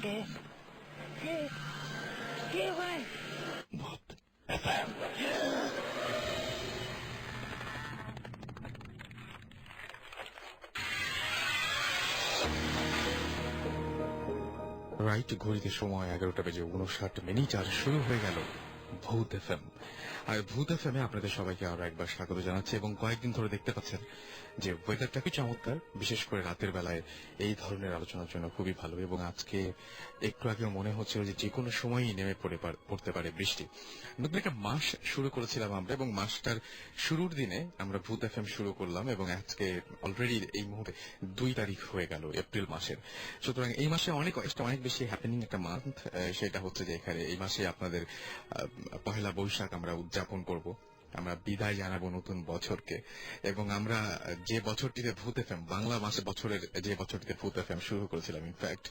কে কে কে ভাই? ভূত FM. Right ঘড়িতে সময় 11:59 আর শুরু হয়ে গেল ভূত এফএম। আর ভূত এফএম এ আপনাদের সবাইকে আরো একবার স্বাগত জানাচ্ছি। এবং কয়েকদিন ধরে দেখতে পাচ্ছেন যে ওয়েদারটা কি চমৎকার, বিশেষ করে রাতের বেলায় এই ধরনের আলোচনার জন্য খুবই ভালো। এবং আজকে একটু আগেও মনে হচ্ছিল যে কোনো সময়ই নেমে পড়তে পারে বৃষ্টি। নতুন একটা মাস শুরু করেছিলাম আমরা, এবং মাসটার শুরুর দিনে আমরা ভূত এফএম শুরু করলাম, এবং আজকে অলরেডি এই মুহূর্তে 2 তারিখ হয়ে গেল এপ্রিল মাসের। সুতরাং এই মাসে অনেক বেশি হ্যাপেনিং একটা মান্থ। সেটা হচ্ছে যে এখানে এই মাসে আপনাদের পহেলা বৈশাখ আমরা উদযাপন করব, আমরা বিদায় জানাবো নতুন বছরকে। এবং আমরা যে বছরটিতে ভূত এফএম, বাংলা মাসে বছরের যে বছরটিতে ভূত এফএম শুরু করেছিলাম, ইনফ্যাক্ট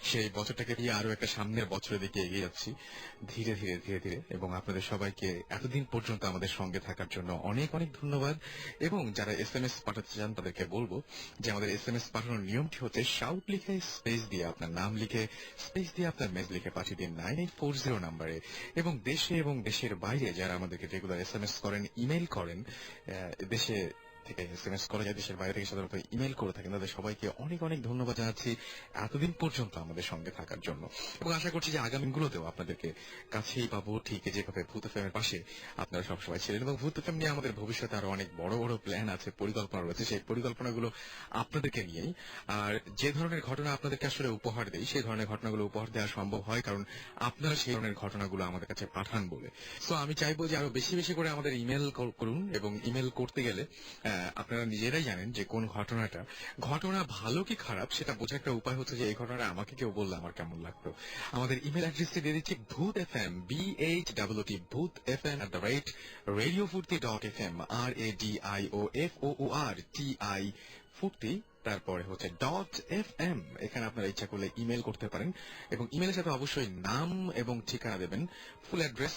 সেই বছরটাকে দিয়ে আরো একটা সামনের বছরের দিকে এগিয়ে যাচ্ছি ধীরে ধীরে ধীরে ধীরে। এবং আপনাদের সবাইকে এতদিন পর্যন্ত আমাদের সঙ্গে থাকার জন্য অনেক অনেক ধন্যবাদ। এবং যারা এসএমএস পাঠাতে চান তাদেরকে বলবো যে আমাদের এসএমএস পাঠানোর নিয়মটি হচ্ছে শাউট লিখে স্পেস দিয়ে আপনার নাম লিখে স্পেস দিয়ে আপনার মেসেজ লিখে পাঠিয়ে দিন 9840 নাম্বারে। এবং দেশে এবং দেশের বাইরে যারা আমাদেরকে রেগুলার এসএমএস করেন, ইমেল করেন, দেশে থেকে এসএমএস করা যায়, দেশের বাইরে থেকে সাধারণত ইমেল করে থাকেন, তাদের সবাইকে অনেক অনেক ধন্যবাদ জানাচ্ছি এতদিন পর্যন্ত আমাদের সঙ্গে থাকার জন্য। এবং আশা করছি যে আগামী দিনগুলোতেও আপনাদেরকে কাছেই পাবো, ঠিক যেভাবে ভূত এফএমের পাশে আপনারা সবসময় ছিলেন। এবং ভূত এফএম নিয়ে আমাদের ভবিষ্যতে আরো অনেক বড় বড় প্ল্যান আছে, পরিকল্পনা রয়েছে, সেই পরিকল্পনাগুলো আপনাদেরকে নিয়েই। আর যে ধরনের ঘটনা আপনাদেরকে আসলে উপহার দেই, সেই ধরনের ঘটনাগুলো উপহার দেওয়া সম্ভব হয় কারণ আপনারা সেই ধরনের ঘটনাগুলো আমাদের কাছে পাঠান বলে। তো আমি চাইবো যে আরো বেশি বেশি করে আমাদের ইমেল করুন। এবং ইমেল করতে গেলে আপনারা নিজেরাই জানেন যে কোন ঘটনা ভালো কি খারাপ সেটা বোঝার একটা উপায় হচ্ছে যে এই ঘটনাটা আমাকে কেউ বললে আমার কেমন লাগতো। আমাদের ইমেল অ্যাড্রেসটি দিয়ে দিচ্ছি ভূত এফএম, BHOOT, ভূত এফএম @radiofurti.fm, RADIOFOORTI, তারপরে হচ্ছে .fm। এখানে আপনারা ইচ্ছা করলে ইমেল করতে পারেন। এবং ইমেলের সাথে অবশ্যই নাম এবং ঠিকানা দেবেন, ফুল অ্যাড্রেস,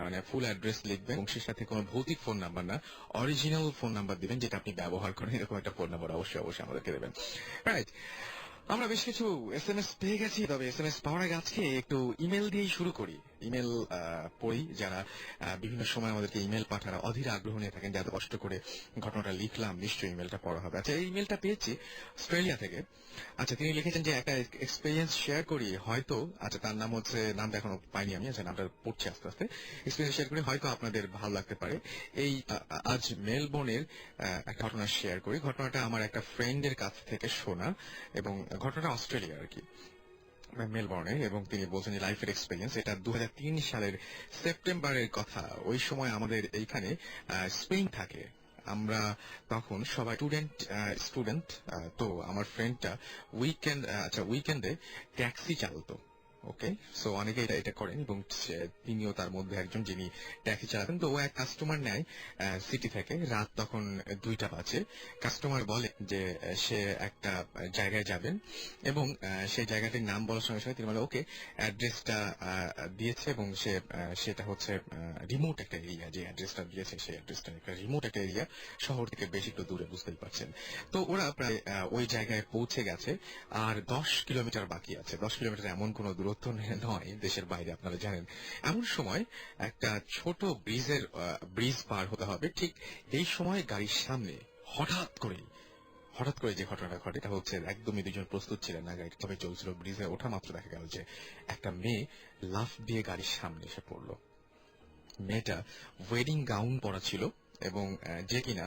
মানে ফুল অ্যাড্রেস লিখবেন, এবং সেই সাথে কোনো ভৌতিক ফোন নাম্বার না, অরিজিনাল ফোন নাম্বার দিবেন যেটা আপনি ব্যবহার করেন, এরকম একটা ফোন নাম্বার অবশ্যই অবশ্যই আমাদেরকে দেবেন। রাইট, আমরা বেশ কিছু এসএমএস পেয়ে গেছি, তবে এসএমএস পাওয়ার আগে আজকে একটু ইমেল দিয়েই শুরু করি। ইমেল পড়ি। যারা বিভিন্ন সময় আমাদেরকে ইমেল পাঠানো অধীর আগ্রহ নিয়ে থাকেন যে এত কষ্ট করে ঘটনাটা লিখলাম, নিশ্চয়ই ইমেলটা পড়া হবে। আচ্ছা, এই ইমেলটা পেয়েছি অস্ট্রেলিয়া থেকে। আচ্ছা, তিনি লিখেছেন যে একটা এক্সপিরিয়েন্স শেয়ার করি, হয়তো, আচ্ছা তার নাম হচ্ছে, নামটা এখনো পাইনি আমি, আচ্ছা নামটা পড়ছি আস্তে আস্তে। এক্সপিরিয়েন্স শেয়ার করি, হয়তো আপনাদের ভালো লাগতে পারে। এই আজ মেলবোর্নের একটা ঘটনা শেয়ার করি। ঘটনাটা আমার একটা ফ্রেন্ডের কাছ থেকে শোনা, এবং ঘটনাটা অস্ট্রেলিয়া আর কি, মেলবোর্নে। এবং তিনি বলছেন যে লাইফের এক্সপিরিয়েন্স, এটা 2003 সালের সেপ্টেম্বরের কথা। ওই সময় আমাদের এইখানে স্প্রিং থাকে, আমরা তখন সবাই স্টুডেন্ট। তো আমার ফ্রেন্ডটা উইকেন্ডে ট্যাক্সি চালাতো। ওকে, সো অনেকে এটা করেন, এবং তিনিও তার মধ্যে একজন যিনি ট্যাক্সি চালাতেন। তো ও এক কাস্টমার নেয় সিটি থেকে, রাত তখন 2টা বাজে। কাস্টমার বলে যে সে একটা জায়গায় যাবেন, এবং সেই জায়গাটির নাম বলার সঙ্গে সঙ্গে তিনি বলে ওকে, অ্যাড্রেসটা দিয়েছে, এবং সেটা হচ্ছে রিমোট একটা এরিয়া। যে অ্যাড্রেসটা দিয়েছে সেই অ্যাড্রেসটা একটা রিমোট একটা এরিয়া, শহর থেকে বেশ একটু দূরে, বুঝতেই পারছেন। তো ওরা প্রায় ওই জায়গায় পৌঁছে গেছে, আর 10 কিলোমিটার বাকি আছে। 10 কিলোমিটার এমন কোন দূরত্ব নয়, দেশের বাইরে আপনারা জানেন। এমন সময় একটা ছোট ব্রিজ পার হতে হবে। ঠিক এই সময় গাড়ির সামনে হঠাৎ করে যে ঘটনাটা ঘটে, এটা হচ্ছে একদমই দুজন প্রস্তুত ছিলেন না, গাড়ি তবে চলছিল। ব্রিজে ওঠা মাত্র দেখা গেল যে একটা মেয়ে লাফ দিয়ে গাড়ির সামনে এসে পড়লো। মেয়েটা ওয়েডিং গাউন পরা ছিল, এবং যে কিনা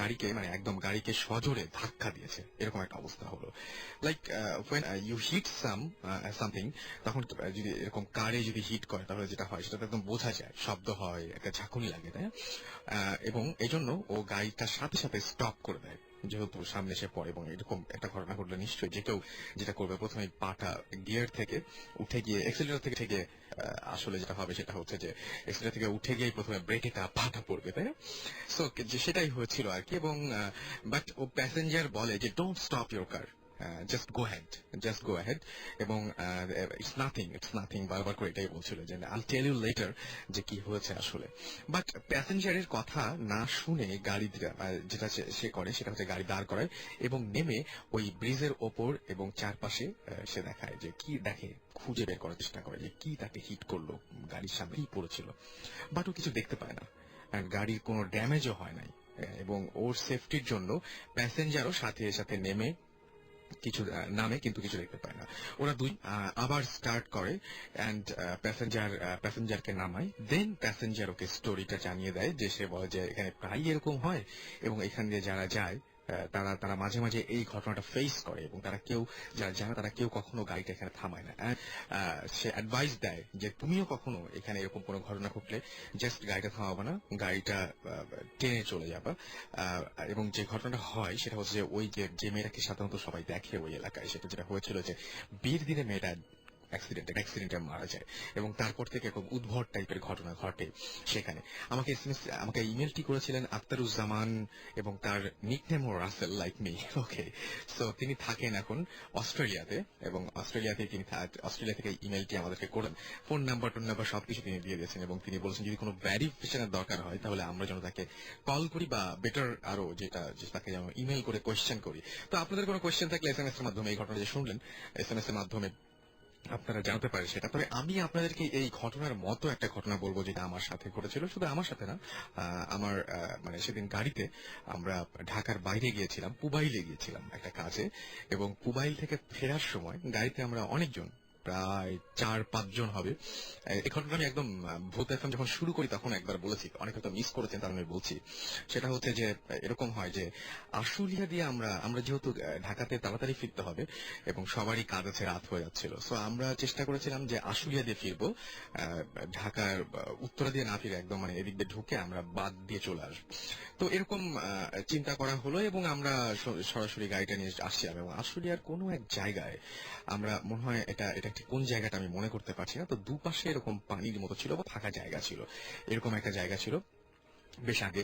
গাড়িকে মানে একদম গাড়িকে সজোরে ধাক্কা দিয়েছে, এরকম একটা অবস্থা হলো। Like when you hit something, তখন যদি এরকম কারে যদি হিট করে তাহলে যেটা হয় সেটা একদম বোঝা যায়, শব্দ হয়, একটা ঝাঁকুনি লাগে, তাই না? এবং এই জন্য ও গাড়িটার সাথে সাথে স্টপ করে দেয়, যেহেতু সামনে এসে পড়ে। এবং এরকম একটা ঘটনা ঘটলে নিশ্চয়ই যে কেউ যেটা করবে, প্রথমে পাটা গিয়ার থেকে উঠে গিয়ে এক্সেলেটর থেকে আসলে যেটা হবে সেটা হচ্ছে যে এক্সেলেটর থেকে উঠে গিয়ে প্রথমে ব্রেকে পাটা পড়বে, তাই না? সো সেটাই হয়েছিল আর কি। এবং বাট ও প্যাসেঞ্জার বলে যে don't stop your car, just go ahead. এবং ইটস নাথিং বারবার করে এটাই বলছিল যে আইল টেল ইউ লেটার যে কি হয়েছে আসলে। বাট প্যাসেঞ্জারের কথা না শুনে গাড়ি যেটা সে করে সেটা হচ্ছে গাড়ি দাঁড় করায় এবং নেমে ওই ব্রিজের ওপর এবং চারপাশে সে দেখায় যে কি দেখে, খুঁজে বের করার চেষ্টা করে যে কি তাকে হিট করলো, গাড়ির সামনে কি পড়েছিল। বাট ও কিছু দেখতে পায় না, আর গাড়ির কোনো ড্যামেজও হয় নাই। এবং ওর সেফটির জন্য প্যাসেঞ্জারও সাথে সাথে নেমে কিছু নামে, কিন্তু কিছু দেখতে পায় না। ওরা দুই আবার স্টার্ট করে অ্যান্ড প্যাসেঞ্জারকে নামায়। দেন প্যাসেঞ্জার ওকে স্টোরিটা জানিয়ে দেয়, যে সে বলে যে এখানে প্রায় এরকম হয় এবং এখান দিয়ে যারা যায় তারা তারা মাঝে মাঝে এই ঘটনাটা ফেস করে এবং তারা কেউ যারা তারা কেউ কখনো গাড়িটা এখানে থামায় না। সে অ্যাডভাইস দেয় যে তুমিও কখনো এখানে এরকম কোনো ঘটনা ঘটলে জাস্ট গাড়িটা থামাবা না, গাড়িটা টেনে চলে যাবা। এবং যে ঘটনাটা হয় সেটা হচ্ছে যে ওই যে মেয়েটাকে সাধারণত সবাই দেখে ওই এলাকায়, সেটা যেটা হয়েছিল যে বিয়ের দিনে মেয়েটা অ্যাক্সিডেন্টে মারা যায় এবং তারপর থেকে খুব উদ্ভট টাইপের ঘটনা ঘটে সেখানে। আমাকে ইমেলটি করেছিলেন আখতারুজ্জামান এবং তার নিকনেমও রাসেল, লাইক মি। ওকে, সো তিনি থাকেন এখন অস্ট্রেলিয়াতে এবং অস্ট্রেলিয়া থেকে ইমেলটি আমাদেরকে করেন। ফোন নাম্বার সবকিছু তিনি দিয়ে দিয়েছেন এবং তিনি বলেছেন যদি কোনো ভ্যারিফিকেশনের দরকার হয় তাহলে আমরা যেন তাকে কল করি বা বেটার আরো তাকে যেন ইমেল করে কোয়েশ্চেন করি। তো আপনাদের কোনো কোয়েশ্চেন থাকলে এসএমএস এর মাধ্যমে, এই ঘটনা যে শুনলেন এসএমএস এর মাধ্যমে আপনারা জানতে পারেন সেটা। তবে আমি আপনাদেরকে এই ঘটনার মতো একটা ঘটনা বলবো যেটা আমার সাথে ঘটেছিল, শুধু আমার সাথে না, আমার মানে সেদিন গাড়িতে আমরা ঢাকার বাইরে গিয়েছিলাম, পুবাইলে গিয়েছিলাম একটা কাজে। এবং পুবাইল থেকে ফেরার সময় গাড়িতে আমরা অনেকজন, প্রায় 4-5 জন হবে। এই ঘটনা আমি একদম ভূত এফএম যখন শুরু করি তখন একবার বলেছি, অনেকে হয়তো মিস করেছেন তার আমি বলছি। সেটা হচ্ছে যে এরকম হয় যে আশুলিয়া দিয়ে আমরা যেহেতু ঢাকাতে তাড়াতাড়ি ফিরতে হবে এবং সবারই কাজ আছে, রাত হয়ে যাচ্ছিল, সো আমরা চেষ্টা করেছিলাম যে আশুলিয়া দিয়ে ফিরবো, ঢাকার উত্তরা দিয়ে না ফিরে একদম মানে এদিক দিয়ে ঢুকে আমরা বাদ দিয়ে চলে আসবো। তো এরকম চিন্তা করা হলো এবং আমরা সরাসরি গাড়িটা নিয়ে আসছিলাম এবং আশুলিয়ার কোনো এক জায়গায় আমরা, মনে হয় এটা ঠিক কোন জায়গাটা আমি মনে করতে পারছি না, তো দুপাশে এরকম পানির মতো ছিল বা ফাঁকা জায়গা ছিল, এরকম একটা জায়গা ছিল বেশ আগে।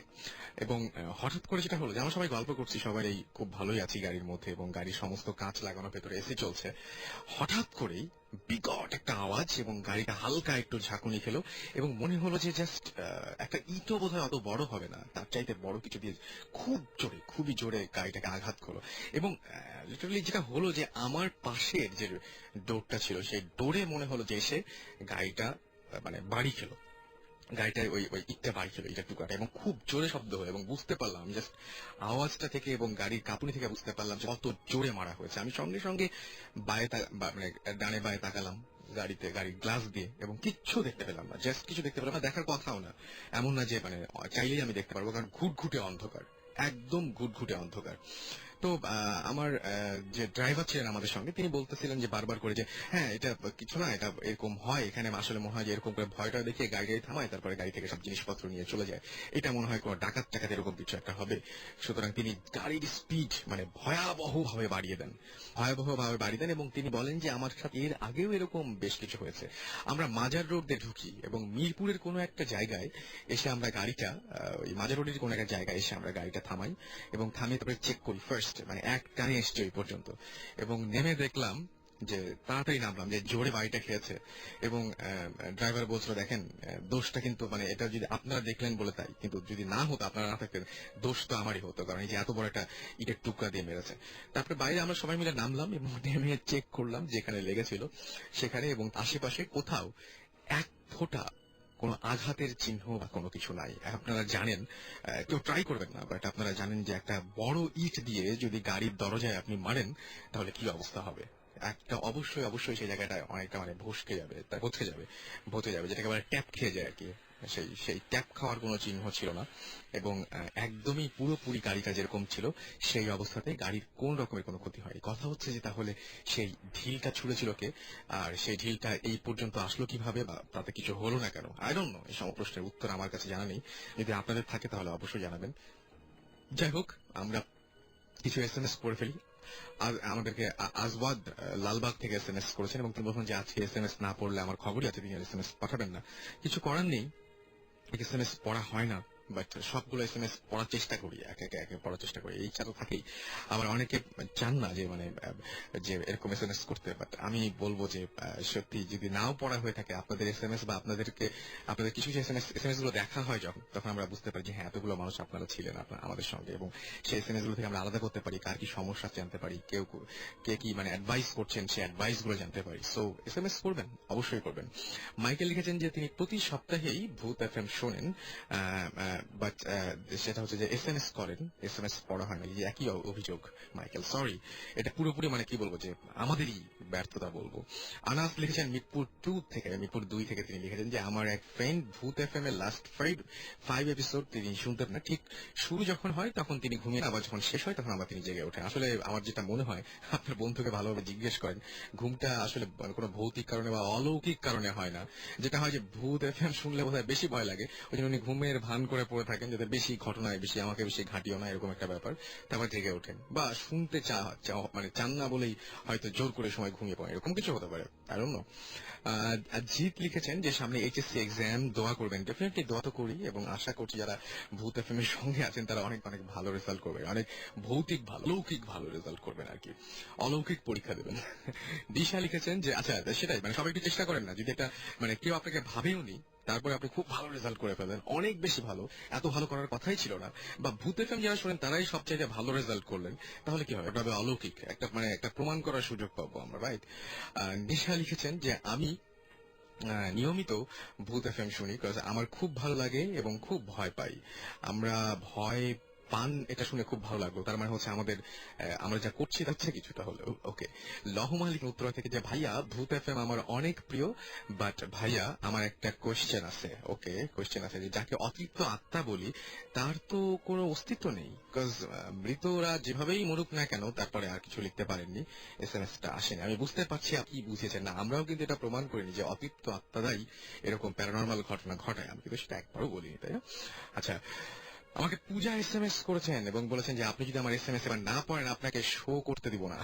এবং হঠাৎ করে যেটা হলো যে আমরা সবাই গল্প করছি, সবাই খুব ভালোই আছি গাড়ির মধ্যে এবং গাড়ির সমস্ত কাঁচ লাগানো, ভেতরে এসি চলছে। হঠাৎ করেই বিকট একটা আওয়াজ এবং গাড়িটা হালকা একটু ঝাঁকুনি খেলো এবং মনে হলো যে জাস্ট একটা ইটও বোধহয় অত বড় হবে না, তার চাইতে বড় কিছু দিয়ে খুবই জোরে গাড়িটাকে আঘাত করলো। এবং লিটারালি যেটা হলো যে আমার পাশের যে ডোরটা ছিল সেই ডোরে মনে হলো যে এসে গাড়িটা মানে বাড়ি খেলো, গাড়িটায় ওই ইটটা বাড়ি ছিল, ইটার টুকরাটা, এবং খুব জোরে শব্দ হয় এবং বুঝতে পারলাম জাস্ট আওয়াজটা থেকে এবং গাড়ির কাঁপুনি থেকে বুঝতে পারলাম যে কত জোরে মারা হয়েছে। আমি সঙ্গে সঙ্গে মানে ডানে বায়ে তাকালাম গাড়ির গ্লাস দিয়ে এবং কিচ্ছু দেখতে পেলাম না, জাস্ট কিছু দেখতে পেলাম না, দেখার কথাও না। এমন না যে মানে চাইলেই আমি দেখতে পারবো, কারণ ঘুটঘুটে অন্ধকার, একদম ঘুটঘুটে অন্ধকার। তো আমার যে ড্রাইভার ছিলেন আমাদের সঙ্গে, তিনি বলতেছিলেন যে বারবার করে যে হ্যাঁ এটা কিছু না, এটা এরকম হয় এখানে, আসলে মনে হয় যে এরকম করে ভয়টা দেখিয়ে গাড়ি থামায়, তারপরে গাড়ি থেকে সব জিনিসপত্র নিয়ে চলে যায়, এটা মনে হয় কোনো ডাকাত এরকম কিছু একটা হবে। সুতরাং তিনি গাড়ির স্পিড মানে ভয়াবহভাবে বাড়িয়ে দেন এবং তিনি বলেন যে আমার সাথে এর আগেও এরকম বেশ কিছু হয়েছে। আমরা মাজার রোড দিয়ে ঢুকি এবং মিরপুরের কোনো একটা জায়গায় এসে আমরা গাড়িটা, ওই মাজার রোডের কোনো একটা জায়গায় এসে আমরা গাড়িটা থামাই এবং থামিয়ে তারপরে চেক করি ফার্স্ট, মানে এক টানে এসছে ওই পর্যন্ত, এবং নেমে দেখলাম যে তাড়াতাড়ি নামলাম যে জোরে বাড়িটা খেয়েছে। এবং ড্রাইভার বলছিল দেখেন দোষটা কিন্তু মানে এটা যদি আপনারা দেখলেন বলে তাই, কিন্তু যদি না হতো, আপনারা না থাকতেন, দোষ তো আমারই হতো, কারণ এই যে এত বড় একটা ইটের টুকরা দিয়ে মেরেছে। তারপরে বাইরে আমরা সবাই মিলে নামলাম এবং নেমে চেক করলাম যেখানে লেগেছিল সেখানে, এবং আশেপাশে কোথাও এক ফোঁটা কোনো আঘাতের চিহ্ন বা কোনো কিছু নাই। আপনারা জানেন, কেউ ট্রাই করবেন না, বাট আপনারা জানেন যে একটা বড় ইট দিয়ে যদি গাড়ির দরজায় আপনি মারেন তাহলে কি অবস্থা হবে। একটা অবশ্যই সেই জায়গাটায় অনেকটা মানে ভতে যাবে, যেটাকে বলে ট্যাপ খেয়ে যায় আর কি। সেই ট্যাপ খাওয়ার কোনো চিহ্ন ছিল না এবং একদমই পুরোপুরি গাড়িটা যেরকম ছিল সেই অবস্থাতে গাড়ির কোন রকমের কোনো ক্ষতি হয়নি। কথা হচ্ছে যে তাহলে সেই ঢিলটা ছুঁড়েছিল কে, আর সেই ঢিলটা এই পর্যন্ত আসলো কিভাবে, বা তাতে কিছু হলো না কেন, আই ডোন্ট নো। এই সব প্রশ্নের উত্তর আমার কাছে জানা নেই, যদি আপনাদের থাকে তাহলে অবশ্যই জানাবেন। যাই হোক, আমরা কিছু এসএমএস করে ফেলি। আর আমাদেরকে আজওয়াদ লালবাগ থেকে এসএমএস করেছেন এবং তিনি বলছেন যে আজকে এসএমএস না পড়লে আমার খবরই আছে, তিনি এসএমএস পাঠাবেন না। কিছু করার নেই, এসএমএস পড়া হয় না, বাট সবগুলো এসএমএস পড়ার চেষ্টা করি, একে একে একে পড়ার চেষ্টা করি, এই ইচ্ছা তো থাকেই। আবার অনেকে চান না যে মানে যে এরকম এসএমএস করতে, বাট আমি বলবো যে সত্যি যদি নাও পড়া হয়ে থাকে আপনাদের এসএমএস বা আপনাদের কিছু কিছু এসএমএস গুলো দেখা হয় যখন, তখন আমরা বুঝতে পারি যে হ্যাঁ এতগুলো মানুষ আপনারা ছিলেন আমাদের সঙ্গে, এবং সেই এসএমএস গুলো থেকে আমরা আলাদা করতে পারি কার কি সমস্যা জানতে পারি, কে কি মানে অ্যাডভাইস করছেন সেই অ্যাডভাইস গুলো জানতে পারি। সো এসএমএস করবেন, অবশ্যই করবেন। মাইকেল লিখেছেন যে তিনি প্রতি সপ্তাহেই ভূত এফএম শোনেন, বাট সেটা হচ্ছে যে এসএমএস করেন, এসএমএস পড়া হয় না। এই একই অভিযোগ মাইকেল, সরি, এটা পুরোপুরি মানে কি বলবো যে আমাদেরই ব্যর্থতা বলবো। আনাস লিখেছেন মিরপুর 2 থেকে তিনি লিখেছেন যে আমার এক ফ্রেন্ড ভূত এফএম এর লাস্ট 5 এপিসোড তিনি শুনতেন না, ঠিক শুরু যখন হয় তখন তিনি ঘুমিয়ে, আবার যখন শেষ হয় তখন আবার তিনি জেগে ওঠেন। আসলে আমার যেটা মনে হয়, আপনার বন্ধুকে ভালোভাবে জিজ্ঞেস করেন, ঘুমটা আসলে কোনো ভৌতিক কারণে বা অলৌকিক কারণে হয় না। যেটা হয় যে ভূত এফএম শুনলে বোধহয় বেশি ভয় লাগে, ওই জন্য উনি ঘুমের ভান করে পড়ে থাকেন যাতে বেশি ঘটনায় বেশি আমাকে বেশি ঘাটিও না, এরকম একটা ব্যাপার। তারপর জেগে ওঠেন, বা শুনতে মানে চান না বলেই হয়তো জোর করে সময় ঘুমিয়ে পড়েন, এরকম কিছু হতে পারে, আই ডোন্ট নো। জিৎ লিখেছেন যে সামনে এইচএসসি এক্সাম, দোয়া করবেন। ডেফিনেটলি দোয়া তো করি, এবং আশা করছি যারা ভূত এফএম এর সঙ্গে আছেন তারা অনেক অনেক ভালো রেজাল্ট করবে, অনেক ভৌতিক ভালো লৌকিক ভালো রেজাল্ট করবেন আর কি, অলৌকিক পরীক্ষা দেবেন। দিশা লিখেছেন যে আচ্ছা সেটাই, মানে সবাই একটু চেষ্টা করেন না, যদি একটা মানে কেউ আপনাকে ভাবেও নি তারপরে আপনি খুব ভালো রেজাল্ট করে ফেলেন, অনেক বেশি ভালো, এত ভালো করার কথাই ছিল না, বা ভূত এফএম যারা শোনেন তারাই সবচেয়ে ভালো রেজাল্ট করলেন, তাহলে কি হবে, এটা হবে অলৌকিক, একটা মানে একটা প্রমাণ করার সুযোগ পাবো আমরা, রাইট? নিশা লিখেছেন যে আমি নিয়মিত ভূত এফএম শুনি, কারণ আমার খুব ভালো লাগে এবং খুব ভয় পাই। আমরা ভয় পান এটা শুনে খুব ভালো লাগলো, তার মানে হচ্ছে আমরা যা করছি তার চেয়ে কিছুটা হলেও ওকে। লহ মালিক উত্তরা থেকে যে ভাইয়া ভূত এফএম আমার অনেক প্রিয়, বাট ভাইয়া আমার একটা কোয়েশ্চেন আছে। ওকে, কোয়েশ্চেন আছে যে যাকে অতৃপ্ত আত্মা বলি তার তো কোনো অস্তিত্ব নেই, বিকজ মৃতরা যেভাবেই মরুক না কেন তারপরে আর কিছু লিখতে পারেননি, এসএমএসটা আসেনি। আমি বুঝতে পারছি আপনি বুঝেছেন না, আমরাও কিন্তু এটা প্রমাণ করিনি যে অতৃপ্ত আত্মারাই এরকম প্যারানর্মাল ঘটনা ঘটায়, আমি কিন্তু সেটা একবারও বলিনি, তাই না? আচ্ছা, আমাকে পূজা এসএমএস করেছেন এবং বলেছেন যে আপনি যদি আমার এসএমএস এবার না পড়েন আপনাকে শো করতে দিব না।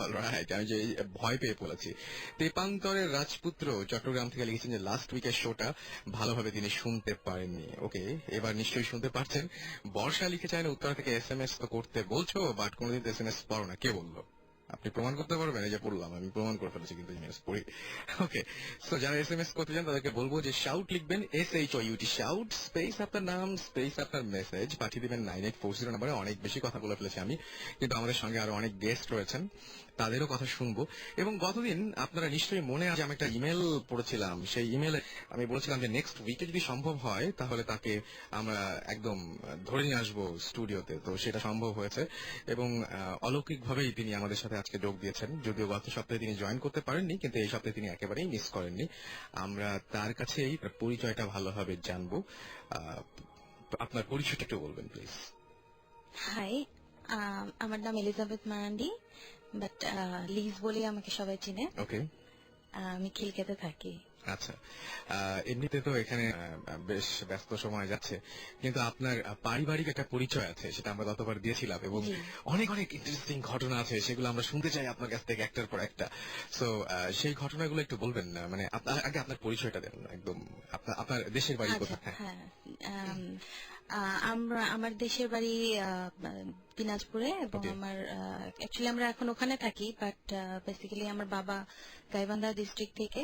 অলরাইট, আমি যে ভয় পেয়ে পড়েছি। তেপান্তরের রাজপুত্র চট্টগ্রাম থেকে লিখেছেন যে লাস্ট উইকের শোটা ভালোভাবে তিনি শুনতে পারেননি। ওকে, এবার নিশ্চয়ই শুনতে পারছেন। বর্ষা লিখেছেন উত্তর থেকে এসএমএস তো করতে বলছো, বাট কোনোদিন এসএমএস পড়ো না, কে বললো? আপনি প্রমাণ করতে পারবেন? এই যে পড়লাম, আমি প্রমাণ করে ফেলেছি কিন্তু এসএমএস পড়ি। ওকে, সো যারা এসএমএস করতে চান তাদেরকে বলবো যে শাউট লিখবেন, SHOUT, শাউট, স্পেস আপনার নাম, স্পেস আপনার মেসেজ পাঠিয়ে দিবেন 9840 নাম্বারে। অনেক বেশি কথা বলে ফেলেছি আমি, কিন্তু আমাদের সঙ্গে আরো অনেক গেস্ট রয়েছেন, তাদেরও কথা শুনবো। এবং গতদিন আপনারা নিশ্চয়ই মনে আছে আমি একটা ইমেল পড়েছিলাম, সেই ইমেলে আমি বলেছিলাম যে নেক্সট উইকে যদি সম্ভব হয় তাহলে তাকে আমরা একদম ধরে নিয়ে আসবো স্টুডিওতে। তো সেটা সম্ভব হয়েছে, এবং অলৌকিক ভাবেই তিনি আমাদের সাথে আজকে যোগ দিয়েছেন। যদিও গত সপ্তাহে তিনি জয়েন করতে পারেননি, কিন্তু এই সপ্তাহে তিনি একেবারেই মিস করেননি। আমরা তার কাছেই তার পরিচয়টা ভালোভাবে জানবো। আপনার পরিচয়টা একটু বলবেন প্লিজ। হাই, আমার নাম এলিজাবেথ মারান্ডি, বাট লিজ বলে আমাকে সবাই চিনে। ওকে, আমি খিলকেতে থাকি। আচ্ছা, এমনিতে তো এখানে বেশ ব্যস্ত সময় যাচ্ছে, কিন্তু আপনার পারিবারিক একটা পরিচয় আছে, সেটা আমরা গতবার দিয়েছিলাম, এবং অনেক অনেক ইন্টারেস্টিং ঘটনা আছে, সেগুলো আমরা শুনতে চাই আপনার কাছ থেকে একটার পর একটা। সো সেই ঘটনাগুলো একটু বলবেন না, মানে আগে আপনার পরিচয়টা দেন একদম, আপনার দেশের বাড়ি আচ্ছা, কোথায়? হ্যাঁ, আমার দেশের বাড়ি দিনাজপুরে, এবং আমার অ্যাকচুয়ালি আমরা এখন ওখানে থাকি, বাট বেসিক্যালি আমার বাবা গাইবান্ধা ডিস্ট্রিক্ট থেকে।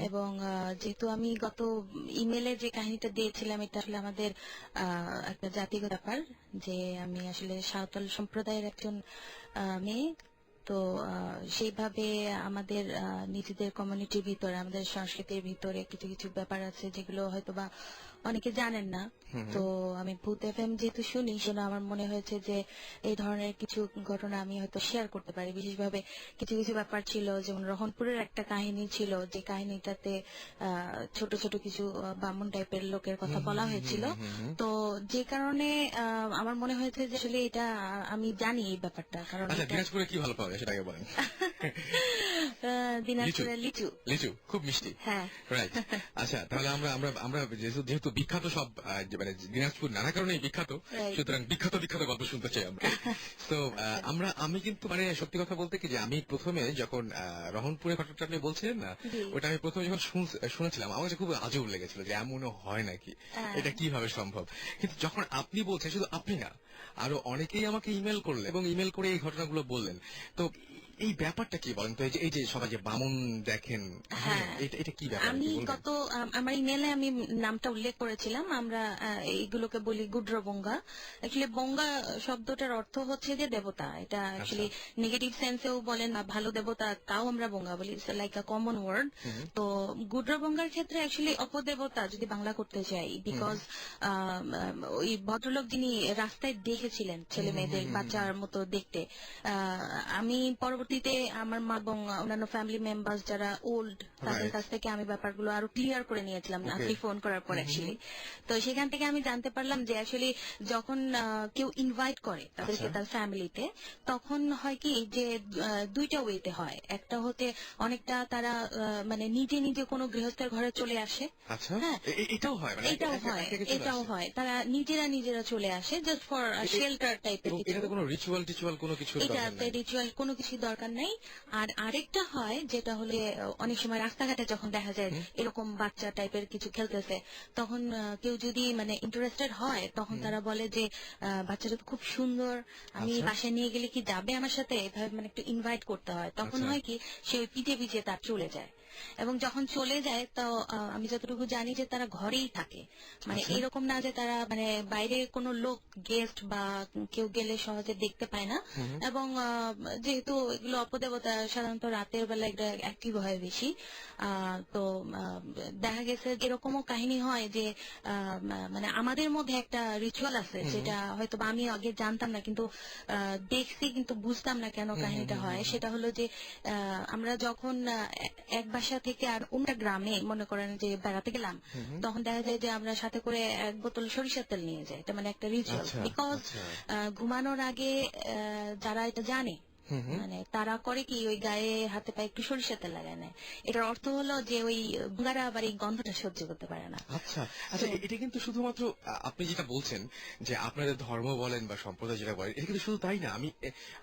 এবং যেহেতু আমি গত ইমেলে যে কাহিনীটা দিয়েছিলাম, এটা আসলে আমাদের একটা জাতিগত ব্যাপার, যে আমি আসলে সাঁওতাল সম্প্রদায়ের একজন মেয়ে। তো সেইভাবে আমাদের নিজেদের কমিউনিটির ভিতরে, আমাদের সংস্কৃতির ভিতরে কিছু কিছু ব্যাপার আছে যেগুলো হয়তো বা অনেকে জানেন না। তো আমি ভূত এফএম যেহেতু শুনি, সেজন্য আমার মনে হয়েছে যে এই ধরনের কিছু ঘটনা আমি হয়তো শেয়ার করতে পারি। বিশেষভাবে কিছু কিছু ব্যাপার ছিল, যেমন রহনপুরের একটা কাহিনী ছিল, যে কাহিনীটাতে ছোট ছোট কিছু বামুন টাইপের লোকের কথা বলা হয়েছিল। তো যে কারণে আমার মনে হয়েছে যে আসলে এটা আমি জানি এই ব্যাপারটা, কারণ দিনাজপুরে কি ভালো পাওয়া যায় সেটাকে বলেন। দিনাজপুরের লিচু। লিচু খুব মিষ্টি। হ্যাঁ, রাইট। আচ্ছা, তাহলে আমরা আমরা আমরা যেহেতু বিখ্যাত সব মানে দিনাজপুর নানা কারণেই বিখ্যাত, Right. সুতরাং বিখ্যাত বিখ্যাত গল্প শুনতে চাই আমরা। তো আমি কিন্তু মানে সত্যি কথা বলতে কি যে আমি প্রথমে যখন রহনপুরের ঘটনাটা আপনি বলছিলেন না, জি। ওটা আমি প্রথমে যখন শুনেছিলাম আমার কাছে খুব আজব লেগেছিল যে এমনও হয় নাকি, এটা কিভাবে সম্ভব। কিন্তু যখন আপনি বলছেন, শুধু আপনি না, আরো অনেকেই আমাকে ইমেল করলেন এবং ইমেল করে এই ঘটনাগুলো বললেন। তো এই ব্যাপারটা কি বলেন তো, এই যে সবাই যে বামুন দেখেন, হ্যাঁ, এটা কি ব্যাপার আমি একটু বলবেন? আমার ইমেলে আমি নামটা উল্লেখ করেছিলাম। আমরা এইগুলোকে বলি গুড্রবঙ্গা। অ্যাকচুয়ালি বঙ্গা শব্দটার অর্থ হচ্ছে যে দেবতা। এটা অ্যাকচুয়ালি নেগেটিভ সেন্সেও বলেন, ভালো দেবতা, তাও আমরা বঙ্গা বলি, লাইক আ কমন ওয়ার্ড। তো গুড্রবঙ্গার ক্ষেত্রে অ্যাকচুয়ালি অপদেবতা যদি বাংলা করতে চাই, বিকজ ওই ভদ্রলোক যিনি রাস্তায় দেখেছিলেন ছেলে মেয়েদের বাচ্চার মতো দেখতে, আমি পরবর্তীতে আমার মা এবং অন্যান্য ফ্যামিলি মেম্বার্স যারা ওল্ড, তাদের কাছ থেকে আমি ব্যাপারগুলো আরো ক্লিয়ার করে নিয়েছিলাম আপনি ফোন করার পর অ্যাকচুয়ালি। তো সেখান থেকে আমি জানতে পারলাম যে অ্যাকচুয়ালি যখন কেউ ইনভাইট করে তাদেরকে তার ফ্যামিলিতে, তখন হয় কি যে দুইটা ওয়েতে হয়। একটা হতে অনেকটা তারা মানে নিজে নিজে কোনো গৃহস্থের ঘরে চলে আসে। আচ্ছা, হ্যাঁ, এটাও হয়, মানে এটাও হয়, তারা নিজেরা চলে আসে জাস্ট ফর শেল্টার টাইপের কিছু। এটাতে কোনো রিচুয়াল কোনো কিছু দরকার এটাতে নাই। রিচুয়াল কোনো কিছু দরকার নেই। আর আরেকটা হয় যেটা হলে অনেক সময় রাস্তাঘাটে যখন দেখা যায় এরকম বাচ্চা টাইপের কিছু খেলতেছে, তখন কেউ যদি মানে ইন্টারেস্টেড হয়, তখন তারা বলে যে বাচ্চাটা তো খুব সুন্দর, আমি বাসায় নিয়ে গেলে কি যাবে আমার সাথে, এভাবে মানে একটু ইনভাইট করতে হয়। তখন হয় কি সে ওই পিঠে পিঠে তার চলে যায়, এবং যখন চলে যায় তো আমি যতটুকু জানি যে তারা ঘরেই থাকে, মানে এরকম না যে তারা মানে বাইরে কোনো লোক গেস্ট বা কেউ গেলে সহজে দেখতে পায় না। এবং যেহেতু এগুলো অপদেবতা সাধারণত রাতের বেলা এটা অ্যাক্টিভ হয় বেশি, তো দেখা গেছে এরকমও কাহিনী হয় যে মানে আমাদের মধ্যে একটা রিচুয়াল আছে যেটা হয়তো বা আমি আগে জানতাম না, কিন্তু দেখছি কিন্তু বুঝতাম না কেন কাহিনীটা হয়। সেটা হলো যে আমরা যখন এক বাসা থেকে আর অন্য গ্রামে মনে করেন যে বেড়াতে গেলাম, তখন দেখা যায় যে আমরা সাথে করে এক বোতল সরিষার তেল নিয়ে যাই। এটা মানে একটা রিচুয়াল, বিকজ ঘুমানোর আগে যারা এটা জানে, মানে তারা করে কি ওই গায়ে হাতে পায়ে একটু সরিষার তেল লাগায় নেয়। এটার অর্থ হলো যে ওই বুড়ারা আবার এই গন্ধটা সহ্য করতে পারে না। আচ্ছা আচ্ছা, এটা কিন্তু শুধুমাত্র আপনি যেটা বলছেন যে আপনাদের ধর্ম বলেন বা সম্প্রদায় যেটা বলেন, এটা কিন্তু শুধু তাই না। আমি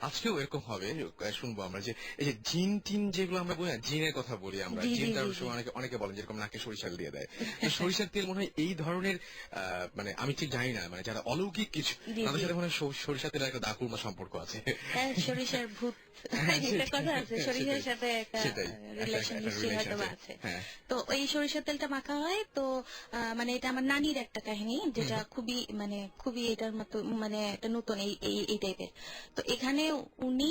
আজকেও এরকম হবে শুনবো আমরা যে এই যে জিন টিন যেগুলো আমরা বলি না, জিনের কথা বলি আমরা, জিনটা সময় অনেকে বলেন যেরকম নাকে সরিষার দিয়ে দেয়। তো সরিষার তেল মনে হয় এই ধরনের মানে আমি ঠিক জানি না, মানে যারা অলৌকিক কিছু তাদের সাথে মনে হয় সরিষার তেলের একটা দাকুরমা সম্পর্ক আছে। সরিষার ভূত একটা কথা আছে, সরিষার সাথে একটা রিলেশন নিশ্চয়ই হয়তো আছে। তো এই সরিষার তেলটা মাখা হয়। তো মানে এটা আমার নানির একটা কাহিনী, যেটা খুবই এটার মতো মানে একটা নতুন এই টাইপের। তো এখানে উনি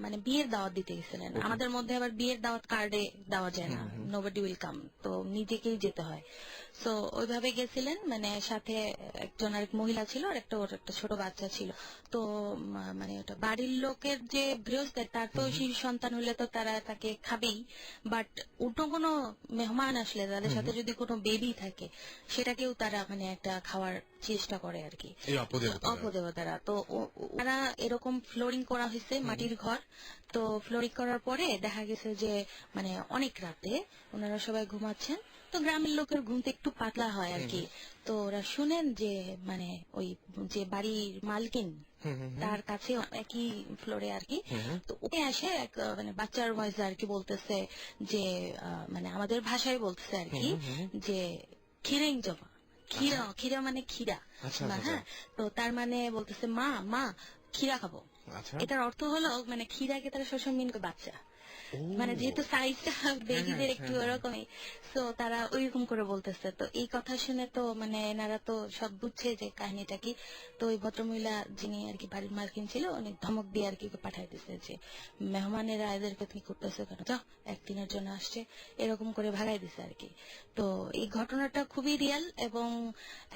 মানে বিয়ের দাওয়াত দিতে গেছিলেন। আমাদের মধ্যে আবার বিয়ের দাওয়াত কার্ডে দেওয়া যায় না, নোবডি উইল কাম, তো নিজেকেই যেতে হয়। তো ওইভাবে গেছিলেন, মানে সাথে একজন আরেক মহিলা ছিল আর ওর একটা ছোট বাচ্চা ছিল। তো মানে ওটা বাড়ির লোকের যে গৃহস্থের, তার তো শিশু সন্তান হলে তো তারা তাকে খাবেই, বাট অন্য কোনো মেহমান আসলে তাদের সাথে যদি কোনো বেবি থাকে, সেটাকেও তারা মানে একটা খাওয়ার চেষ্টা করে আর কি, অপদেবতারা। তো ওরা এরকম ফ্লোরিং করা হয়েছে, মাটির ঘর। তো ফ্লোরিং করার পরে দেখা গেছে যে মানে অনেক রাতে ওনারা সবাই ঘুমাচ্ছেন, তো গ্রামের লোকের ঘুমতে একটু পাতলা হয় আর কি। তো ওরা শুনেন যে মানে ওই যে বাড়ির মালকিন, তার কাছে একই ফ্লোরে আর কি। তো ওকে আসে এক মানে বাচ্চার ভয়েসে আর কি বলতেছে যে মানে আমাদের ভাষায় বলতেছে আর কি যে খিরেং জমা, খিরা মানে খিরা। হ্যাঁ, তো তার মানে বলতেছে মা মা খিরা খাবো। এটার অর্থ হলো মানে খিরাকে তারা সবসময় মিন করে বাচ্চা, মানে যেহেতু সাইজটা বেবিদের একটু ওরকমই, তো তারা ওইরকম করে বলতেছে। তো এই কথা শুনে তো মানে এনারা তো সব বুঝছে যে কাহিনীটা কি। তো ওই ভদ্রমহিলা যিনি আর কি বাড়ির মালকিন ছিল, উনি ধমক দিয়ে আর কি পাঠাই দিচ্ছে যে মেহমানেরা এদেরকে তুমি করতেছো কেন, যাও, একদিনের জন্য আসছে, এরকম করে ভাগাই দিছে আর কি। তো এই ঘটনাটা খুবই রিয়েল। এবং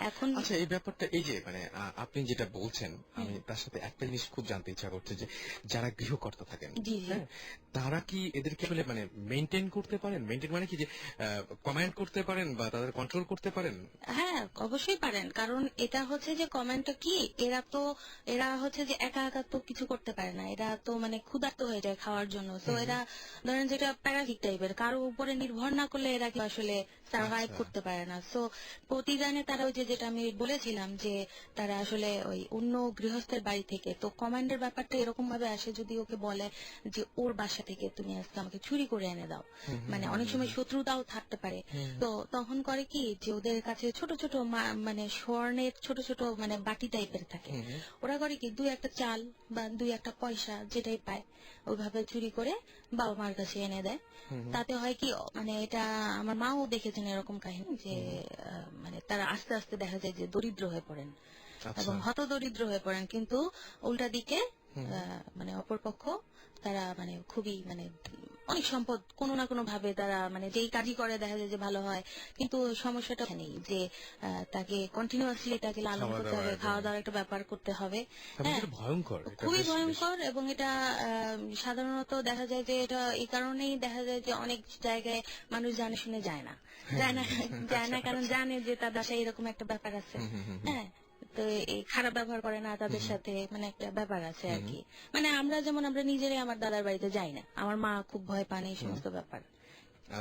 এখন আচ্ছা, এই ব্যাপারটা এই যে মানে আপনি যেটা বলছেন, আমি তার সাথে একটা জিনিস খুব জানতে ইচ্ছা করছে যে যারা গৃহকর্তা থাকেন, তারা তারা কি এদেরকে আসলে মানে মেনটেন করতে পারেন? মেনটেন মানে কি যে কমেন্ট করতে পারেন বা তাদের কন্ট্রোল করতে পারেন? হ্যাঁ, অবশ্যই পারেন। কারণ এটা হচ্ছে যে কমেন্টটা কি, এরা হচ্ছে যে একা একা তো কিছু করতে পারে না। এরা তো মানে ক্ষুধার্ত হয়ে যায় খাওয়ার জন্য। তো এরা ধরেন যেটা প্যারাসিট টাইপের, কারো উপরে নির্ভর না করলে এরা কি আসলে সার্ভাইভ আচ্ছা। করতে পারে না। সো প্রতিদানে তারা ওই যে যেটা আমি বলেছিলাম যে তারা আসলে ওই অন্য গৃহস্থের বাড়ি থেকে, তো কমান্ডের ব্যাপারটা এরকম ভাবে আসে, যদি ওকে বলে যে ওর বাসা থেকে তুমি আজকে আমাকে চুরি করে এনে দাও, মানে অনেক সময় শত্রুতাও থাকতে পারে। তো তখন করে কি যে ওদের কাছে ছোট ছোট মানে স্বর্ণের ছোট ছোট মানে বাটি টাইপের থাকে। ওরা করে কি দুই একটা চাল বা দুই একটা পয়সা যেটাই পায় ওইভাবে চুরি করে বাবা মার কাছে এনে দেয়। তাতে হয় কি, মানে এটা আমার মাও দেখেছেন এরকম কাহিনী যে মানে তারা আস্তে আস্তে দেখা যায় যে দরিদ্র হয়ে পড়েন আচ্ছা। এবং হতদরিদ্র হয়ে পড়েন, কিন্তু উল্টা দিকে মানে অপরপক্ষ তারা মানে খুবই মানে অনেক সম্পদ কোনো না কোনো ভাবে তারা মানে যেই কাজই করে দেখা যায় যে ভালো হয়। কিন্তু সমস্যাটা নেই যে তাকে কন্টিনিউয়াসলি তাকে লালন খাওয়া করতে দাওয়া হবে, এবং খাওয়া দাওয়ার একটা ব্যাপার করতে হবে। এবং এটা ভয়ঙ্কর, এটা খুবই বেশ ভয়ঙ্কর। এবং এটা সাধারণত দেখা যায় যে এটা এই কারণেই দেখা যায় যে অনেক জায়গায় মানুষ জানে শুনে যায় না, যায় না যায় না, কারণ জানে যে তার বাসায় এরকম একটা ব্যাপার আছে। হ্যাঁ, তো এই খারাপ ব্যবহার করে না তাদের সাথে, মানে একটা ব্যাপার আছে আর কি। মানে আমরা যেমন আমরা নিজেরাই আমার দাদার বাড়িতে যাই না, আমার মা খুব ভয় পান এই সমস্ত ব্যাপার।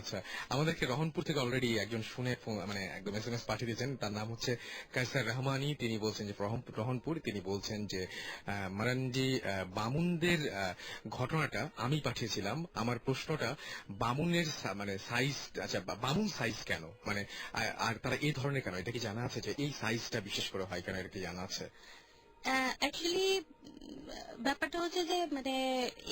আচ্ছা, আমাদেরকে রহনপুর থেকে অলরেডি একজন শুনে মানে একদম SMS পাঠিয়ে দিয়েছেন। তার নাম হচ্ছে কায়সার রহমানি। তিনি বলছেন যে রহনপুর, তিনি বলছেন যে মারানজি বামুনদের ঘটনাটা আমি পাঠিয়েছিলাম। আমার প্রশ্নটা বামুনের মানে সাইজ, আচ্ছা বামুন সাইজ কেন, মানে আর তারা এই ধরনের কেন, এটা কি জানা আছে যে এই সাইজটা বিশেষ করে হয় কেন, এটা কি জানা আছে? অ্যাকচুয়ালি ব্যাপারটা হচ্ছে যে মানে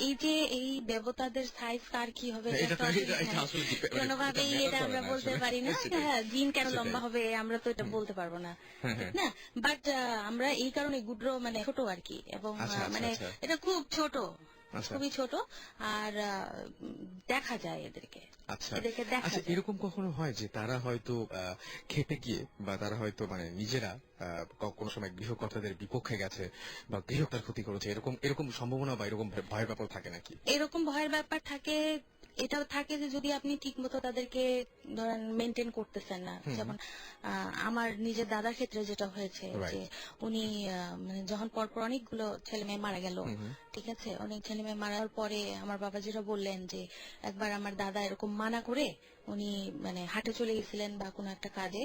এই যে এই দেবতাদের সাইজ কার কি হবে এটা তো এটা আসলে কোনোভাবেই এটা আমরা বলতে পারি না। হ্যাঁ, জিন কেন লম্বা হবে আমরা তো এটা বলতে পারবো না, ঠিক না? বাট আমরা এই কারণে গুড্রো মানে ছোট আর কি, এবং মানে এটা খুব ছোট, খুবই ছোট, আর দেখা যায় এদেরকে, আচ্ছা এদেরকে দেখা আচ্ছা, যায়। এরকম কখনো হয় যে তারা হয়তো খেপে গিয়ে বা তারা হয়তো মানে নিজেরা কোনো সময় গৃহকর্তাদের বিপক্ষে গেছে বা গৃহকর্তার ক্ষতি করেছে, এরকম এরকম সম্ভাবনা বা এরকম ভয়ের ব্যাপার থাকে নাকি? এরকম ভয়ের ব্যাপার থাকে, এটাও থাকে যে যদি আপনি ঠিক মতো তাদেরকে ধরেন মেনটেন করতেছেন না। যেমন আমার নিজের দাদার ক্ষেত্রে যেটা হয়েছে যে উনি মানে যখন পরপর অনেকগুলো ছেলে মেয়ে মারা গেল, ঠিক আছে, অনেক ছেলে মেয়ে মারার পরে আমার বাবা যেটা বললেন যে একবার আমার দাদা এরকম মানা করে উনি মানে হাটে চলে গেছিলেন বা কোনো একটা কাজে,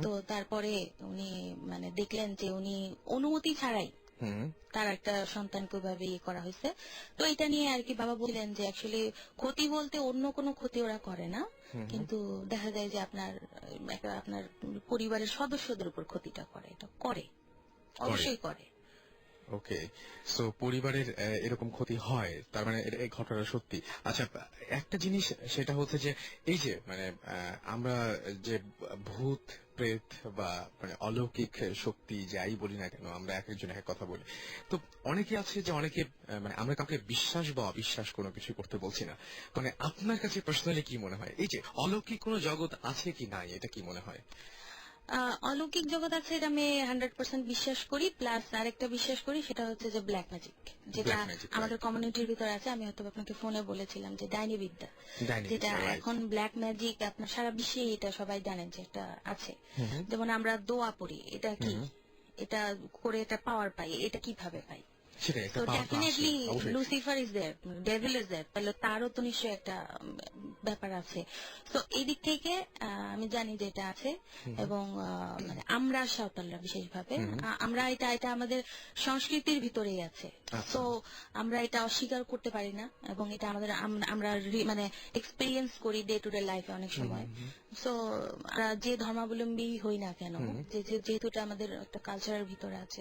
তো তারপরে উনি মানে দেখলেন যে উনি অনুমতি ছাড়াই তার একটা সন্তানকে ওইভাবে ইয়ে করা হয়েছে। তো এটা নিয়ে আর কি বাবা বললেন যে অ্যাকচুয়ালি ক্ষতি বলতে অন্য কোনো ক্ষতি ওরা করে না, কিন্তু দেখা যায় যে আপনার আপনার পরিবারের সদস্যদের উপর ক্ষতিটা করে, এটা করে, অবশ্যই করে। ওকে, সো পরিবারের এরকম ক্ষতি হয়, তার মানে এই ঘটনাটা সত্যি। আচ্ছা, একটা জিনিস সেটা হচ্ছে যে এই যে মানে আমরা যে ভূত প্রেত বা মানে অলৌকিক শক্তি যাই বলি না কেন, আমরা এক একজন এক কথা বলি। তো অনেকে আছে যে অনেকে মানে আমরা কাউকে বিশ্বাস বা অবিশ্বাস কোনো কিছু করতে বলছি না, মানে আপনার কাছে পার্সোনালি কি মনে হয় এই যে অলৌকিক কোনো জগৎ আছে কি নাই, এটা কি মনে হয়? অলৌকিক জগৎ আছে, এটা আমি 100% বিশ্বাস করি। প্লাস আরেকটা বিশ্বাস করি, সেটা হচ্ছে যে ব্ল্যাক ম্যাজিক, যেটা আমাদের কমিউনিটির ভিতরে আছে। আমি হয়তো আপনাকে ফোনে বলেছিলাম যে ডাইনি বিদ্যা, যেটা এখন ব্ল্যাক ম্যাজিক আপনার সারা বিশ্বে এটা সবাই জানেন যে এটা আছে। যেমন আমরা দোয়া পড়ি, এটা কি, এটা করে এটা পাওয়ার পাই, এটা কিভাবে পাই? তো definitely Lucifer is there, devil is there, তাহলে তারও তো নিশ্চয়ই একটা ব্যাপার আছে। তো এই দিক থেকে আমি জানি যে এটা আছে, এবং মানে আমরা সাঁওতালরা বিশেষভাবে আমরা এটা এটা আমাদের সংস্কৃতির ভিতরেই আছে। তো আমরা এটা অস্বীকার করতে পারি না, এবং এটা আমাদের আমরা মানে এক্সপিরিয়েন্স করি ডে টু ডে লাইফে অনেক সময়। সো যে ধর্মাবলম্বী হই না কেন, যেহেতু এটা আমাদের একটা কালচারের ভিতরে আছে,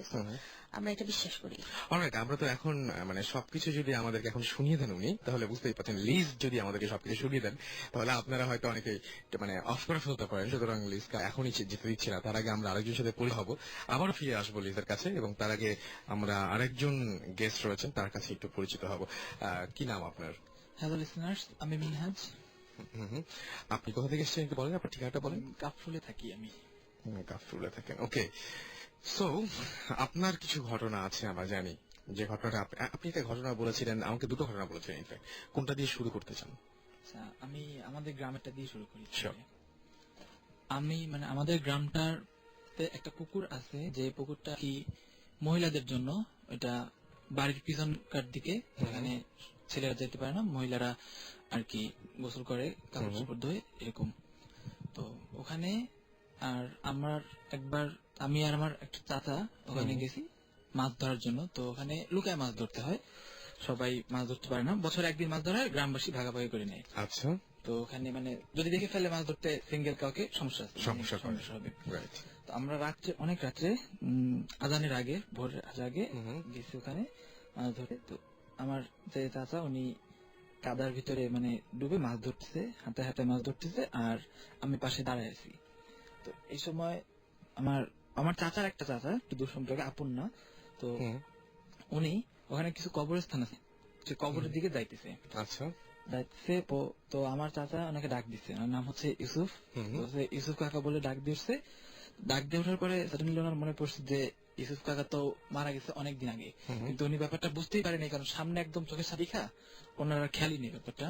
আমরা এটা বিশ্বাস করি। অলরাইট, আমরা তো এখন মানে সবকিছু যদি আমাদেরকে এখন শুনিয়ে দেন উনি, তাহলে বুঝতেই পারছেন, লিজ যদি আমাদেরকে সবকিছু শুনিয়ে দেন তাহলে আপনারা হয়তো অনেকে মানে অফ করে ফেলতে পারেন। সুতরাং লিজকে এখনই যেতে দিচ্ছি না, তার আগে আমরা আরেকজনের সাথে পরি হব, আবারও ফিরে আসবো লিজের কাছে, এবং তার আগে আমরা আরেকজন গেস্ট রয়েছেন তার কাছে একটু পরিচিত হব। কি নাম আপনার? হ্যালো লিসনার্স, আমি মিনহাজ। আপনি কোথা থেকে এসেছেন একটু বলেন, আপনার ঠিকানাটা বলেন। কাফরুলে থাকি আমি। কাফরুলে থাকেন, ওকে। সো আপনার কিছু ঘটনা আছে আমরা জানি, যে ঘটনাটা আপনি একটা ঘটনা বলেছিলেন, আমাকে দুটো ঘটনা বলেছিলেন, ইনফ্যাক্ট কোনটা দিয়ে শুরু করতে চান? আচ্ছা, আমি আমাদের গ্রামেরটা দিয়ে শুরু করি। Sure. আমি আমাদের গ্রামটার একটা পুকুর আছে, যে পুকুরটা কি মহিলাদের জন্য, এটা বাড়ির পিছনকার দিকে, এখানে ছেলেরা যেতে পারে না, মহিলারা আর কি গোসল করে, কাপড় চোপড় ধোয় এরকম। তো ওখানে আর একবার আমি আর আমার একটা চাচা ওখানে গেছি মাছ ধরার জন্য। তো ওখানে লুকায় মাছ ধরতে হয়, সবাই মাছ ধরতে পারে না, বছরে একদিন মাছ ধরা হয়, গ্রামবাসী ভাগাভাগি করে নেয়। আচ্ছা। তো ওখানে যদি দেখে ফেলে মাছ ধরতে সিঙ্গেল কাউকে সমস্যা হবে। তো আমরা অনেক রাত্রে আজানের আগে, ভোরের আগে গেছি ওখানে মাছ ধরে। তো আমার যে চাচা উনি কাদার ভিতরে ডুবে মাছ ধরতেছে, হাতে হাতে মাছ ধরতেছে, আর আমি পাশে দাঁড়ায় আছি। তো এই সময় আমার চাচার একটা চাচা, একটু দূর সম্পর্কে, আপন না, তো উনি ওখানে কিছু কবরস্থান আছে, সে কবরের দিকে যাইতেছে। আচ্ছা। যাইতেছে, তো আমার চাচা ওনাকে ডাক দিচ্ছে, ওনার নাম হচ্ছে ইউসুফ। তো সে ইউসুফ কাকা বলে ডাক দিচ্ছে। ডাক দিয়ে ওঠার পরে সাডেনলি ওনার মনে পড়ছে যে ইউসুফ কাকা তো মারা গেছে অনেকদিন আগে, কিন্তু উনি ব্যাপারটা বুঝতেই পারেনি, কারণ সামনে একদম চোখের সাথে দেখা, ওনারা খেয়ালই নেই ব্যাপারটা।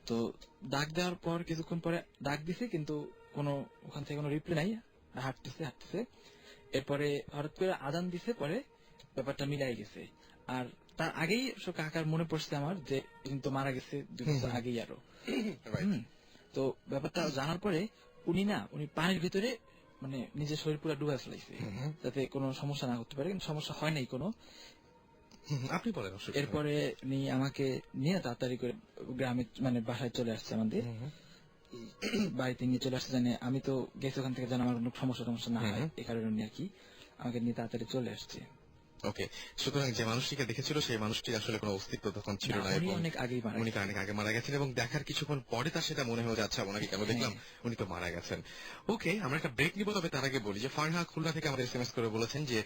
তো ডাক দেওয়ার পর কিছুক্ষণ পরে ডাক দিছে, কিন্তু ওখান থেকে কোনো রিপ্লাই নাই, হাঁটতেছে। এরপরে হঠাৎ করে আজান দিছে, পরে ব্যাপারটা মিলাই গেছে। আর তার আগেই কাকার মনে পড়ছে আমার যে তো মারা গেছে 2 বছর আগেই আরো। তো ব্যাপারটা জানার পরে উনি পানির ভিতরে নিজের শরীর পুরো ডুবাই ফেলাইছে, যাতে কোনো সমস্যা না করতে পারে, কিন্তু সমস্যা হয় নাই কোনো। আপনি বলেন। এরপরে উনি আমাকে নিয়ে তাড়াতাড়ি করে গ্রামে বাসায় চলে আসছে, আমাদের বাড়িতে নিয়ে চলে আসছে, জানে আমি তো গেছি ওখান থেকে, যেন আমার কোনো সমস্যা না হয়, এই কারণে উনি আর কি আমাকে নিয়ে তাড়াতাড়ি চলে আসছে। ওকে, সুতরাং যে মানুষটিকে দেখেছিল সেই মানুষটির আসলে কোনো অস্তিত্ব তখন ছিল না, এবং অনেক আগে মারা গেছেন, এবং দেখার কিছুক্ষণ পরে তার সেটা মনে হয়ে যাচ্ছে, ওনাকে কেন দেখলাম, উনি তো মারা গেছেন। ওকে, আমরা একটা ব্রেক নিব, তবে তার আগে বলি যে ফারহা খুলনা থেকে আমাদের এসএমএস করে বলেছেন যে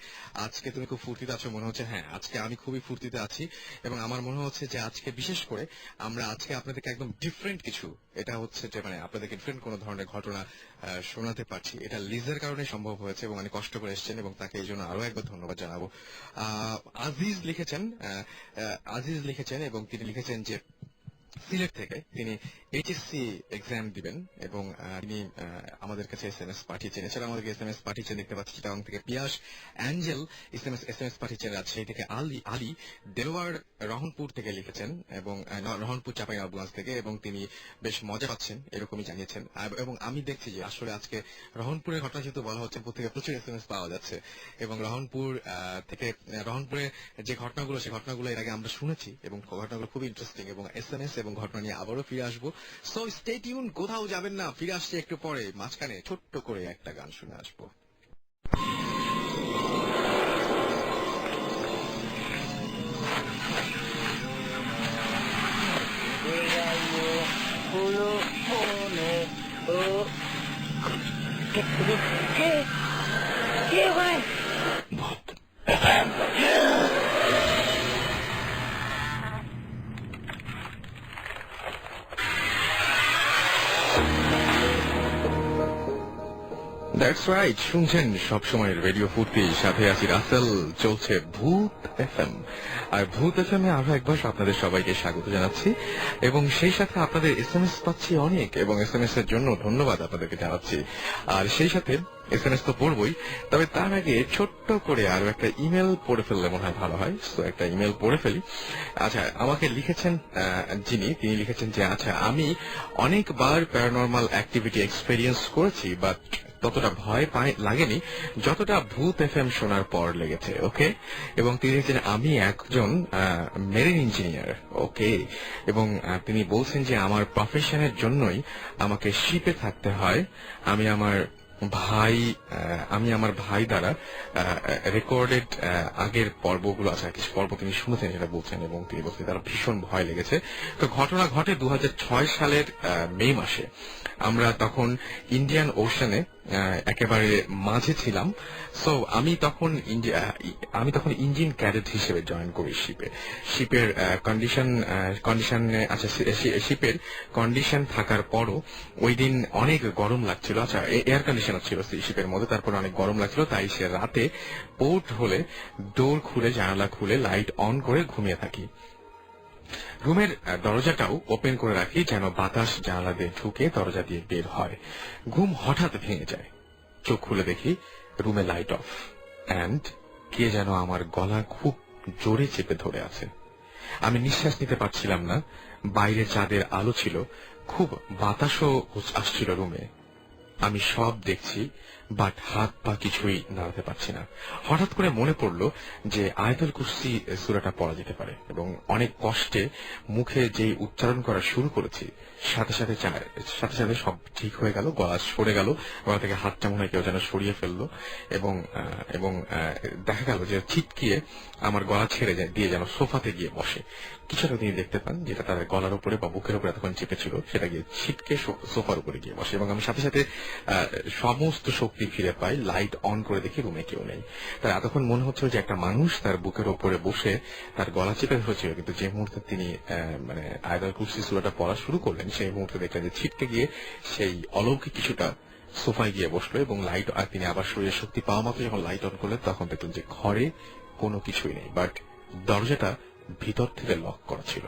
আজকে তুমি খুব ফুর্তিতে আছো মনে হচ্ছে। হ্যাঁ, আজকে আমি খুবই ফুর্তিতে আছি, এবং আমার মনে হচ্ছে যে আজকে বিশেষ করে আমরা আজকে আপনাদেরকে একদম ডিফারেন্ট কিছু, এটা হচ্ছে যে আপনাদেরকে ডিফারেন্ট কোনো ধরনের ঘটনা শোনাতে পারছি। এটা লিজের কারণে সম্ভব হয়েছে, এবং অনেক কষ্ট করে এসেছেন, এবং তাকে এই জন্য আরো একবার ধন্যবাদ জানাবো। আজিজ লিখেছেন, এবং তিনি লিখেছেন যে সিলেট থেকে তিনি এইচএসসি এক্সাম দিবেন, এবং তিনি আমাদের কাছে এসএমএস পাঠিয়েছেন। এছাড়া আমাদেরকে এসএমএস পাঠিয়েছেন, দেখতে পাচ্ছি চিটাগং থেকে পিয়াস অ্যাঞ্জেল এসএমএস পাঠিয়েছেন, রাজশাহী থেকে আলী দেলোয়ার রহনপুর থেকে লিখেছেন, এবং রহনপুর চাঁপাইনবাবগঞ্জ থেকে, এবং তিনি বেশ মজা পাচ্ছেন এরকমই জানিয়েছেন। এবং আমি দেখছি যে আসলে আজকে রহনপুরের ঘটনা যেহেতু বলা হচ্ছে, থেকে প্রচুর এসএমএস পাওয়া যাচ্ছে, এবং রহনপুরে যে ঘটনাগুলো, সেই ঘটনাগুলো এর আগে আমরা শুনেছি, এবং ঘটনাগুলো খুবই ইন্টারেস্টিং, এবং এসএমএস এবং ঘটনা নিয়ে আবারও ফিরে আসবো। সো স্টে টিউন, কোথাও যাবেন না, ফিরে আসছে একটু পরে, মাঝখানে ছোট্ট করে একটা গান শুনে আসবো। দ্যাটস রাইট, শুনছেন সবসময় রেডিও ফুর্তি, সাথে আছি রাসেল, চলছে ভূত এফএম। আর ভূত এফএম এ আরো একবার আপনাদের সবাইকে স্বাগত জানাচ্ছি, এবং সেই সাথে আপনাদের এসএমএস পাচ্ছি অনেক, এবং এসএমএস এর জন্য ধন্যবাদ আপনাদেরকে জানাচ্ছি। আর সেই সাথে এসএমএস তো পড়বই, তবে তার আগে ছোট্ট করে আরো একটা ইমেল পড়ে ফেললে মনে হয় ভালো হয়। তো একটা ইমেল পড়ে ফেলি। আচ্ছা, আমাকে লিখেছেন তিনি লিখেছেন যে আচ্ছা, আমি অনেকবার প্যারানরমাল অ্যাক্টিভিটি এক্সপেরিয়েন্স করেছি, বাট ততটা ভয় লাগেনি যতটা ভূত এফএম শোনার পর লেগেছে। ওকে, এবং তিনি লিখেছেন আমি একজন মেরিন ইঞ্জিনিয়ার। ওকে, এবং তিনি বলছেন যে আমার প্রফেশনের জন্যই আমাকে শিপে থাকতে হয়। আমি আমার ভাই দ্বারা রেকর্ডেড আগের পর্বগুলো আছে, কিছু পর্ব তিনি শুনেছেন সেটা বলছেন, এবং তিনি বলছেন তার ভীষণ ভয় লেগেছে। তো ঘটনা ঘটে 2006 সালের মে মাসে। আমরা তখন ইন্ডিয়ান ওশানে একেবারে মাঝে ছিলাম। সো আমি তখন ইঞ্জিন ক্যাডেট হিসেবে জয়েন করি শিপের শিপের কন্ডিশন থাকার পরও ওই দিন অনেক গরম লাগছিল। আচ্ছা, এয়ার কন্ডিশনার ছিল শিপের মধ্যে, তারপর অনেক গরম লাগছিল, তাই সে রাতে পোর্ট হলে ডোর খুলে জানালা খুলে লাইট অন করে ঘুমিয়ে থাকি। রুমের দরজাটাও ওপেন করে রাখি যেন বাতাস জানালা দিয়ে ঢুকে দরজা দিয়ে বের হয়। ঘুম হঠাৎ ভেঙে যায়, চোখ খুলে দেখি রুমে লাইট অফ অ্যান্ড কে যেন আমার গলা খুব জোরে চেপে ধরে আছে। আমি নিঃশ্বাস নিতে পারছিলাম না। বাইরে চাঁদের আলো ছিল, খুব বাতাসও আসছিল রুমে। আমি সব দেখছি, বাট হাত পা কিছুই নাড়াতে পারছি না। হঠাৎ করে মনে পড়লো যে আয়াতুল কুরসি সূরাটা পড়া যেতে পারে, এবং অনেক কষ্টে মুখে যেই উচ্চারণ করা শুরু করেছি সাথে সাথে সব ঠিক হয়ে গেল, গলা সরে গেল, গলা থেকে হাতটা মনে হয় কেউ যেন সরিয়ে ফেললো, এবং এবং দেখা গেল যে ছিটকিয়ে আমার গলা ছেড়ে দিয়ে যেন সোফাতে গিয়ে বসে। কিছুটা তিনি দেখতে পান যেটা তার গলার উপরে বা বুকের উপরে এতক্ষণ চেপেছিল, সেটা গিয়ে ছিটকে সোফার উপরে গিয়ে বসে, এবং আমি সাথে সাথে সমস্ত শক্তি ফিরে পাই। লাইট অন করে দেখি রুমে কেউ নেই। তার এতক্ষণ মনে হচ্ছিল যে একটা মানুষ তার বুকের উপরে বসে তার গলা চেপে ধরেছিল, কিন্তু যে মুহূর্তে তিনি মানে আয়াতুল কুরসি সূরাটা পড়া শুরু করলেন, সেই মুহূর্তে দেখলেন যে ছিটকে গিয়ে সেই অলৌকিক কিছুটা সোফায় গিয়ে বসলো, এবং লাইট, আর তিনি আবার শরীরের শক্তি পাওয়া মাত্র যখন লাইট অন করলেন তখন দেখলেন যে ঘরে কোনো কিছুই নেই, বাট দরজাটা ভিতর থেকে লক করা ছিল।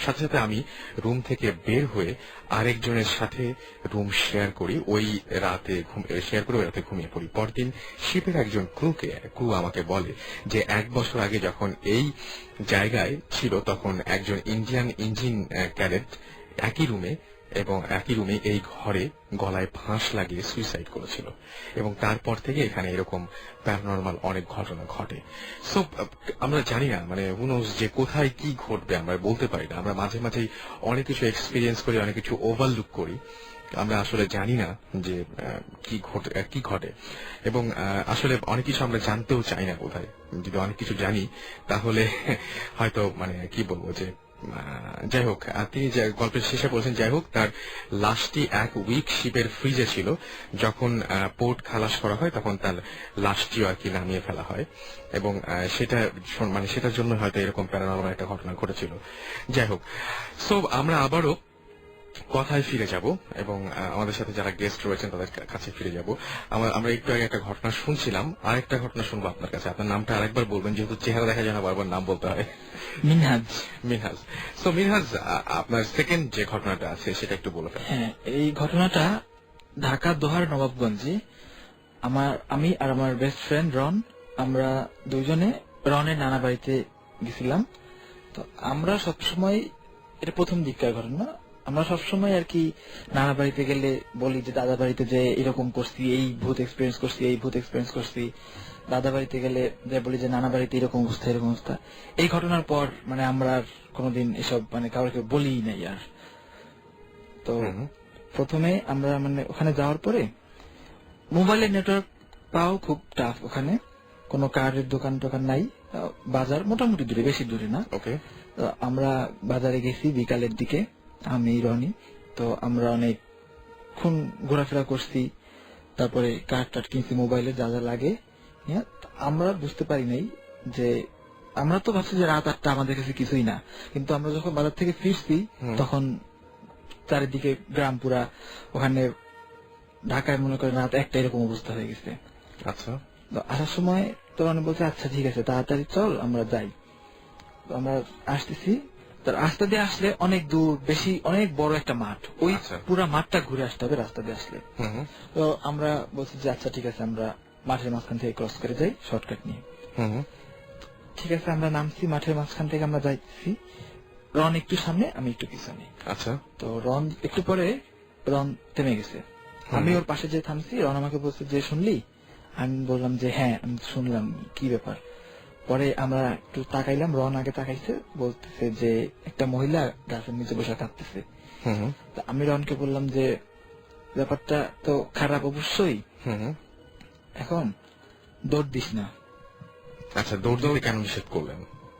সাথে সাথে আমি রুম থেকে বের হয়ে আরেকজনের সাথে রুম শেয়ার করি, ওই রাতে ঘুমিয়ে পড়ি। পরদিন শিপের একজন ক্রু আমাকে বলে যে 1 বছর আগে যখন এই জায়গায় ছিল তখন একজন ইন্ডিয়ান ইঞ্জিন ক্যাডেট একই রুমে এই ঘরে গলায় ফাঁস লাগিয়ে সুইসাইড করেছিল, এবং তারপর থেকে এখানে এরকম প্যারানরমাল অনেক ঘটনা ঘটে। সো আমরা জানি না, মানে হু নোজ যে কোথায় কি ঘটবে আমরা বলতে পারি না। আমরা মাঝে মাঝেই অনেক কিছু এক্সপিরিয়েন্স করি, অনেক কিছু ওভারলুক করি, আমরা আসলে জানি না যে কি ঘটে, এবং আসলে অনেক কিছু আমরা জানতেও চাই না বোধহয়। যদি অনেক কিছু জানি তাহলে হয়তো মানে কি বলবো যে যাই হোক, তিনি যে গল্পের শেষে বলছেন, যাই হোক তার লাশটি 1 উইক শিপের ফ্রিজে ছিল। যখন পোর্ট খালাস করা হয় তখন তার লাশটিও আর কি নামিয়ে ফেলা হয়, এবং সেটার জন্য হয়তো এরকম প্যারানরমাল একটা ঘটনা ঘটেছিল। যাই হোক, সো আমরা আবারও কথায় ফিরে যাব, এবং আমাদের সাথে যারা গেস্ট রয়েছেন তাদের কাছে ফিরে যাব। আমরা একটু আগে একটা ঘটনা শুনছিলাম, আরেকটা ঘটনা শুনবো আপনার কাছে। আপনার নামটা আরেকবার বলবেন, যেহেতু চেহারা দেখা যায় না, বারবার নাম বলতে হয়। মিনহাজ। তো মিনহাজ, আপনার সেকেন্ড যে ঘটনাটা আছে সেটা একটু বলে ফেলেন। হ্যাঁ, এই ঘটনাটা ঢাকা দোহার নবাবগঞ্জে। আমি আর আমার বেস্ট ফ্রেন্ড রন, আমরা দুজনে রনের নানা বাড়িতে গেছিলাম। তো আমরা সবসময়, এটা প্রথম দিককার ঘটনা, আমরা সবসময় আর কি নানা বাড়িতে গেলে বলি যে দাদা বাড়িতে যে এরকম করছি, এই ভূত এক্সপিরিয়েন্স করছি। দাদা বাড়িতে গেলে যে বলি যে নানা বাড়িতে এরকম অবস্থা। এই ঘটনার পর মানে আমরা আর কোনোদিন এসব মানে কাউকে বলি নাই আর। তো প্রথমে আমরা মানে ওখানে যাওয়ার পরে মোবাইলের নেটওয়ার্ক পাওয়া খুব টাফ, ওখানে কোনো কার্ডের দোকান টোকান নাই, বাজার মোটামুটি দূরে, বেশি দূরে না। আমরা বাজারে গেছি বিকালের দিকে, আমি রনি। তো আমরা অনেকক্ষণ ঘোরাফেরা করছি, তারপরে কার্ড টার্ড কিনছি, মোবাইলে যা যা লাগে। আমরা বুঝতে পারি নাই যে, আমরা তো ভাবছি যে রাত 8টা আমাদের কাছে কিছুই না, কিন্তু আমরা যখন বাজার থেকে ফিরছি তখন চারিদিকে গ্রাম পুরা, ওখানে ঢাকায় মনে করেন রাত 1টা এরকম অবস্থা হয়ে গেছে। আচ্ছা, তো আসার সময় তো মানে বলছে আচ্ছা ঠিক আছে তাড়াতাড়ি চল আমরা যাই। তো আমরা আসতেছি, তার রাস্তা দিয়ে আসলে অনেক দূর, বেশি অনেক বড় একটা মাঠ, ওই পুরা মাঠটা ঘুরে আসতে হবে রাস্তা দিয়ে আসলে। তো আমরা বলছি যে আচ্ছা ঠিক আছে আমরা মাঠের মাঝখান থেকে ক্রস করে যাই শর্টকাট নিয়ে। ঠিক আছে, আমরা নামছি মাঠের মাঝখান থেকে, আমরা যাইছি। রন একটু সামনে, আমি একটু পিছনে। আচ্ছা, তো রন একটু পরে রন থেমে গেছে, আমি ওর পাশে যে থামছি। রন আমাকে বলছে যে শুনলি? আমি বললাম যে হ্যাঁ আমি শুনলাম, কি ব্যাপার? পরে আমরা একটু তাকাইলাম, রন আগে তাকাইছে, বলতেছে যে একটা মহিলা গাছের নিচে বসে কাঁদতেছে। আমি রনকে বললাম যে ব্যাপারটা তো খারাপ অবশ্যই, এখন দৌড় দিস না। আচ্ছা, দৌড় দিতে কেন নিষেধ করলেন?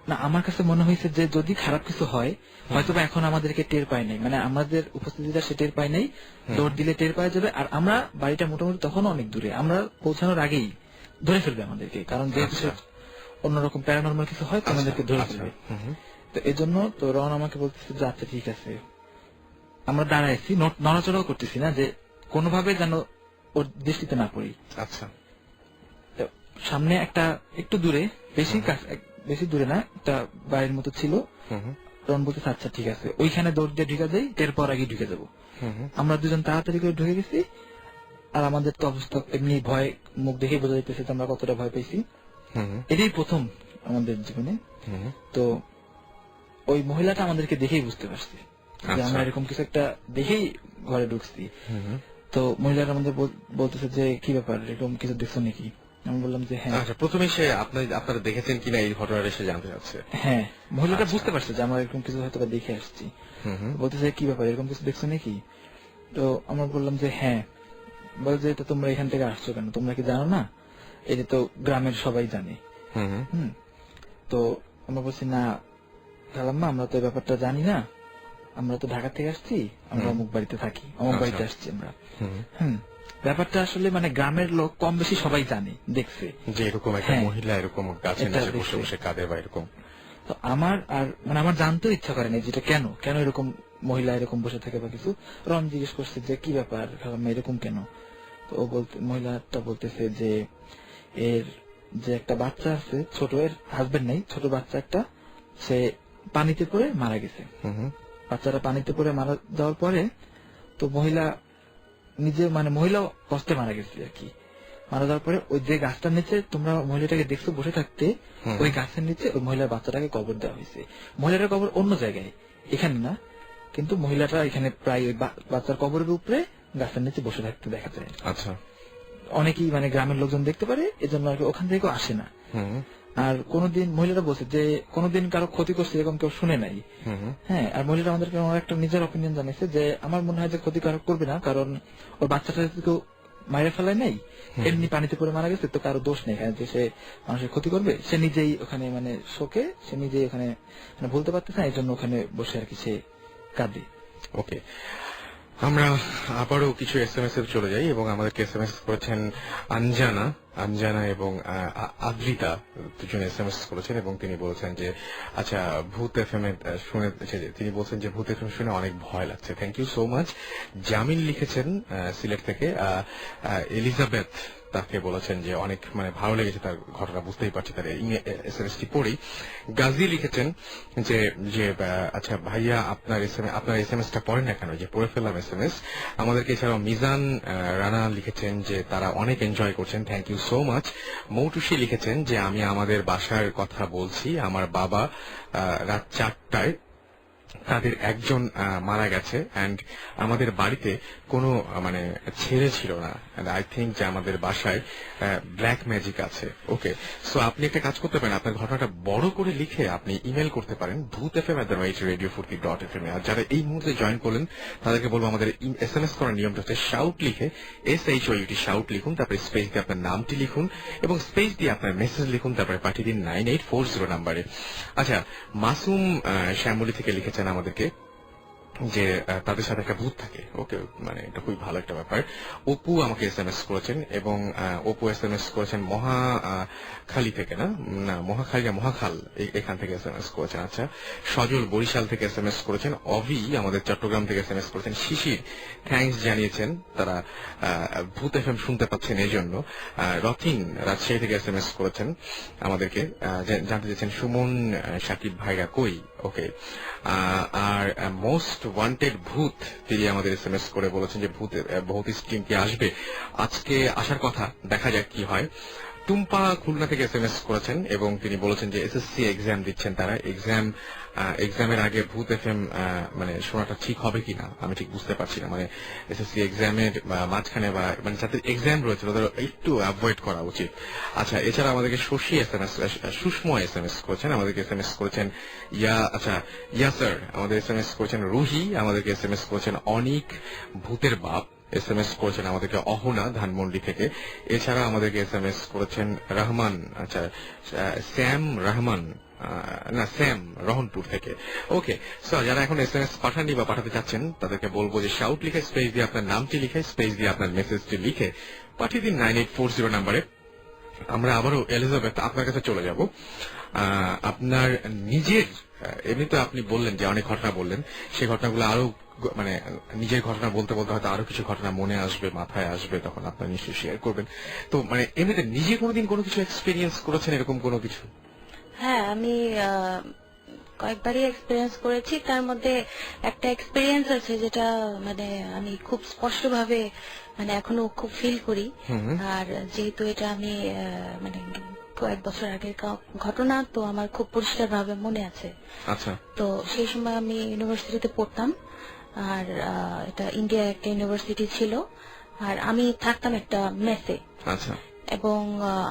না, আমার কাছে মনে হয়েছে যে যদি খারাপ কিছু হয় হয়তো বা এখন আমাদেরকে টের পায় নাই, মানে আমাদের উপস্থিতিটা সে টের পায় নাই, দৌড় দিলে টের পাওয়া যাবে। আর আমরা বাড়িটা মোটামুটি তখন অনেক দূরে, আমরা পৌঁছানোর আগেই ধরে ফেলবে আমাদেরকে, কারণ যেহেতু সে অন্যরকম প্যারানর্মাল কিছু হয় তো আমাদেরকে ধরে ফেলবে। তো এই জন্য তো রন আমাকে বলতেছে যে আচ্ছা ঠিক আছে, আমরা দাঁড়াইছি, নড়াচড়াও করতেছি না, যে কোনোভাবে যেন ওর দৃষ্টিতে না পড়ি। আচ্ছা, তো সামনে একটা একটু দূরে, বেশি দূরে না, একটা বাড়ির মতো ছিল। রন বলতেছে আচ্ছা ঠিক আছে, ওইখানে দৌড় দিয়ে ঢুকে যাই, এরপর আগে ঢুকে যাবো। আমরা দুজন তাড়াতাড়ি করে ঢুকে গেছি। আর আমাদের তো অবস্থা এমনি ভয়, মুখ দেখেই বোঝা যাইতেছে যে আমরা কতটা ভয় পেয়েছি। এটাই প্রথম আমাদের জীবনে। তো ওই মহিলাটা আমাদেরকে দেখেই বুঝতে পারছি যে আমরা এরকম কিছু একটা দেখেই ঘরে ঢুকছি। তো মহিলাটা আমাদের বলতেছে যে কি ব্যাপার, এরকম কিছু দেখছো নাকি? আমি বললাম যে হ্যাঁ। আচ্ছা, প্রথমে সে আপনারা দেখেছেন কিনা এই ঘটনাটা সে জানতে চাচ্ছে। হ্যাঁ, মহিলাটা বুঝতে পারছে যে আমরা এরকম কিছু হয়তো দেখে আসছি। বলতেছে কি ব্যাপার, এরকম কিছু দেখছো নাকি? তো আমরা বললাম যে হ্যাঁ। বলে যে তোমরা এখান থেকে আসছো কেন, তোমরা কি জানো না? এটা তো গ্রামের সবাই জানে। তো আমরা বলছি না খালাম্মা, আমরা তো এই ব্যাপারটা জানি না, আমরা তো ঢাকা থেকে আসছি, আমরা অমুক বাড়িতে থাকি, অমুক বাড়িতে আসছি আমরা। ব্যাপারটা আসলে মানে গ্রামের লোক কম বেশি সবাই জানে, দেখছে যে এরকম একটা মহিলা এরকম গাছের নিচে বসে বসে কাঁদে বা এরকম। তো আমার আর মানে আমার জানতেও ইচ্ছা করে না যেটা কেন কেন এরকম মহিলা এরকম বসে থাকে বা কিছু। রন জিজ্ঞেস করছে যে কি ব্যাপার খালাম্মা, এরকম কেন? তো ও মহিলাটা বলতেছে যে এর যে একটা বাচ্চা আছে ছোট, এর হাজবেন্ড নেই, ছোট বাচ্চা একটা, সে পানিতে পড়ে মারা গেছে। বাচ্চারা পানিতে পড়ে মারা যাওয়ার পরে তো মহিলা নিজে মানে মহিলাও কষ্টে মারা গেছে আর কি। মারা যাওয়ার পরে ওই যে গাছটার নিচে তোমরা মহিলাটাকে দেখছো বসে থাকতে, ওই গাছের নিচে ওই মহিলার বাচ্চাটাকে কবর দেওয়া হয়েছে। মহিলাটার কবর অন্য জায়গায়, এখানে না, কিন্তু মহিলাটা এখানে প্রায় ওই বাচ্চার কবরের উপরে গাছের নিচে বসে থাকতে দেখা যায়। আচ্ছা, অনেকেই মানে গ্রামের লোকজন দেখতে পারে, এজন্য আর কি ওখান থেকেও আসে না। আর কোনদিন মহিলারা বলছে যে কোনদিন কারো ক্ষতি করছে এরকম কেউ শুনে নাই। হ্যাঁ, আর মহিলারা আমাদেরকে একটা নিজের অপিনিয়ন জানিয়েছে যে আমার মনে হয় যে ক্ষতি কারো করবে না, কারণ ওর বাচ্চাটা কেউ মাইরে ফেলায় নাই, এমনি পানিতে পড়ে মারা গেছে, তো কারো দোষ নেই এখানে যে সে মানুষের ক্ষতি করবে। সে নিজেই ওখানে মানে শোকে, সে নিজেই ওখানে মানে ভুলতে পারতেছে না, এই জন্য ওখানে বসে আর কি সে কাঁদে। ওকে, আমরা আবারও কিছু SMS এর চলে যাই এবং আমাদেরকে SMS করেছেন আঞ্জানা এবং আদ্রিতা, দুজন SMS করেছেন এবং তিনি বলেছেন যে আচ্ছা ভূত FM শুনে, তিনি বলছেন যে ভূত FM শুনে অনেক ভয় লাগছে। Thank you so much. Jamil লিখেছেন সিলেট থেকে, এলিজাবেথ তাকে বলেছেন যে অনেক মানে ভালো লেগেছে তার ঘটনা, বুঝতেই পারছি তার SMS টি পড়েই। গাজী লিখেছেন যে যে আচ্ছা ভাইয়া আপনার SMS টা পড়েন না কেন, যে পড়ে ফেললাম SMS। আমাদেরকে এছাড়াও মিজান রানা লিখেছেন যে তারা অনেক এনজয় করছেন, thank you so much. Moutushi লিখেছেন যে আমি আমাদের বাসার কথা বলছি, আমার বাবা রাত 4টায় তাদের একজন মারা গেছে এন্ড আমাদের বাড়িতে কোনো মানে ছেলে ছিল না। আই থিঙ্ক যে আমাদের বাসায় ব্ল্যাক ম্যাজিক আছে। ওকে, সো আপনি একটা কাজ করতে পারেন, আপনার ঘটনাটা বড় করে লিখে আপনি ইমেল করতে পারেন bhootfm@radiofurti.fm এ। আর যারা এই মুহূর্তে জয়েন করলেন তাদেরকে বলবো আমাদের SMS করার নিয়মটা হচ্ছে শাউট লিখে SHOUT শাউট লিখুন, তারপরে স্পেস দিয়ে আপনার নামটি লিখুন এবং স্পেস দিয়ে আপনার মেসেজ লিখুন, তারপরে পাঠিয়ে দিন 9840 নাম্বারে। আচ্ছা, মাসুম শ্যামলী থেকে লিখেছেন আমাদেরকে যে তাদের সাথে একটা ভূত থাকে। ওকে, মানে এটা খুবই ভালো একটা ব্যাপার। অপু আমাকে SMS করেছেন এবং অপু SMS করেছেন মহাখালী থেকে, না মহাখাল এখান থেকে SMS করেছেন। আচ্ছা, সজল বরিশাল থেকে SMS করেছেন। অভি আমাদের চট্টগ্রাম থেকে SMS করেছেন। শিশির থ্যাঙ্কস জানিয়েছেন, তারা ভূত FM শুনতে পাচ্ছেন এই জন্য। রথিন রাজশাহী থেকে SMS করেছেন আমাদেরকে, জানতে চেয়েছেন সুমন শাকিব ভাইরা কই। ওকে, আর মোস্ট ওয়ান্টেড ভূত তিনি আমাদের SMS করে বলেছেন যে ভূত স্কিম কি আসবে, আজকে আসার কথা, দেখা যাক কি হয়। টুম্পা খুলনা থেকে SMS করেছেন এবং তিনি বলেছেন যে SSC এক্সাম দিচ্ছেন তারা, এক্সামের আগে ভূত FM মানে শোনাটা ঠিক হবে কিনা আমি ঠিক বুঝতে পারছি না। মানে SSC এক্সামের মাঝখানে বা মানে যাদের এক্সাম রয়েছে তাদের একটু অ্যাভয়েড করা উচিত। আচ্ছা, এছাড়া আমাদেরকে সুষময় SMS করেছেন, আমাদেরকে SMS করেছেন ইয়াসার, আমাদের SMS করেছেন রুহি, আমাদেরকে SMS করেছেন অনিক ভূতের বাপ, SMS করেছেন আমাদেরকে অহনা ধানমন্ডি থেকে। এছাড়া আমাদেরকে SMS করেছেন রহমান, আচ্ছা শ্যাম রহমান, না শ্যাম রহনপুর থেকে। ওকে, সো যারা এখন SMS পাঠাননি বা পাঠাতে চাচ্ছেন তাদেরকে বলবো যে শাউট লিখে স্পেস দিয়ে আপনার নামটি লিখে স্পেস দিয়ে আপনার মেসেজটি লিখে পাঠিয়ে দিন 9840 নাম্বারে। আমরা আবারও এলিজাবেথ আপনার কাছে চলে যাব। আপনার নিজের, এমনি তো আপনি বললেন যে অনেক ঘটনা বললেন, সেই ঘটনাগুলো আরো মানে নিজের ঘটনা বলতে বলতে হয়তো আরো কিছু ঘটনা মনে আসবে, মাথায় আসবে, তখন আপনার নিশ্চয়ই শেয়ার করবেন। তো মানে এমনিতে নিজে কোনোদিন কোনো কিছু এক্সপিরিয়েন্স করেছেন এরকম কোনো কিছু? হ্যাঁ, আমি কয়েকবারই এক্সপিরিয়েন্স করেছি। তার মধ্যে একটা এক্সপিরিয়েন্স আছে যেটা মানে আমি খুব স্পষ্টভাবে মানে এখনো খুব ফিল করি। আর যেহেতু এটা আমি মানে কয়েক বছর আগের ঘটনা, তো আমার খুব পরিষ্কার ভাবে মনে আছে। আচ্ছা। তো সেই সময় আমি ইউনিভার্সিটিতে পড়তাম, আর এটা ইন্ডিয়া একটা ইউনিভার্সিটি ছিল, আর আমি থাকতাম একটা মেসে। আচ্ছা। এবং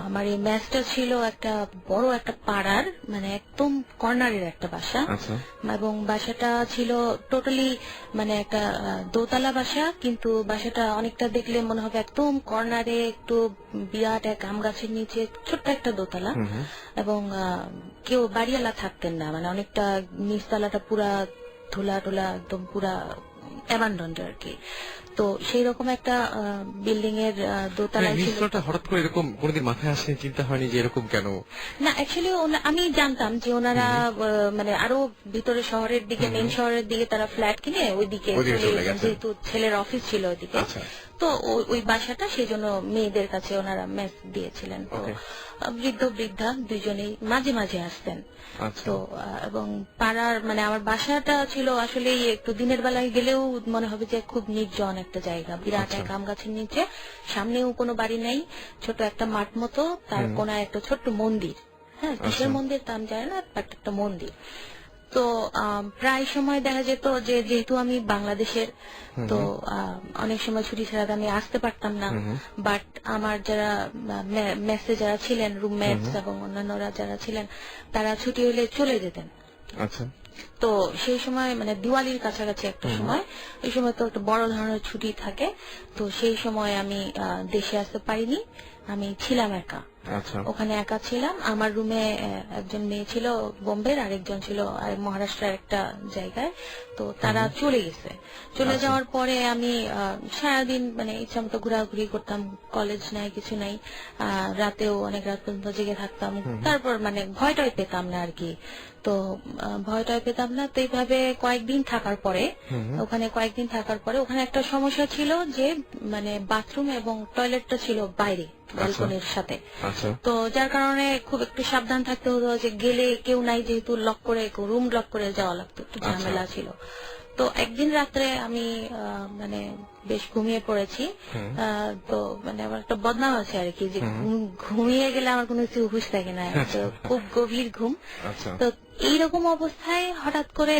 আমার এই মেসটা ছিল একটা বড় একটা পাড়ার মানে একদম কর্নারের একটা বাসা। আচ্ছা। এবং বাসাটা ছিল টোটালি মানে একটা দোতলা বাসা, কিন্তু বাসাটা অনেকটা দেখলে মনে হবে একদম কর্নারে একটু বিরাট এক আম গাছের নিচে ছোট্ট একটা দোতলা। এবং কেউ বাড়িওয়ালা থাকতেন না, মানে অনেকটা নিচতলাটা পুরা ধুলা টোলা একদম পুরা অ্যাবান্ডন্ড আর কি। তো সেই রকম একটা বিল্ডিং এর দোতলায় ছিল। হঠাৎ করে এরকম কোনদিন মাথায় আসে, চিন্তা হয়নি যে এরকম কেন? না, অ্যাকচুয়ালি আমি জানতাম যে ওনারা মানে আরো ভিতরে শহরের দিকে, মেইন শহরের দিকে তারা ফ্ল্যাট কিনে ওইদিকে চলে গেছেন, যেহেতু ছেলের অফিস ছিল ওইদিকে। তো ওই বাসাটা সেই জন্য মেয়েদের কাছে ওনারা মেস দিয়েছিলেন। তো বৃদ্ধ বৃদ্ধা দুইজনেই মাঝে মাঝে আসতেন। তো এবং পাড়ার মানে আমার বাসাটা ছিল আসলে একটু দিনের বেলায় গেলেও মনে হবে যে খুব নির্জন একটা জায়গা, বিরাট এক আম গাছের নিচে, সামনেও কোনো বাড়ি নেই, ছোট একটা মাঠ মতো, তার কোনায় একটা ছোট্ট মন্দির। হ্যাঁ, কিসের মন্দির তা আমি জানি না, একটা মন্দির। তো প্রায় সময় দেখা যেত যে যেহেতু আমি বাংলাদেশের, তো অনেক সময় ছুটি ছাড়া আমি আসতে পারতাম না। বাট আমার যারা মেসে যারা ছিলেন, রুমমেটস এবং অন্যান্যরা যারা ছিলেন, তারা ছুটি হলে চলে যেতেন। আচ্ছা। তো সেই সময় মানে দিওয়ালির কাছাকাছি একটা সময়, এই সময় তো একটা বড় ধরনের ছুটি থাকে। তো সেই সময় আমি দেশে আসতে পারিনি, আমি ছিলাম একা। ওখানে একা ছিলাম। আমার রুমে একজন মেয়ে ছিল বোম্বের, আরেকজন ছিল মহারাষ্ট্রের একটা জায়গায়। তো তারা চলে গেছে। চলে যাওয়ার পরে আমি সারাদিন মানে ইচ্ছা মতো ঘোরাঘুরি করতাম, কলেজ নাই, কিছু নাই। রাতেও অনেক রাত পর্যন্ত জেগে থাকতাম। তারপর মানে ভয়টাই পেতাম না আর কি। তো ভয়টাই পেতাম না। তো এইভাবে কয়েকদিন থাকার পরে ওখানে একটা সমস্যা ছিল যে মানে বাথরুম এবং টয়লেটটা ছিল বাইরে ব্যালকনির সাথে। তো যার কারণে খুব একটু সাবধান থাকতে হতো, যে গেলে কেউ নাই, যেহেতু লক করে রুম লক করে যাওয়া লাগতো, একটু ঝামেলা ছিল। তো একদিন রাত্রে আমি মানে বেশ ঘুমিয়ে পড়েছি। তো মানে আমার একটা বদনাম আছে আর কি, যে ঘুমিয়ে গেলে আমার কোনো কিছু হুঁশ থাকে না, তো খুব গভীর ঘুম। তো এইরকম অবস্থায় হঠাৎ করে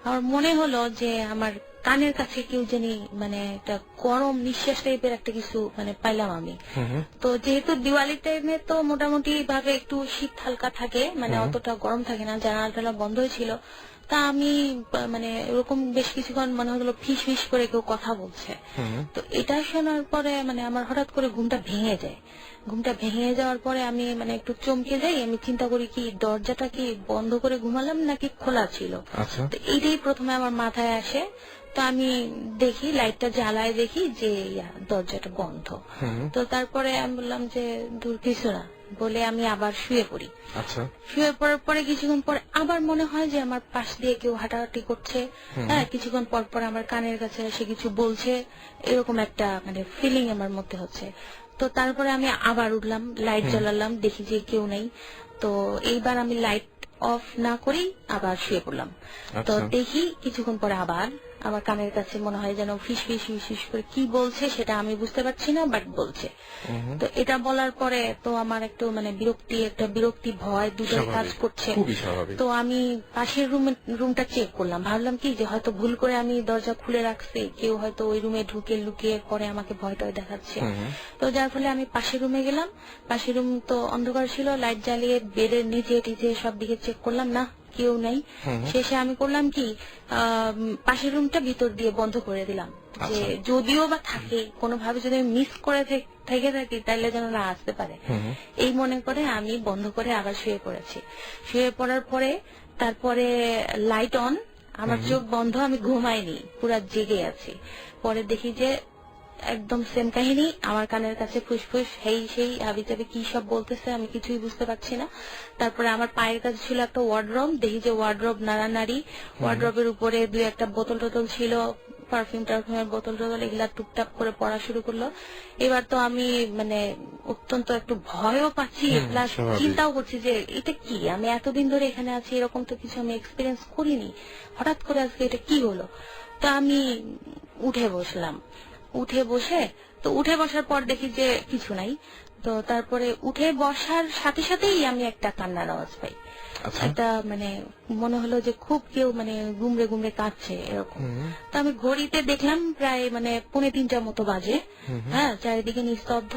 আমার মনে হলো যে আমার কানের কাছে কেউ জানি মানে একটা গরম নিঃশ্বাস টাইপের একটা কিছু মানে পাইলাম আমি। তো যেহেতু দিওয়ালি টাইমে তো মোটামুটি ভাবে একটু শীত হালকা থাকে, মানে অতটা গরম থাকে না, জানালা টালা বন্ধ ছিল। তা আমি মানে এরকম বেশ কিছুক্ষণ মনে হলো ফিস ফিস করে কেউ কথা বলছে। তো এটা শোনার পরে মানে আমার হঠাৎ করে ঘুমটা ভেঙে যায়। ঘুমটা ভেঙে যাওয়ার পরে আমি মানে একটু চমকে যাই। আমি চিন্তা করি কি দরজাটা কি বন্ধ করে ঘুমালাম নাকি খোলা ছিল। তো এইটাই প্রথমে আমার মাথায় আসে। তো আমি দেখি, লাইটটা জ্বালায়, দেখি যে দরজাটা বন্ধ। তো তারপরে আমি বললাম যে দূর কিছু না বলে আমি আবার শুয়ে পড়ি। শুয়ে পড়ার পরে কিছুক্ষণ পরে আবার মনে হয় যে আমার পাশ দিয়ে কেউ হাঁটাহাঁটি করছে। হ্যাঁ, কিছুক্ষণ পর পর আমার কানের কাছে এসে কিছু বলছে, এরকম একটা মানে ফিলিং আমার মধ্যে হচ্ছে। তো তারপরে আমি আবার উঠলাম, লাইট জ্বালালাম, দেখি যে কেউ নেই। তো এইবার আমি লাইট অফ না করেই আবার শুয়ে পড়লাম। তো দেখি কিছুক্ষণ পরে আবার আমার কানের কাছে মনে হয় যেন ফিস ফিস ফিস ফিস করে কি বলছে, সেটা আমি বুঝতে পারছি না, বাট বলছে। তো এটা বলার পরে তো আমার একটু মানে বিরক্তি ভয় দুটোই কাজ করছে। তো আমি পাশের রুমটা চেক করলাম, ভাবলাম কি যে হয়তো ভুল করে আমি দরজা খুলে রাখছি, কেউ হয়তো ওই রুমে ঢুকে লুকিয়ে পরে আমাকে ভয়টাই দেখাচ্ছে। তো যার ফলে আমি পাশের রুমে গেলাম। পাশের রুম তো অন্ধকার ছিল, লাইট জ্বালিয়ে বেডের নিচে টিচে সব দিকে চেক করলাম, না কেউ নেই। শেষে আমি করলাম কি পাশের রুমটা ভিতর দিয়ে বন্ধ করে দিলাম, যে আচ্ছা। যদিও বা থাকে কোনোভাবে যদি মিস করে থেকে থাকি তাহলে যেন না আসতে পারে, এই মনে করে আমি বন্ধ করে আবার শুয়ে পড়েছি। শুয়ে পড়ার পরে তারপরে লাইট অন, আমার চোখ বন্ধ, আমি ঘুমাইনি, পুরা জেগে আছি। পরে দেখি যে একদম সেম কাহিনী, আমার কানের কাছে ফুসফুস হেই সেই হাবি জাবি কি সব বলতেছে, আমি কিছুই বুঝতে পারছি না। তারপরে আমার পায়ের কাছে ছিল একটা ওয়ার্ডরোব, দেখি যে ওয়ার্ডরোব নাড়ানাড়ি, ওয়ার্ডরোবের উপরে দুই একটা বোতল টোতল ছিল, পারফিউম টারফিউমের বোতল টোতল, এগুলা টুকটাক করে পড়া শুরু করলো। এবার তো আমি মানে অত্যন্ত একটু ভয়ও পাচ্ছি, প্লাস স্বাভাবিক। চিন্তাও করছি যে এটা কি, আমি এতদিন ধরে এখানে আছি, এরকম তো কিছু আমি এক্সপিরিয়েন্স করিনি, হঠাৎ করে আজকে এটা কি হলো। তো আমি উঠে বসলাম, উঠে বসার পর দেখি যে কিছু নাই। তো তারপরে উঠে বসার সাথে সাথেই আমি একটা কান্নার আওয়াজ পাই। আচ্ছা। একটা মানে মনে হলো যে খুব কেউ মানে গুমড়ে গুমড়ে কাঁদছে এরকম। তো আমি ঘড়িতে দেখলাম প্রায় মানে 2:45 মতো বাজে। হ্যাঁ, চারিদিকে নিস্তব্ধ।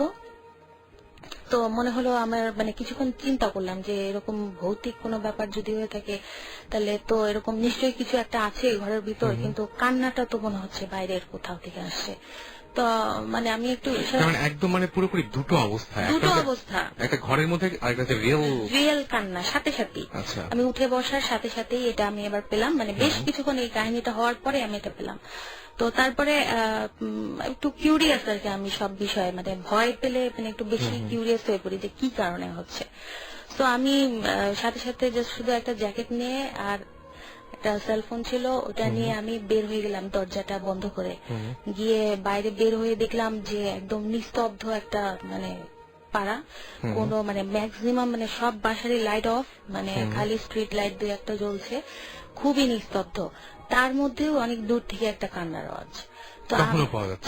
তো মনে হলো আমার মানে কিছুক্ষণ চিন্তা করলাম যে এরকম ভৌতিক কোনো ব্যাপার যদি হয়ে থাকে তাহলে তো এরকম নিশ্চয়ই কিছু একটা আছে ঘরের ভিতর, কিন্তু কান্নাটা তো মনে হচ্ছে বাইরের কোথাও থেকে আসছে। তো মানে আমি একটু তার মানে একদম মানে পুরোপুরি দুটো অবস্থা, দুটো অবস্থা, একটা ঘরের মধ্যে আরেকটা হচ্ছে রিয়েল। রিয়েল কান্না সাথে সাথেই। আচ্ছা। আমি উঠে বসার সাথে সাথেই এটা আমি এবার পেলাম, মানে বেশ কিছুক্ষণ এই কাহিনীটা হওয়ার পরে আমি এটা পেলাম। তো তারপরে একটু কিউরিয়াস আর কি, আমি সব বিষয়ে মানে ভয় পেলে মানে একটু বেশি কিউরিয়াস হয়ে পড়ি যে কি কারণে হচ্ছে। তো আমি সাথে সাথে জাস্ট শুধু একটা জ্যাকেট নিয়ে আর একটা সেলফোন ছিল, ওটা নিয়ে আমি বের হয়ে গেলাম দরজাটা বন্ধ করে। গিয়ে বাইরে বের হয়ে দেখলাম যে একদম নিস্তব্ধ একটা মানে পাড়া, কোনো মানে ম্যাক্সিমাম মানে সব বাসারই লাইট অফ, মানে খালি স্ট্রিট লাইট দুই একটা জ্বলছে, খুবই নিস্তব্ধ। তার মধ্যেও অনেক দূর থেকে একটা কান্নার আওয়াজ। তো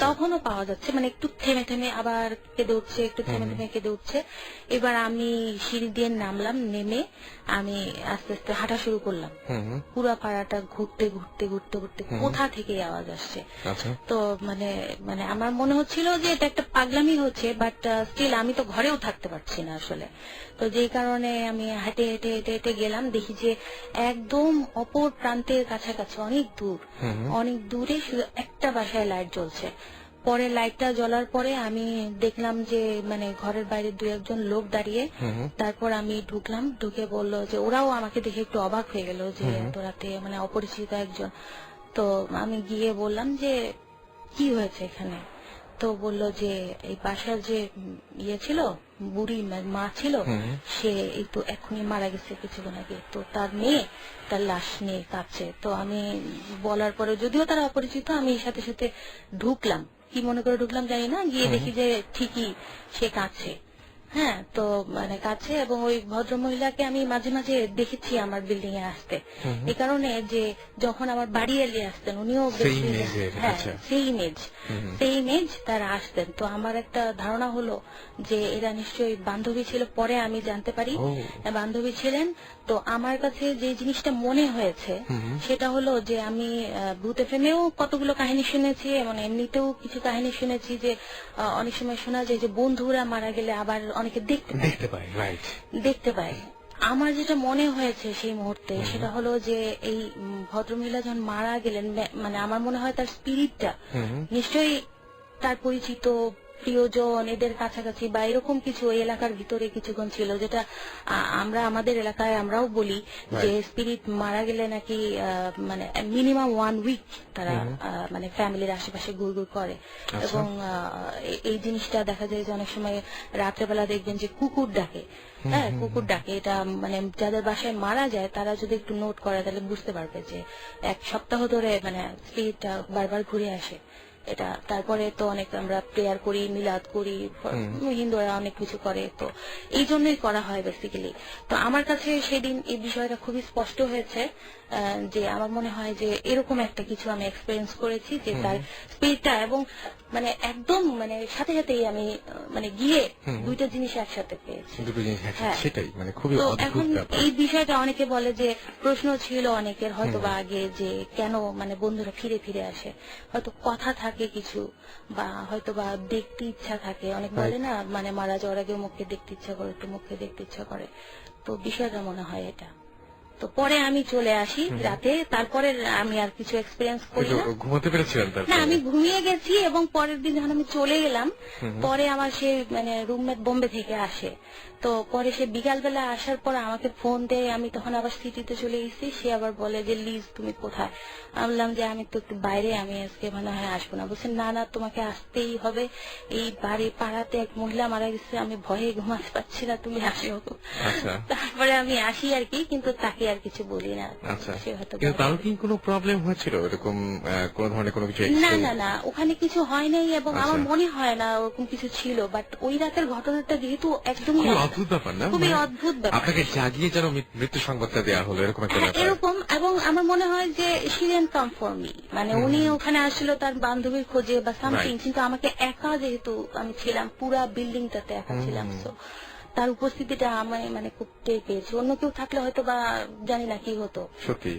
তখনও পাওয়া যাচ্ছে, মানে একটু থেমে থেমে আবার কেঁদে উঠছে, একটু থেমে থেমে কেঁদে উঠছে। এবার আমি সিঁড়ি দিয়ে নামলাম, নেমে আমি আস্তে আস্তে হাঁটা শুরু করলাম। পুরা পাড়াটা ঘুরতে ঘুরতে ঘুরতে ঘুরতে কোথা থেকে আওয়াজ আসছে। তো মানে মানে আমার মনে হচ্ছিল যে এটা একটা পাগলামি হচ্ছে, বাট স্টিল আমি তো ঘরেও থাকতে পারছি না আসলে। তো যেই কারণে আমি হেঁটে হেঁটে হেঁটে হেঁটে গেলাম, দেখি যে একদম অপর প্রান্তের কাছাকাছি অনেক দূর, অনেক দূরে শুধু একটা বাসায় লাইট জ্বলছে। পরে লাইটটা জ্বলার পরে আমি দেখলাম যে মানে ঘরের বাইরে দুই একজন লোক দাঁড়িয়ে। তারপর আমি ঢুকলাম, ঢুকে বললো যে ওরাও আমাকে দেখে একটু অবাক হয়ে গেল যে এত রাতে মানে অপরিচিত একজন। তো আমি গিয়ে বললাম যে কি হয়েছে এখানে। তো বললো যে এই বাসার যে ইয়ে ছিল, বুড়ি মা ছিল, সে এই তো এখনই মারা গেছে কিছুক্ষণ আগে, তো তার মেয়ে তার লাশ নিয়ে কাঁদছে। তো আমি বলার পরে যদিও তারা অপরিচিত, আমি সাথে সাথে ঢুকলাম, কি মনে করে ঢুকলাম জানি না, গিয়ে দেখি যে ঠিকই সে কাঁদছে। হ্যাঁ, তো মানে কাছে, এবং ওই ভদ্র মহিলাকে আমি মাঝে মাঝে দেখেছি আমার বিল্ডিং এ আসতে, এই কারণে যে যখন আমার বাড়ি এলিয়ে আসতেন উনিও সেই ইমেজ তারা আসতেন। তো আমার একটা ধারণা হলো যে এরা নিশ্চয়ই বান্ধবী ছিল, পরে আমি জানতে পারি বান্ধবী ছিলেন। তো আমার কাছে যে জিনিসটা মনে হয়েছে সেটা হলো যে আমি ভূত এফএমেও কতগুলো কাহিনী শুনেছি, মানে এমনিতেও কিছু কাহিনী শুনেছি যে অনেক সময় শোনা যায় যে বন্ধুরা মারা গেলে আবার অনেকে দেখতে পায়। আমার যেটা মনে হয়েছে সেই মুহূর্তে সেটা হলো যে এই ভদ্রমহিলা যখন মারা গেলেন, মানে আমার মনে হয় তার স্পিরিটটা নিশ্চয়ই তার পরিচিত প্রিয়জন এদের কাছাকাছি বা এরকম কিছু ওই এলাকার ভিতরে কিছুক্ষণ ছিল, যেটা আমরা আমাদের এলাকায় আমরাও বলি যে স্পিরিট মারা গেলে নাকি মানে মিনিমাম 1 উইক তারা মানে ফ্যামিলির আশেপাশে ঘুরঘুর করে। এবং এই জিনিসটা দেখা যায় যে অনেক সময় রাত্রেবেলা দেখবেন যে কুকুর ডাকে। হ্যাঁ, কুকুর ডাকে, এটা মানে যাদের বাসায় মারা যায় তারা যদি একটু নোট করে তাহলে বুঝতে পারবে যে 1 সপ্তাহ ধরে মানে স্পিরিটটা বারবার ঘুরে আসে এটা। তারপরে তো অনেক আমরা প্রেয়ার করি, মিলাদ করি, হিন্দুরা অনেক কিছু করে, তো এই জন্যই করা হয় বেসিক্যালি। তো আমার কাছে সেদিন এই বিষয়টা খুবই স্পষ্ট হয়েছে যে আমার মনে হয় যে এরকম একটা কিছু আমি এক্সপেরিয়েন্স করেছি, যে তার স্পিরিটটা এবং মানে একদম মানে সাথে সাথেই আমি মানে গিয়ে দুইটা জিনিস একসাথে পেয়েছি। সেটাই মানে খুবই তো অদ্ভুত এখন ব্যাপার। এই বিষয়টা অনেকে বলে যে প্রশ্ন ছিল অনেকের হয়তো বা আগে যে কেন মানে বন্ধুরা ফিরে ফিরে আসে, হয়তো কথা থাকে কিছু, বা হয়তো বা দেখতে ইচ্ছা থাকে, অনেক বলে না মানে মারা যাওয়ার আগে মুখকে দেখতে ইচ্ছা করে, একটু মুখকে দেখতে ইচ্ছা করে, তো বিষয়টা মনে হয় এটা। তো তো পরে আমি চলে আসি রাতে, তারপরে আমি আর কিছু এক্সপিরিয়েন্স করি কিন্তু না। ঘুমাতে পেরেছিলেন না, তারপরে? আমি ঘুমিয়ে গেছি এবং পরের দিন যখন আমি চলে গেলাম, পরে আমার সে মানে রুমমেট বোম্বে থেকে আসে। তো পরে সে বিকালবেলা আসার পর আমাকে ফোন দেয়, আমি তখন আবার সিটিতে চলে গেছি। সে আবার বলে যে লিজ তুমি কোথায়? আমি বললাম যে আমি তো একটু বাইরে, আমি আজকে মনে হয় আসবো না। বলছেন না না, তোমাকে আসতেই হবে, এই বাড়ি পাড়াতে এক মহিলা মারা গেছে, আমি ভয়ে ঘুমাতে পারছি না, তুমি আসো। আচ্ছা তারপরে আমি আসি আর কি, কিন্তু তাকে আর কিছু বলি না। আচ্ছা, সে হয়তো কিন্তু তারও ভয় কি কোনো প্রবলেম হয়েছিল এরকম কোন ধরনের কোনো কিছু না experience? না না, ওখানে কিছু হয় নাই এবং আচ্ছা। আমার মনে হয় না ওরকম কিছু ছিল। বাট ওই রাতের ঘটনাটা যেহেতু একদমই খুবই আলাদা, অদ্ভুত ব্যাপার না? খুবই মানে অদ্ভুত ব্যাপার। আপনাকে জাগিয়ে যেন মৃত্যু সংবাদটা দেওয়া হলো এরকম একটা হ্যাঁ, ব্যাপার। এরকম। এবং আমার মনে হয় যে she didn't come for me, মানে উনি ওখানে আসছিল তার বান্ধবীর খোঁজে বা সামথিং, Right. কিন্তু আমাকে একা, যেহেতু আমি ছিলাম পুরা বিল্ডিংটাতে একা ছিলাম, তো তার উপস্থিতিটা আমি মানে খুব টের পেয়েছি। অন্য কেউ থাকলে হয়তো বা জানি না কি হতো। সত্যি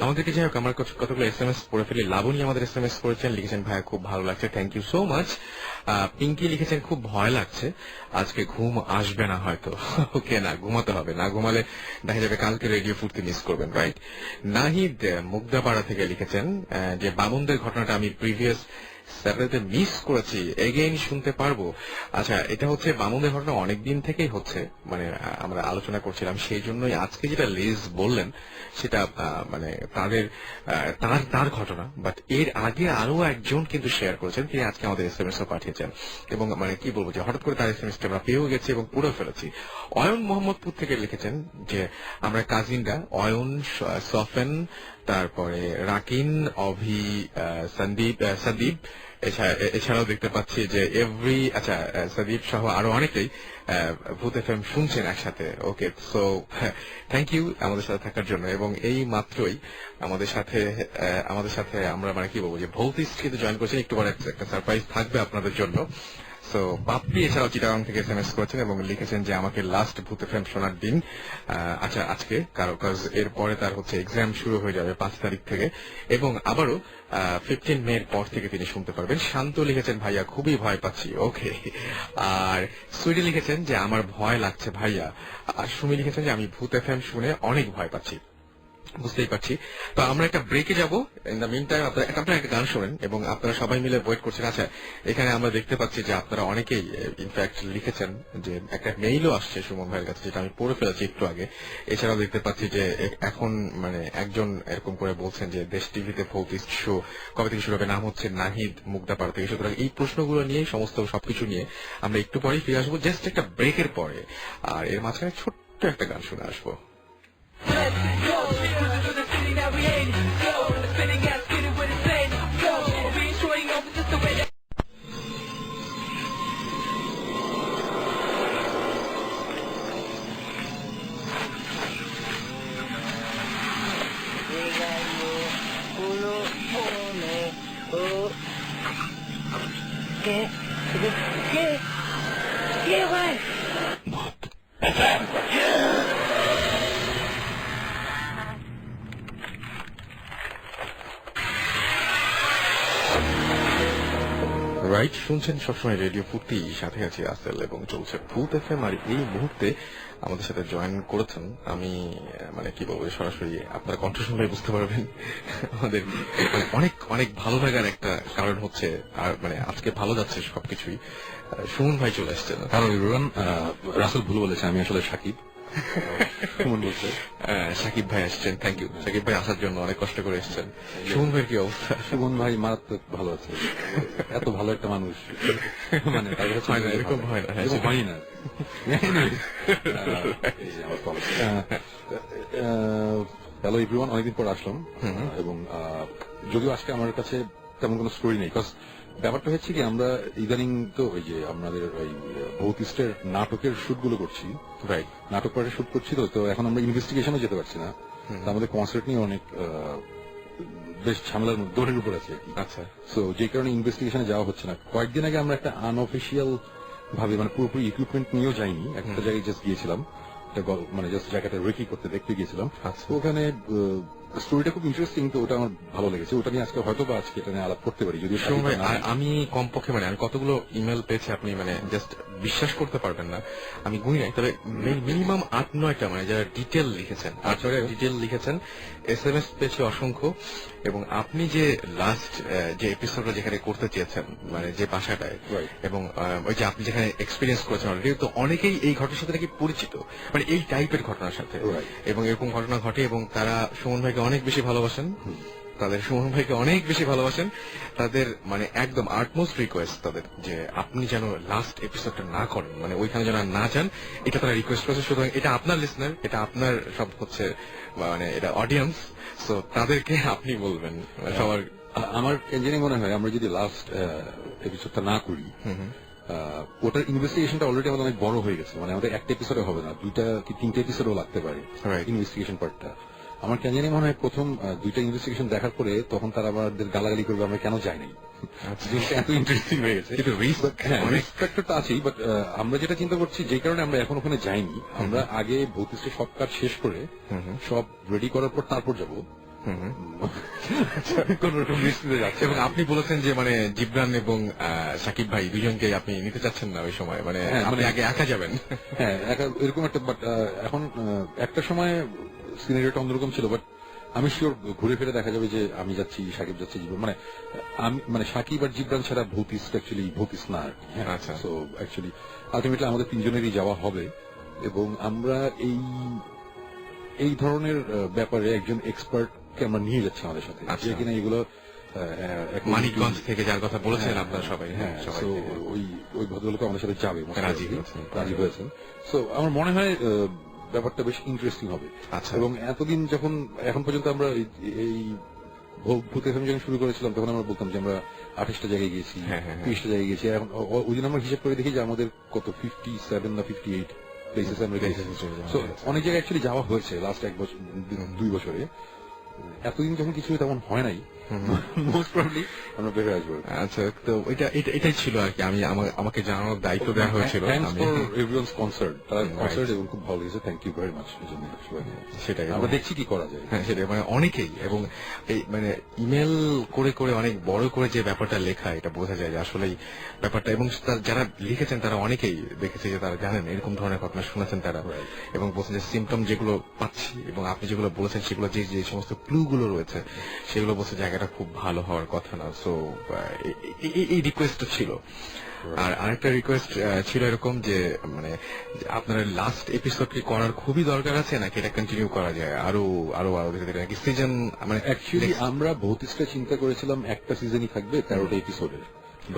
আমাদেরকে যাই হোক, আমার কতগুলো SMS পড়ে ফেলি। লাবণী আমাদের SMS করেছেন, লিখেছেন ভাইয়া খুব ভালো লাগছে, thank you so much. Pinky লিখেছেন খুব ভয় লাগছে, আজকে ঘুম আসবে না হয়তো। ওকে, না ঘুমাতে হবে, না ঘুমালে দেখা যাবে কালকে রেডিও ফুর্তি মিস করবেন, রাইট? নাহিদ মুগদাপাড়া থেকে লিখেছেন যে বামুনদের ঘটনাটা আমি প্রিভিয়াস স্যাটারডে মিস করেছি, এগেইন শুনতে পারবো। আচ্ছা, এটা হচ্ছে বামুনদের ঘটনা অনেকদিন থেকেই হচ্ছে, মানে আমরা আলোচনা করছিলাম, সেই জন্যই আজকে যেটা লিজ বললেন সেটা মানে তার ঘটনা। বাট এর আগে আরো একজন কিন্তু শেয়ার করেছেন, তিনি আজকে আমাদের SMS ও পাঠিয়েছেন, এবং মানে কি বলবো যে হঠাৎ করে তার SMS টা আমরা পেয়েও গেছি এবং পড়ে ফেলেছি। অয়ন মোহাম্মদপুর থেকে লিখেছেন যে আমরা কাজিনরা অয়ন, সফেন, তারপরে রাকিন, অভি, সন্দীপ, এছাড়াও দেখতে পাচ্ছি যে সদীপ সহ আরো অনেকেই ভূত FM শুনছেন একসাথে। ওকে, সো থ্যাংক ইউ আমাদের সাথে থাকার জন্য। এবং এই মাত্রই আমাদের সাথে আমরা মানে কি বলবো যে ভৌতিক কিন্তু জয়েন করেছেন, একটু পরে একটা সারপ্রাইজ থাকবে আপনাদের জন্য। সো বাপ্পি এছাড়াও চিটাগাং থেকে SMS করেছেন এবং লিখেছেন যে আমাকে লাস্ট ভূত FM শোনার দিন আচ্ছা আজকে, কারণ এরপরে তার হচ্ছে এক্সাম শুরু হয়ে যাবে 5 তারিখ থেকে, এবং আবারও 15 মে পর থেকে তিনি শুনতে পারবেন। শান্ত লিখেছেন ভাইয়া খুবই ভয় পাচ্ছি, ওকে। আর সুইটি লিখেছেন যে আমার ভয় লাগছে ভাইয়া। আর সুমি লিখেছেন যে আমি ভূত FM শুনে অনেক ভয় পাচ্ছি। বুঝতেই পারছি। তো আমরা একটা ব্রেকে যাব, ইন দ্য মিন টাইম আপনারা একটা গান শোনেন এবং আপনারা সবাই মিলে ওয়েট করছেন। আচ্ছা, এখানে আমরা দেখতে পাচ্ছি যে আপনারা অনেকেই ইনফ্যাক্ট লিখেছেন যে একটা মেইলও আসছে সুমন ভাইয়ের কাছে, যেটা আমি পড়ে ফেলেছি একটু আগে। এছাড়াও দেখতে পাচ্ছি যে এখন মানে একজন এরকম করে বলছেন যে দেশ টিভিতে ভৌতিক শো কবে থেকে শুরু হবে, নাম হচ্ছে নাহিদ মুগদাপাড়া থেকে। সুতরাং এই প্রশ্নগুলো নিয়ে সবকিছু নিয়ে আমরা একটু পরেই ফিরে আসবো, জাস্ট একটা ব্রেকের পরে। আর এর মাঝখানে ছোট্ট একটা গান শুনে আসবো। রাইট, শুনছেন সবসময় রেডিও ফুর্তি, সাথে আছি আসেল এবং চলছে ভূত FM। আর এই মুহূর্তে আমাদের সাথে জয়েন করেছেন, আমি মানে কি বলবো, সরাসরি আপনারা কণ্ঠ শুনলে বুঝতে পারবেন আমাদের অনেক অনেক ভালো লাগার একটা কারণ হচ্ছে, আর মানে আজকে ভালো যাচ্ছে সবকিছুই। সুমন ভাই চলে আসছেন। হ্যালো এভরিওয়ান, রাসেল ভুল বলেছে, আমি আসলে সাকিব। সুমন বলছে সাকিব ভাই আসছেন, থ্যাংক ইউ সাকিব ভাই আসার জন্য, অনেক কষ্ট করে এসেছেন। সুমন ভাইয়ের কি অবস্থা? সুমন ভাই মারাত্মক ভালো আছে, এত ভালো একটা মানুষ মানে তার কাছে হয় না, এরকম হয় না, এরকম হয় না। হ্যালো এভরিওয়ান, অনেকদিন পর আসলাম এবং যদিও আজকে আমার কাছে তেমন কোনো স্টোরি নেই, বিকজ ব্যাপারটা হচ্ছে কি, আমরা ইদানিং তো ওই যে আমাদের ওই ভৌতিস্টের নাটকের শুট গুলো করছি, রাইট, নাটক পার্টে শুট করছি, তো এখন আমরা ইনভেস্টিগেশনে যেতে পারছি না। তো আমাদের কনসার্ট নিয়ে অনেক বেশ ঝামেলার দৌড়ের উপর আছে। আচ্ছা, সো যে কারণে ইনভেস্টিগেশনে যাওয়া হচ্ছে না। কয়েকদিন আগে আমরা একটা আনঅফিসিয়াল ভাবে মানে পুরোপুরি ইকুইপমেন্ট নিয়েও যাইনি, একটা জায়গায় জাস্ট গিয়েছিলাম, মানে জাস্ট জায়গাটা রেকি করতে দেখতে গিয়েছিলাম। আচ্ছা। ওখানে স্টোরিটা খুব ইন্টারেস্টিং, তো ওটা আমার ভালো লেগেছে, ওটা নিয়ে আজকে হয়তো বা আজকে এটা নিয়ে আলাপ করতে পারি, যদিও শুনুন ভাই, আমি কমপক্ষে মানে আমি কতগুলো ইমেল পেয়েছি আপনি মানে জাস্ট বিশ্বাস করতে পারবেন না, আমি গুনি নাই, তবে মিনিমাম 8-9টা মানে যারা ডিটেল লিখেছেন, 8-9টা ডিটেল লিখেছেন, SMS পেয়েছি অসংখ্য। এবং আপনি যে লাস্ট যে এপিসোডটা যেখানে করতে চেয়েছেন মানে যে বাসাটায়, Right. এবং ওই যে আপনি যেখানে এক্সপিরিয়েন্স করেছেন অলরেডি, তো অনেকেই এই ঘটনার সাথে নাকি পরিচিত, মানে এই টাইপের ঘটনার সাথে, Right. এবং এরকম ঘটনা ঘটে এবং তারা সুমন ভাইকে অনেক বেশি ভালোবাসেন, তাদের সুমন ভাইকে অনেক বেশি ভালোবাসেন, তাদের মানে একদম আর্টমোস্ট রিকোয়েস্ট তাদের যে আপনি যেন লাস্ট এপিসোডটা না করেন, মানে ওইখানে যেন আর না যান, এটা তারা রিকোয়েস্ট করেছে। সুতরাং এটা আপনার লিসনার, এটা আপনার সব হচ্ছে মানে এটা অডিয়েন্স, তো তাদেরকে আপনি বলবেন সবার। আমার কেন মনে হয় আমরা যদি লাস্ট এপিসোডটা না করি, ওটার ইনভেস্টিগেশনটা অলরেডি আমাদের অনেক বড় হয়ে গেছে, মানে আমাদের একটা এপিসোডে হবে না, 2টা কি 3টে এপিসোডও লাগতে পারে Right. ইনভেস্টিগেশন পার্টটা। আমার কেন মনে হয় প্রথম 2টা ইনভেস্টিগেশন দেখার পরে তখন তারা আমাদের গালাগালি করবে আমরা কেন যাই নাই, জিনিসটা এত ইন্টারেস্টিং হয়ে গেছে। কিন্তু risk অনেক। রিস্ক তো আছেই, বাট আমরা যেটা চিন্তা করছি যে কারণে আমরা এখন ওখানে যাইনি, আমরা আগে ভৌতিষ্ঠের সব কাজ শেষ করে সব রেডি করার পর তারপর যাবো, কোন রকম রিস্ক যাচ্ছে। এবং আপনি বলেছেন যে মানে জিবরান এবং সাকিব ভাই দুজনকে আপনি নিতে চাচ্ছেন না ওই সময়, মানে হ্যাঁ, আপনি মানে- আগে একা যাবেন। হ্যাঁ, এরকম একটা, বাট এখন একটা সময় সিনারিওটা অন্যরকম ছিল, বাট আমি শিওর ঘুরে ফিরে দেখা যাবে যে আমি যাচ্ছি, সাকিব যাচ্ছে, জীবন মানে আমি মানে সাকিব আর জিবরান ছাড়া ভৌতিস্ট অ্যাকচুয়ালি ভৌতিস না আর কি। আচ্ছা। সো অ্যাকচুয়ালি আলটিমেটলি আমাদের 3জনেরই যাওয়া হবে, এবং আমরা এই ধরনের ব্যাপারে একজন এক্সপার্টকে আমরা নিয়ে যাচ্ছি আমাদের সাথে, আচ্ছা। যে কিনা এগুলো মানিকগঞ্জ থেকে যার কথা বলেছেন হ্যাঁ, আপনারা সবাই, হ্যাঁ, সবাই so থেকে। ওই ভদ্রলোক আমাদের সাথে যাবে, রাজি হয়েছেন। রাজি হয়েছেন। সো আমার মনে হয় ব্যাপারটা বেশ ইন্টারেস্টিং হবে। আচ্ছা। এবং এতদিন যখন এখন পর্যন্ত আমরা এই ভূত এফএম যখন শুরু করেছিলাম তখন আমরা বলতাম যে আমরা 28টা জায়গায় গেছি, হ্যাঁ, হ্যাঁ, হ্যাঁ। 30টা জায়গায় গেছি, এখন ওই দিন আমরা হিসেব করে দেখি যে আমাদের কত 57 না 58 প্লেসেস আমরা গেছি। So, অনেক জায়গায় অ্যাকচুয়ালি যাওয়া হয়েছে লাস্ট 1 বছর 2 বছরে। এতদিন যখন কিছু তেমন হয় নাই, মোস্ট প্রবাবলি আমরা বের হয়ে আসবো। আচ্ছা, তো এটাই ছিল আর কি, আমাকে জানানোর দায়িত্ব দেওয়া হয়েছিল। থ্যাঙ্কস আমি ফর এভরিওয়ানস কনসার্ট, তার কনসার্ট এবং খুব ভালো লেগেছে, থ্যাংক ইউ ভেরি মাচ। সেটাই আমরা দেখছি কি করা যায়। হ্যাঁ, সেটাই মানে অনেকেই, এবং এই মানে ইমেল করে করে অনেক বড় করে যে ব্যাপারটা লেখা, এটা বোঝা যায় যে আসলেই ব্যাপারটা, এবং যারা লিখেছেন তারা অনেকেই দেখেছে যে তারা জানেন এরকম ধরনের ঘটনা শুনেছেন তারা, এবং বলছেন যে সিমটম যেগুলো পাচ্ছি এবং আপনি যেগুলো বলেছেন সেগুলো যে সমস্ত ক্লু গুলো রয়েছে সেগুলো বলছে জায়গাটা খুব ভালো হওয়ার কথা না। সো এই রিকোয়েস্টটা ছিল। আর আরেকটা রিকোয়েস্ট ছিল এরকম যে মানে আপনার লাস্ট এপিসোড কি করার খুবই দরকার আছে, নাকি এটা কন্টিনিউ করা যায় আরো আরো আরো ধীরে ধীরে, নাকি সিজন মানে অ্যাকচুয়ালি আমরা ভৌতিকটা চিন্তা করেছিলাম একটা সিজনই থাকবে 13টা এপিসোডের,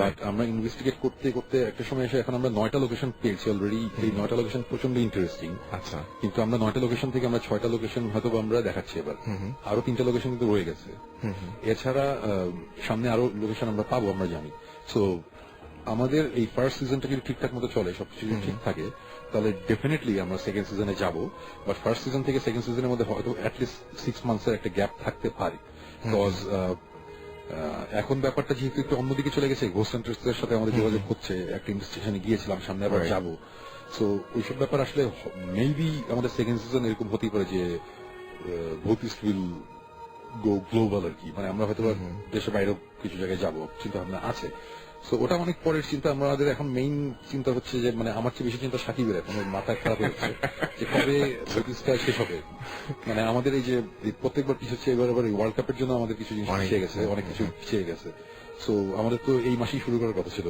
বাট আমরা ইনভেস্টিগেট করতে করতে একটা সময় এসে এখন আমরা 9টা লোকেশন পেয়েছি অলরেডি। এই 9টা লোকেশন প্রচন্ড ইন্টারেস্টিং। আচ্ছা, কিন্তু আমরা 9টা লোকেশন থেকে আমরা 6টা লোকেশন হয়তো আমরা দেখাচ্ছি এবার, আরো 3টা লোকেশন কিন্তু রয়ে গেছে। এছাড়া সামনে আরো লোকেশন আমরা পাবো আমরা জানি। সো আমাদের এই ফার্স্ট সিজনটা যদি ঠিকঠাক মতো চলে, সবকিছু যদি ঠিক থাকে, তাহলে ডেফিনেটলি আমরা সেকেন্ড সিজনে যাব। বাট ফার্স্ট সিজন থেকে সেকেন্ড সিজনের মধ্যে হয়তো অ্যাটলিস্ট 6 মান্থসের একটা গ্যাপ থাকতে পারে। বিকজ এখন ব্যাপারটা যেহেতু একটু অন্যদিকে চলে গেছে, ঘোস্ট হান্টার্সদের সাথে আমাদের যোগাযোগ হচ্ছে, একটা ইনভেস্টিগেশনে গিয়েছিলাম, সামনে আবার যাব। সো ওইসব ব্যাপার আসলে মেবি আমাদের সেকেন্ড সিজন এরকম হতেই পারে যে ভৌতিস্ট উইল গো গ্লোবাল আর কি, মানে আমরা হয়তো দেশের বাইরেও কিছু জায়গায় যাব চিন্তা ভাবনা আছে। সো ওটা অনেক পরের চিন্তা। আমাদের এখন মেইন চিন্তা হচ্ছে যে মানে আমার চেয়ে বেশি চিন্তা সাকিবের, এখন ওর মাথা খারাপ হচ্ছে যে কবে ভৌতিকটা শেষ হবে। মানে আমাদের এই যে প্রত্যেকবার কিছু হচ্ছে, এবার আবার ওয়ার্ল্ড কাপের জন্য আমাদের কিছু জিনিস পিছিয়ে গেছে, অনেক কিছু পিছিয়ে গেছে। সো আমাদের তো এই মাসেই শুরু করার কথা ছিল,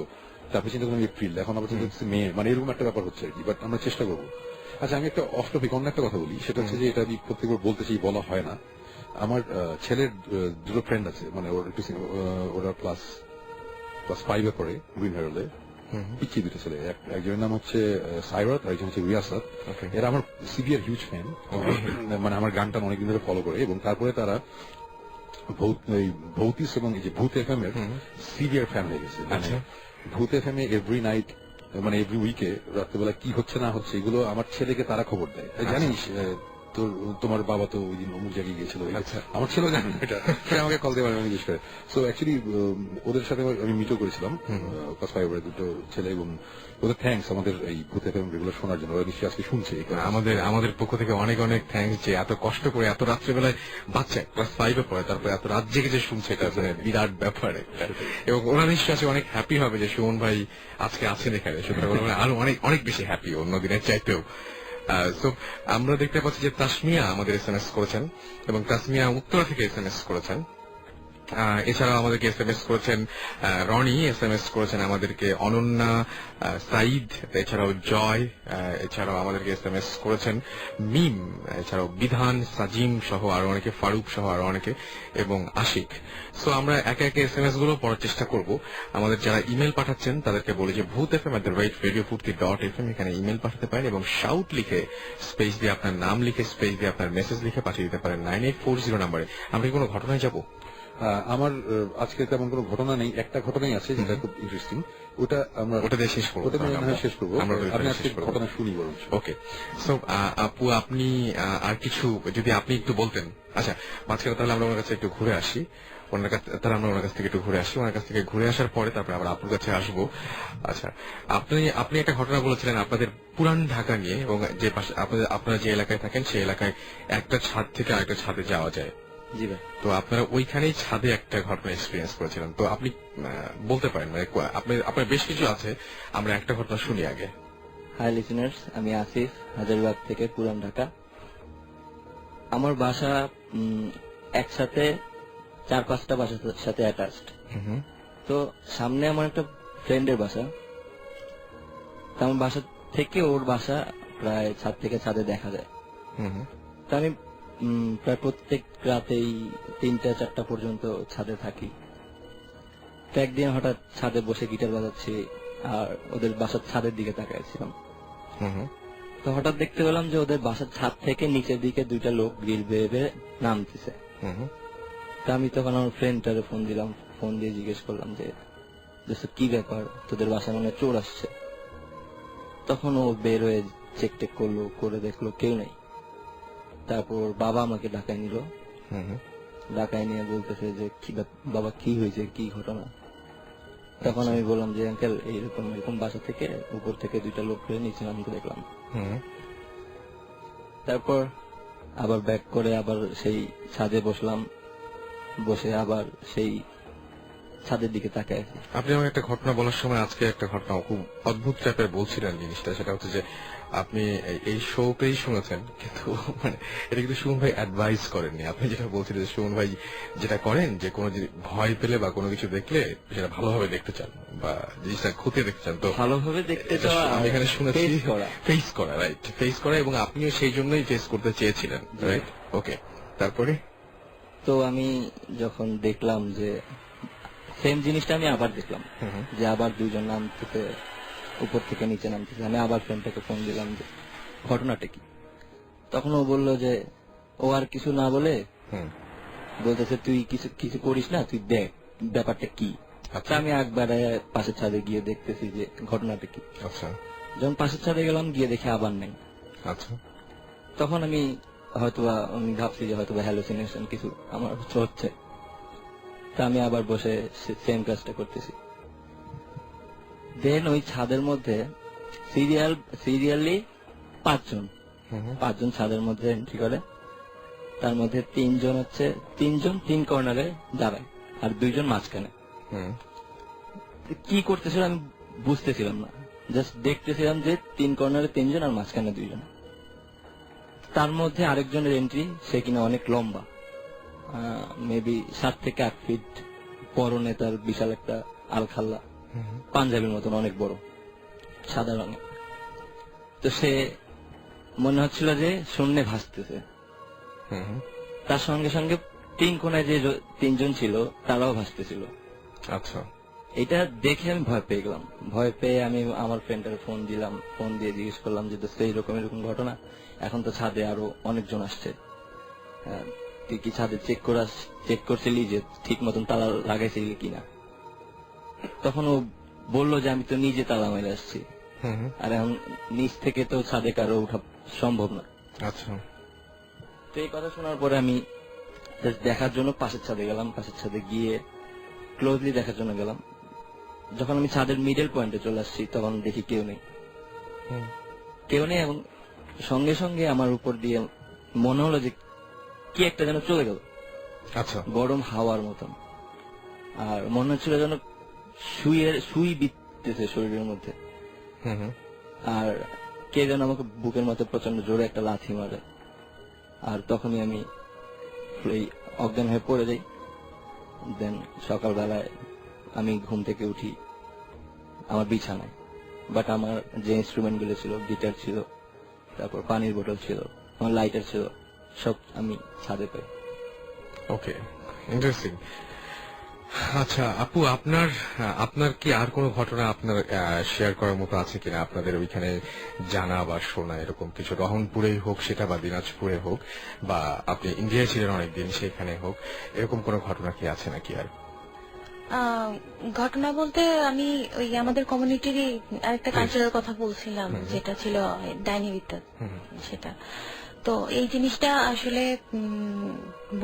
তারপরে চিন্তা করলাম এপ্রিল, এখন আবার চিন্তা করছি মে, মানে এরকম একটা ব্যাপার হচ্ছে আর কি। বাট আমরা চেষ্টা করবো। আচ্ছা, আমি একটা অফ টপিক অন্য একটা কথা বলি, সেটা হচ্ছে যে এটা আমি প্রত্যেকবার বলতে চাই, বলা হয় না। আমার ছেলের 2টো ফ্রেন্ড আছে, মানে ওরা ক্লাস 5-এ পড়ে, গ্রিন হেরল্ডে, পিচ্ছি 2টো ছেলে। একজনের নাম হচ্ছে সাইরাত, আর একজন হচ্ছে রিয়াসাত। এরা আমার সিভিয়ার হিউজ ফ্যান, মানে আমার গানটা অনেকদিন ধরে ফলো করে। এবং তারপরে তারা ভৌতিস এবং এই যে ভূত এফএম এর সিভিয়ার ফ্যান হয়ে গেছে। মানে ভূত এফএম এ এভরি নাইট, মানে এভরি উইকে রাত্রেবেলা কি হচ্ছে না হচ্ছে এগুলো আমার ছেলেকে তারা খবর দেয়। জানিস তোমার বাবা তো ওই দিন অমুক জায়গায় গিয়েছিল। আচ্ছা। আমার ছেলে জানে না এটা, সে আমাকে কল দিয়ে মানে জিজ্ঞেস করে। সো অ্যাকচুয়ালি ওদের সাথে আমি মিটও করেছিলাম, ক্লাস 5 এর দুটো ছেলে, এবং ওদের থ্যাঙ্কস আমাদের এই ভূত এফএম রেগুলার শোনার জন্য। ওরা নিশ্চয়ই আজকে শুনছে। আমাদের পক্ষ থেকে অনেক অনেক থ্যাঙ্কস যে এত কষ্ট করে এত রাত্রেবেলায় বাচ্চা ক্লাস 5 এ পড়ে তারপরে এত রাত জেগে যে শুনছে, এটা মানে বিরাট ব্যাপার একটা। এবং ওরা নিশ্চয়ই আছে অনেক হ্যাপি হবে যে সুমন ভাই আজকে আছেন এখানে, সুতরাং ওরা মানে আরো অনেক অনেক বেশি হ্যাপি অন্য দিনের চাইতেও। তো আমরা দেখতে পাচ্ছি যে তাসমিয়া আমাদের SMS করেছেন, এবং তাসমিয়া উত্তরা থেকে SMS করেছেন। এছাড়াও আমাদেরকে SMS করেছেন রনি, SMS করেছেন আমাদেরকে অনন্যা, সাইদ, এছাড়াও জয়, এছাড়াও আমাদেরকে SMS করেছেন মিম, এছাড়াও বিধান, সাজিম সহ আরো অনেকে, ফারুক সহ আরো অনেকে, এবং আশিক। সো আমরা একে একে SMS গুলো পড়ার চেষ্টা করব। আমাদের যারা ইমেল পাঠাচ্ছেন তাদেরকে বলি যে bhutfm@radiofurti.fm এখানে ইমেল পাঠাতে পারেন, এবং শাউট লিখে স্পেস দিয়ে আপনার নাম লিখে স্পেস দিয়ে আপনার মেসেজ লিখে পাঠিয়ে দিতে পারেন 9840 নম্বরে। আমরা কি কোনো ঘটনায় যাব? আমার আজকে তেমন কোনো ঘটনা নেই, একটা ঘটনাই আছে যেটা খুব ইন্টারেস্টিং। ওটা দিয়ে শেষ করবো। আমি আজকে ঘটনা শুনি বরং। ওকে। সো আপু, আপনি আর কিছু যদি আপনি একটু বলতেন। আচ্ছা, মাঝখানে তাহলে আমরা ওনার কাছে একটু ঘুরে আসি, ওনার কাছ থেকে একটু ঘুরে আসি। ওনার কাছ থেকে ঘুরে আসার পরে তারপরে আবার আপুর কাছে আসবো। আচ্ছা, আপনি একটা ঘটনা বলেছিলেন আপনাদের পুরান ঢাকা নিয়ে, এবং যে পাশে আপনারা যে এলাকায় থাকেন সেই এলাকায় একটা ছাদ থেকে আরেকটা ছাদে যাওয়া যায়। জি ভাই। তো আপনারা ওইখানেই ছাদে একটা ঘটনা এক্সপিরিয়েন্স করেছিলেন, তো আপনি বলতে পারেন মানে আপনার বেশ কিছু আছে, আমরা একটা ঘটনা শুনি আগে। হাই লিসেনার্স, আমি আসিফ, হাজারবাগ থেকে, পুরান ঢাকা। আমার বাসা একসাথে 4-5টা বাসার সাথে অ্যাটাচড। তো সামনে আমার একটা ফ্রেন্ডের বাসা, তো আমার বাসা থেকে ওর বাসা প্রায় ছাদ থেকে ছাদে দেখা যায়। তো আমি প্রায় প্রত্যেক রাতেই 3টা-4টা পর্যন্ত ছাদে থাকি। তো একদিন হঠাৎ ছাদে বসে গিটার বাজাচ্ছি আর ওদের বাসার ছাদের দিকে তাকাইছিলাম। তো হঠাৎ দেখতে পেলাম যে ওদের বাসার ছাদ থেকে নিচের দিকে 2টা লোক গ্রিল বেয়ে বেয়ে নামতেছে। তো আমি তখন আমার ফ্রেন্ডটারে ফোন দিলাম, ফোন দিয়ে জিজ্ঞেস করলাম যে কি ব্যাপার, তোদের বাসায় মনে হয় চোর আসছে। তখন ও বের হয়ে চেক টেক করলো, করে দেখলো কেউ নেই। তারপর বাবা আমাকে ঢাকায় নিল, ঢাকায় নিয়ে বলতেছে যে বাবা কি হয়েছে, কি ঘটনা। তখন আমি বললাম যে আঙ্কেল এরকম এরকম বাসা থেকে উপর থেকে 2টা লোক হয়ে নিচে নামতে দেখলাম। তারপর আবার ব্যাক করে আবার সেই ছাদে বসলাম, বসে আবার সেই ছাদের দিকে তাকায়। আপনি আমাকে একটা ঘটনা বলার সময় আজকে একটা ঘটনা খুব অদ্ভুত টাইপের বলছিলেন জিনিসটা, সেটা হচ্ছে যে আপনি এই শোতেই শুনেছেন, কিন্তু মানে এটা কিন্তু সুমন ভাই অ্যাডভাইস করেননি। আপনি যেটা বলছিলেন যে সুমন ভাই যেটা করেন যে কোনো ভয় পেলে বা কোনো কিছু দেখলে সেটা ভালোভাবে দেখতে চান বা জিনিসটা খুঁতে দেখতে চান। তো ভালোভাবে দেখতে চাওয়া, আমি এখানে শুনেছি ফেস করা, রাইট, ফেস করা, এবং আপনিও সেই জন্যই ফেস করতে চেয়েছিলেন, রাইট? ওকে, তারপরে তো আমি যখন দেখলাম যে সেম জিনিসটা আমি আবার দেখলাম যে আবার 2জন নামতেছে, উপর থেকে নিচে নামতেছে। আমি আবার ফ্রেন্ডটাকে ফোন দিলাম যে ঘটনাটা কি। তখন ও বললো যে ও আর কিছু না বলে বলতেছে তুই কিছু করিস না, তুই দেখ ব্যাপারটা কি। আচ্ছা, আমি একবারে পাশের ছাদে গিয়ে দেখতেছি যে ঘটনাটা কি। আচ্ছা, যখন পাশের ছাদে গেলাম, গিয়ে দেখে আবার নেই। আচ্ছা, তখন আমি ভাবছি যে হয়তোবা হ্যালুসিনেশন কিছু আমার হচ্ছে। তা আমি আবার বসে সেম কাজটা করতেছি। দেন ওই ছাদের মধ্যে সিরিয়ালি 5জন ছাদের মধ্যে এন্ট্রি করে। তার মধ্যে 3জন 3 কর্নারে দাঁড়ায় আর 2জন মাঝখানে। কি করতেছিল আমি বুঝতেছিলাম না, জাস্ট দেখতেছিলাম যে 3 কর্নারে 3জন আর মাঝখানে 2জন। তার মধ্যে আরেকজনের এন্ট্রি, সে কিনা অনেক লম্বা, মেবি 7 থেকে 8 ফিট, পরনে তার বিশাল একটা আলখাল্লা, পাঞ্জাবির মতন অনেক বড়, সাদা রঙের। তো সে মনে হচ্ছিল যে শূন্যে ভাসতেছে। তার সঙ্গে সঙ্গে 3 কোণায় যে 3জন ছিল তারাও ভাসতেছিল। আচ্ছা, এটা দেখে আমি ভয় পেয়ে গেলাম। ভয় পেয়ে আমি আমার ফ্রেন্ডের ফোন দিলাম, ফোন দিয়ে জিজ্ঞেস করলাম যে দোস্ত এরকম ঘটনা, এখন তো ছাদে আরো অনেকজন আসছে, তুই কি ছাদে চেক করছিলি যে ঠিক মতন তালা লাগাইছিলি কিনা। তখন ও বললো যে আমি তো নিজে তালা মেরে আসছি, আর এখন নিচ থেকে তো ছাদে কারো উঠা সম্ভব না। আচ্ছা, তো এই কথা শোনার পরে আমি just দেখার জন্য পাশের ছাদে গেলাম, পাশের ছাদে গিয়ে ক্লোজলি দেখার জন্য গেলাম। যখন আমি ছাদের মিডল পয়েন্টে চলে আসছি তখন দেখি কেউ নেই, কেউ নেই, এবং সঙ্গে সঙ্গে আমার উপর দিয়ে মনে হলো যে কি একটা যেন চলে গেল, আচ্ছা, গরম হাওয়ার মতন। আর মনে হচ্ছিল যেন সুই বিতেছে শরীরের মধ্যে। আর কে যেন আমাকে বুকের মধ্যে প্রচন্ড জোরে একটা লাথি মারে। আর তখনই আমি এই অজ্ঞান হয়ে পড়ে যাই। দেন সকালবেলায় আমি ঘুম থেকে উঠি আমার বিছানায়, বাট আমার যে ইনস্ট্রুমেন্ট গুলো ছিল, গিটার ছিল, তারপর পানির বোতল ছিল, আমার লাইটার ছিল, সব আমি ছাদে পাই। ওকে, ইন্টারেস্টিং। আচ্ছা আপু, আপনার কি আর কোনো ঘটনা আপনার শেয়ার করার মতো আছে কিনা আপনাদের ওইখানে জানা বা শোনা, এরকম কিছু? রহনপুরেই হোক সেটা, বা দিনাজপুরে হোক, বা আপনি ইন্ডিয়ায় ছিলেন অনেকদিন সেখানে হোক, এরকম কোনো ঘটনা কি আছে নাকি? আর ঘটনা বলতে আমি ওই আমাদের কমিউনিটিরই আরেকটা কালচারের কথা বলছিলাম, যেটা ছিল ডাইনি বিদ্যা। সেটা তো এই জিনিসটা আসলে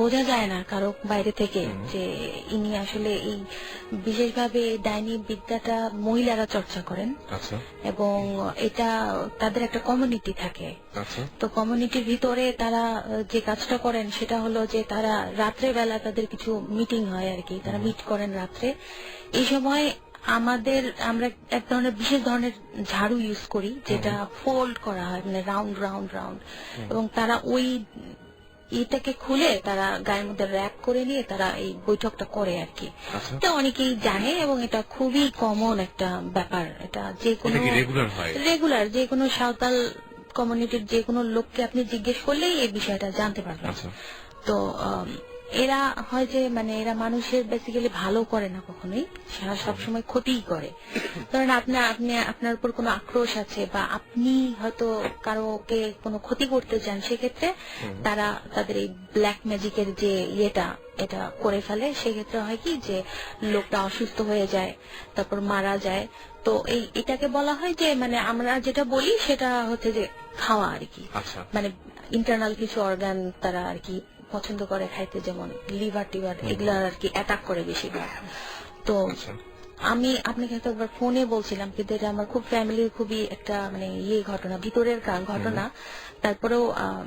বোঝা যায় না কারো বাইরে থেকে যে ইনি আসলে এই বিশেষভাবে ডাইনি বিদ্যাটা মহিলারা চর্চা করেন। আচ্ছা, এবং এটা তাদের একটা কমিউনিটি থাকে। আচ্ছা, তো কমিউনিটির ভিতরে তারা যে কাজটা করেন সেটা হলো যে তারা রাত্রে বেলা তাদের কিছু মিটিং হয় আর কি, তারা মিট করেন রাত্রে। এই সময় আমরা এক ধরনের বিশেষ ধরনের ঝাড়ু ইউজ করি, যেটা ফোল্ড করা হয়, মানে রাউন্ড রাউন্ড রাউন্ড, এবং তারা ওই এটাকে খুলে তারা গায়ের মধ্যে র্যাপ করে নিয়ে তারা এই বৈঠকটা করে আর কি। এটা অনেকেই জানে এবং এটা খুবই কমন একটা ব্যাপার। এটা যে কোনো রেগুলার যে কোনো সাঁওতাল কমিউনিটির যে কোনো লোককে আপনি জিজ্ঞেস করলেই এই বিষয়টা জানতে পারবেন। তো এরা হয় যে মানে এরা মানুষের বেসিক্যালি ভালো করে না কখনোই, সারা সবসময় ক্ষতিই করে। ধরেন আপনার উপর কোনো আক্রোশ আছে বা আপনি হয়তো কারোকে কোনো ক্ষতি করতে চান, সেক্ষেত্রে তারা তাদের এই ব্ল্যাক ম্যাজিকের যে এটা করে ফেলে। সেক্ষেত্রে হয় কি যে লোকটা অসুস্থ হয়ে যায়, তারপর মারা যায়। তো এটাকে বলা হয় যে মানে আমরা যেটা বলি সেটা হচ্ছে যে খাওয়া আর কি, মানে ইন্টারনাল কিছু অর্গান তারা আর কি পছন্দ করে খাইতে, যেমন লিভার টিভার এগুলা আর কি অ্যাটাক করে বেশিরভাগ। তো আমি আপনাকে হয়তো একবার ফোনে বলছিলাম, কিন্তু এটা আমার খুব ফ্যামিলির খুবই একটা মানে ঘটনা, ভিতরের ঘটনা। তারপরেও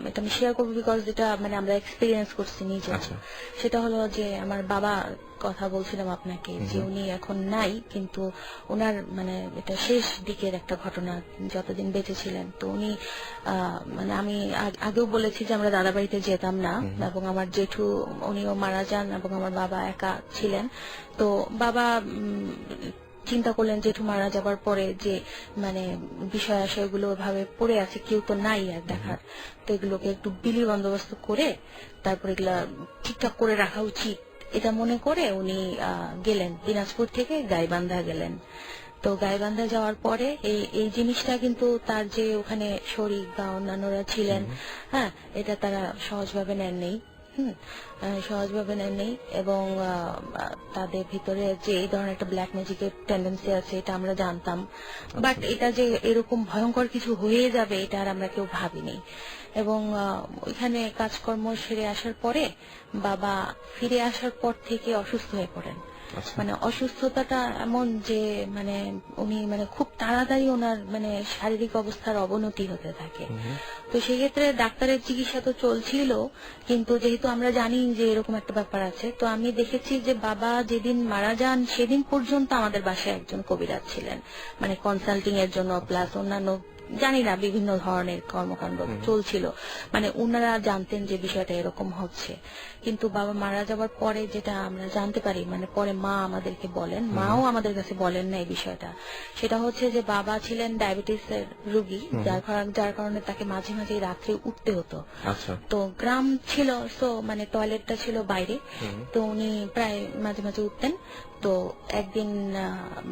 এটা আমি শেয়ার করবো বিকজ এটা মানে আমরা এক্সপিরিয়েন্স করছি নিজে। সেটা হলো যে আমার বাবা কথা বলছিলাম আপনাকে, যে উনি এখন নাই, কিন্তু ওনার মানে এটা শেষ দিকের একটা ঘটনা, যতদিন বেঁচে ছিলেন। তো উনি মানে আমি আগেও বলেছি যে আমরা দাদা বাড়িতে যেতাম না, এবং আমার জেঠু উনিও মারা যান এবং আমার বাবা একা ছিলেন। তো বাবা চিন্তা করলেন জেঠু মারা যাবার পরে যে মানে বিষয় আশয়গুলো ভাবে পড়ে আছে, কেউ তো নাই আর দেখার, তো এগুলোকে একটু বিলি বন্দোবস্ত করে তারপর এগুলা ঠিকঠাক করে রাখা উচিত, এটা মনে করে উনি গেলেন দিনাজপুর থেকে গাইবান্ধা গেলেন। তো গাইবান্ধা যাওয়ার পরে এই জিনিসটা কিন্তু তার যে ওখানে শরীক বা অন্যান্যরা ছিলেন, হ্যাঁ, এটা তারা সহজভাবে নেননি। সহজভাবে নেননি, এবং তাদের ভিতরে যে এই ধরনের একটা ব্ল্যাক ম্যাজিকের টেন্ডেন্সি আছে এটা আমরা জানতাম, বাট এটা যে এরকম ভয়ঙ্কর কিছু হয়ে যাবে এটা আর আমরা কেউ ভাবিনি। এবং ওইখানে কাজকর্ম সেরে আসার পরে বাবা ফিরে আসার পর থেকে অসুস্থ হয়ে পড়েন। মানে অসুস্থতাটা এমন যে মানে উনি মানে খুব তাড়াতাড়ি ওনার মানে শারীরিক অবস্থার অবনতি হতে থাকে। তো সেক্ষেত্রে ডাক্তারের চিকিৎসা তো চলছিল, কিন্তু যেহেতু আমরা জানি যে এরকম একটা ব্যাপার আছে, তো আমি দেখেছি যে বাবা যেদিন মারা যান সেদিন পর্যন্ত আমাদের বাসায় একজন কবিরাজ ছিলেন, মানে কনসাল্টিং এর জন্য, প্লাস অন্যান্য জানি না বিভিন্ন ধরনের কর্মকাণ্ড চলছিল। মানে ওনারা জানতেন যে বিষয়টা এরকম হচ্ছে। কিন্তু বাবা মারা যাবার পরে যেটা আমরা জানতে পারি, মানে পরে মা আমাদেরকে বলেন, মাও আমাদের কাছে বলেন না এই বিষয়টা, সেটা হচ্ছে যে বাবা ছিলেন ডায়াবেটিসের রোগী, যার কারণে তাকে মাঝে মাঝে রাত্রে উঠতে হতো। তো গ্রাম ছিল, সো মানে টয়লেটটা ছিল বাইরে, তো উনি প্রায় মাঝে মাঝে উঠতেন। তো একদিন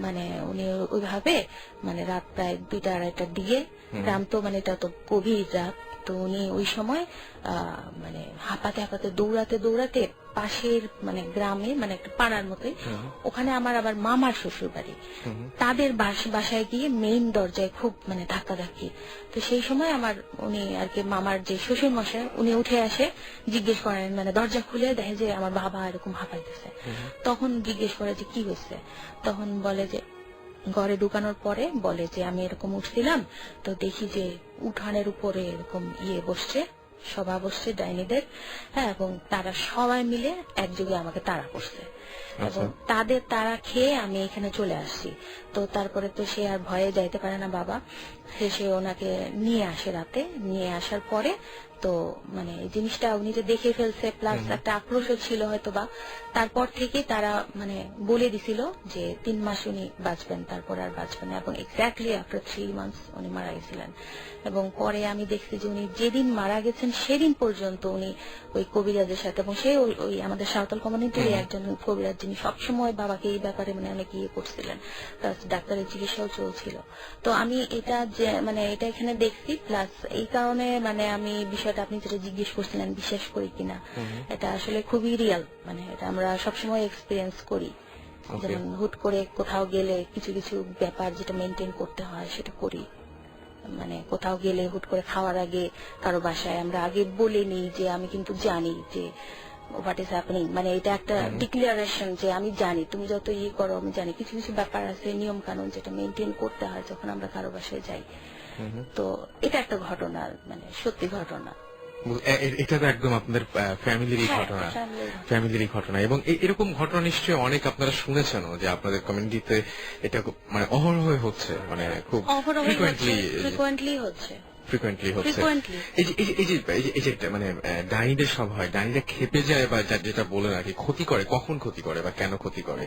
মানে উনি ওইভাবে মানে রাত প্রায় 2টা-2:30টার দিকে, গ্রাম তো মানে এটা তো গভীর রাত, তো উনি ওই সময় মানে হাঁপাতে হাঁপাতে দৌড়াতে দৌড়াতে পাশের মানে গ্রামে, মানে একটা পাড়ার মতোই, ওখানে আমার আবার মামার শ্বশুর বাড়ি, তাদের বাসায় গিয়ে মেইন দরজায় খুব মানে ধাক্কাধাক্কি। তো সেই সময় আমার উনি আর কি মামার যে শ্বশুর মশাই উনি উঠে আসে, জিজ্ঞেস করেন, মানে দরজা খুলে দেখে যে আমার বাবা এরকম হাঁপাইতেছে। তখন জিজ্ঞেস করে যে কি হয়েছে, তখন বলে যে ঘরে ঢুকানোর পরে বলে যে আমি এরকম উঠছিলাম, তো দেখি যে উঠানের উপরে এরকম বসছে, সভা বসছে ডাইনিদের, হ্যাঁ, এবং তারা সবাই মিলে একযোগে আমাকে তাড়া করছে এবং তাদের তাড়া খেয়ে আমি এখানে চলে আসছি। তো তারপরে তো সে আর ভয়ে যাইতে পারে না বাবা, সে ওনাকে নিয়ে আসে রাতে, নিয়ে আসার পরে তো মানে এই জিনিসটা উনি যে দেখে ফেলছে, প্লাস একটা আক্রোশও ছিল হয়তো বা, তারপর থেকে তারা মানে বলে দিছিল যে 3 মাস উনি বাঁচবেন, তারপর আর বাঁচবেন না, এবং এক্স্যাক্টলি আফটার 3 মান্থস উনি মারা গেছিলেন। এবং পরে আমি দেখছি যে উনি যেদিন মারা গেছেন সেদিন পর্যন্ত উনি ওই কবিরাজের সাথে, এবং সে ওই আমাদের সাঁওতাল কমিউনিটির একজন কবিরাজ, যিনি সবসময় বাবাকে এই ব্যাপারে মানে অনেক করছিলেন, প্লাস ডাক্তারের চিকিৎসাও চলছিল। তো আমি এটা যে মানে এটা এখানে দেখছি, প্লাস এই কারণে মানে আমি বিষয়টা আপনি যেটা জিজ্ঞেস করছিলেন বিশ্বাস করি কিনা, এটা আসলে খুবই রিয়াল, মানে এটা আমরা সবসময় এক্সপিরিয়েন্স করি। যেমন হুট করে কোথাও গেলে কিছু কিছু ব্যাপার যেটা মেনটেন করতে হয় সেটা করি। মানে কোথাও গেলে হুট করে খাওয়ার আগে কারো বাসায় আমরা আগে বলে নিই যে আমি কিন্তু জানি যে হোয়াট ইজ হ্যাপেনিং, মানে এটা একটা ডিক্লারেশন যে আমি জানি, তুমি যত করো আমি জানি। কিছু কিছু ব্যাপার আছে, নিয়ম কানুন যেটা মেনটেন করতে হয় যখন আমরা কারো বাসায় যাই। তো এটা একটা ঘটনা, মানে সত্যি ঘটনা। এটা তো একদম আপনাদের ফ্যামিলিরই ঘটনা, এবং এরকম ঘটনা নিশ্চয়ই অনেক আপনারা শুনেছেন যে আপনাদের কমিউনিটিতে এটা মানে অহরহ হচ্ছে, মানে খুব ফ্রিকোয়েন্টলি হচ্ছে। এই যে মানে ডাইনিদের সব হয়, ডাইনিরা খেপে যায় বা যেটা বলে নাকি ক্ষতি করে, কখন ক্ষতি করে বা কেন ক্ষতি করে,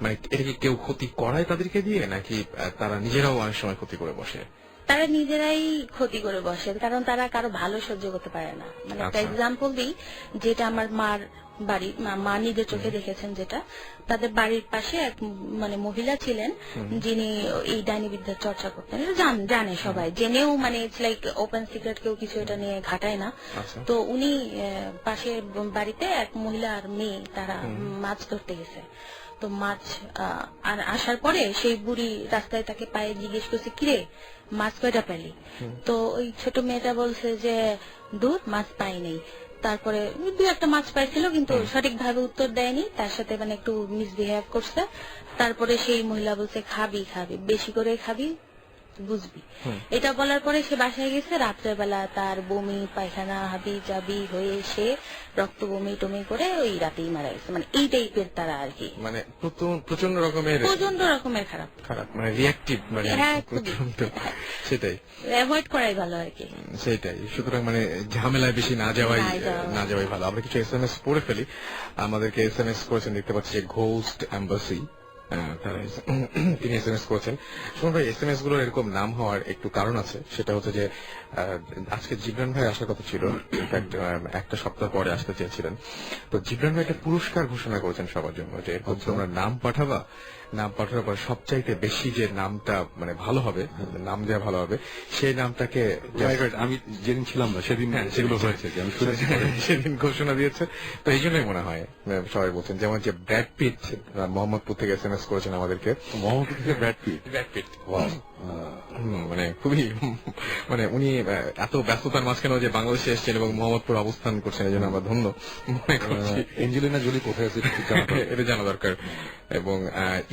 মানে এটা কি কেউ ক্ষতি করায় তাদেরকে দিয়ে, নাকি তারা নিজেরাও অনেক সময় ক্ষতি করে বসে? তারা নিজেরাই ক্ষতি করে বসে, কারণ তারা কারো ভালো সহ্য করতে পারে না। মানে একটা এক্সাম্পল দিই, যেটা আমার মার বাড়ি, মা নিজের চোখে দেখেছেন, যেটা তাদের বাড়ির পাশে এক মানে মহিলা ছিলেন যিনি এই ডাইনি বিদ্যার চর্চা করতেন। এটা জানে সবাই, জেনেও মানে ইটস লাইক ওপেন সিক্রেট, কেউ কিছু এটা নিয়ে ঘাটায় না। তো উনি পাশে বাড়িতে এক মহিলা আর মেয়ে তারা মাছ ধরতে গেছে। তো মাছ আর আসার পরে সেই বুড়ি রাস্তায় তাকে পায়ে জিজ্ঞেস করছে, কিরে মাছ কয়টা পেলি? তো ওই ছোট মেয়েটা বলছে যে দূর, মাছ পাই নেই। তারপরে 2-1টা মাছ পাইছিল, কিন্তু সঠিকভাবে উত্তর দেয়নি, তার সাথে মানে একটু মিসবিহেভ করছে। তারপরে সেই মহিলা বলছে, খাবি খাবি, বেশি করে খাবি, বুঝবি। এটা বলার পরে সে বাসায় গেছে, রাত্রেবেলা তার বমি পায়খানা হাবি জাবি হয়ে সে রক্ত বমি টমি করে ওই রাতেই মারা গেছে। মানে এই টাইপের তারা আর কি, মানে প্রচন্ড রকমের খারাপ মানে রিয়াক্টিভ, মানে সেটাই অ্যাভয়েড করাই ভালো আর কি। সেটাই, সুতরাং মানে ঝামেলায় বেশি না যাওয়াই ভালো। আমরা কিছু SMS পড়ে ফেলি। আমাদেরকে SMS করেছেন, দেখতে পাচ্ছি যে ঘোস্ট এম্বাসি, তিনি SMS করেছেন। শুনুন ভাই, SMS গুলোর এরকম নাম হওয়ার একটু কারণ আছে, সেটা হচ্ছে যে আজকে জিবরান ভাই আসার কথা ছিল, ইনফ্যাক্ট একটা সপ্তাহ পরে আসতে চেয়েছিলেন। তো জিবরান ভাই একটা পুরস্কার ঘোষণা করেছেন সবার জন্য, যে তোমরা নাম পাঠাবা, নাম পাঠানোর পর সবচাইতে বেশি যে নামটা মানে ভালো হবে, নাম দেওয়া ভালো হবে, সেই নামটাকে আমি যেদিন ছিলাম না সেদিন সেগুলো হয়েছে, যে আমি সেদিন ঘোষণা দিয়েছে। তো এই জন্যই মনে হয় সবাই বলছেন, যেমন যে ব্র্যাড পিট মোহাম্মদপুর থেকে SMS করেছেন আমাদেরকে। মোহাম্মদপুর থেকে ব্র্যাড পিট, মানে খুবই মানে উনি এত ব্যস্ততার মাঝখানেও যে বাংলাদেশে এসেছেন এবং মোহাম্মদপুর অবস্থান করছেন, এই জন্য আমরা ধন্য মনে করছি। এঞ্জেলিনা জোলি কোথায় আছে এটা জানা দরকার। এবং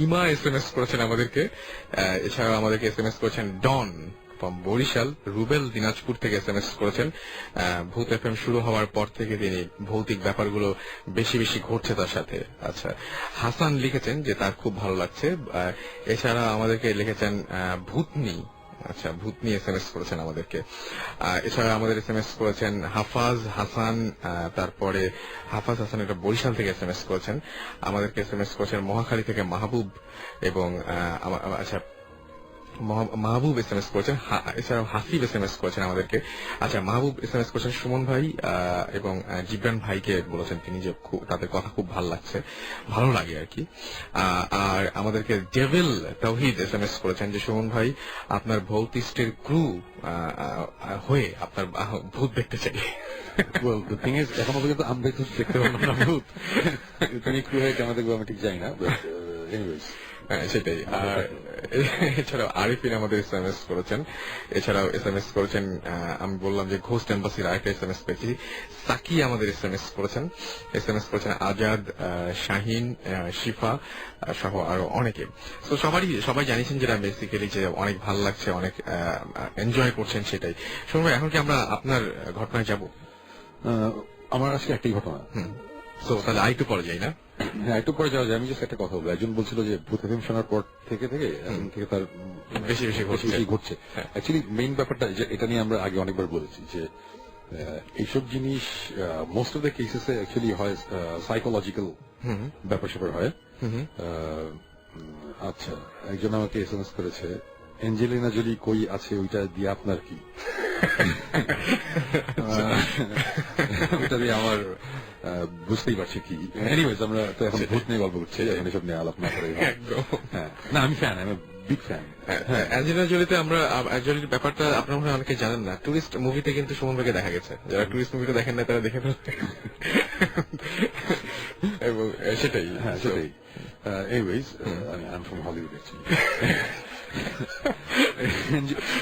ইমা SMS করেছেন আমাদেরকে। এছাড়াও আমাদেরকে SMS করেছেন ডন ফ্রম বরিশাল। রুবেল দিনাজপুর থেকে SMS করেছেন। ভূত FM শুরু হওয়ার পর থেকে তিনি ভৌতিক ব্যাপারগুলো বেশি বেশি ঘটছে তার সাথে। আচ্ছা, হাসান লিখেছেন যে তার খুব ভালো লাগছে। এছাড়া আমাদেরকে লিখেছেন ভূতনি। আচ্ছা, ভূতনি SMS করেছেন আমাদেরকে। এছাড়া আমাদের SMS করেছেন হাফাজ হাসান। তারপরে হাফাজ হাসান এটা বরিশাল থেকে SMS করেছেন আমাদেরকে। SMS করেছেন মহাখালী থেকে মাহবুব। এবং আচ্ছা, মাহবুব SMS করেছেন, এছাড়াও হাসিব SMS করেছেন আমাদেরকে। আচ্ছা, মাহবুব SMS করেছেন সুমন ভাই এবং জিবরান ভাইকে বলেছেন তিনি যে তাদের কথা খুব ভালো লাগে আর কি। আর আমাদেরকে ডেভিল তাওহিদ SMS করেছেন যে সুমন ভাই আপনার ভৌতিষ্টের ক্রু হয়ে আপনার ভূত দেখতে চাই। Well, the thing is, এখনো পর্যন্ত আমরা তো দেখতে পারলাম না ভূত। তুমি একটু হয়ে কেন দেখবো আমি ঠিক জানি না, but anyways. সেটাই। আর এছাড়াও আরিফিন আমাদের SMS করেছেন, এছাড়াও SMS করেছেন আমি বললাম যে ঘোস্ট এম্বাসির আরেকটা SMS পেয়েছি, সাকি আমাদের SMS করেছেন আজাদ, শাহিন, শিফা সহ আরো অনেকে। তো সবাই জানিয়েছেন যেটা বেসিক্যালি যে অনেক ভালো লাগছে, অনেক এনজয় করছেন সেটাই। শুনুন, এখন কি আমরা আপনার ঘটনায় যাব? আমার আজকে একটাই ঘটনা। তো তাহলে আরেকটু পরে যাই না? হ্যাঁ, একটু পরে যাওয়া যায়। আমি জাস্ট একটা কথা বলবো। একজন বলছিল যে ভূত এফএম শোনার পর থেকে তার বেশি ঘটছে। অ্যাকচুয়ালি মেইন ব্যাপারটা এটা নিয়ে আমরা আগে অনেকবার বলেছি যে এইসব জিনিস মোস্ট অফ দ্য কেসেসে অ্যাকচুয়ালি হয় সাইকোলজিক্যাল ব্যাপার স্যাপার হয়। আচ্ছা, একজন আমাকে SMS করেছে, অ্যাঞ্জেলিনা জোলি কই আছে ওইটা দিয়ে আপনার কি? ওটা দিয়ে আমার বুঝতেই পারছি কি। এনিওয়েজ, আমরা তো এখন ভূত নিয়ে গল্প করছি, এখন এসব নিয়ে আলাপ না করে। না, আমি ফ্যান, আমি বিগ ফ্যান। অ্যাঞ্জেলিনা জোলিতে আমরা জোলির ব্যাপারটা আপনারা মনে হয় অনেকে জানেন না। টুরিস্ট মুভিতে কিন্তু সুমন ভাইকে দেখা গেছে, যারা টুরিস্ট মুভিটা দেখেন না তারা দেখে ফেলবে। এবং সেটাই। Anyways, I am from Hollywood actually.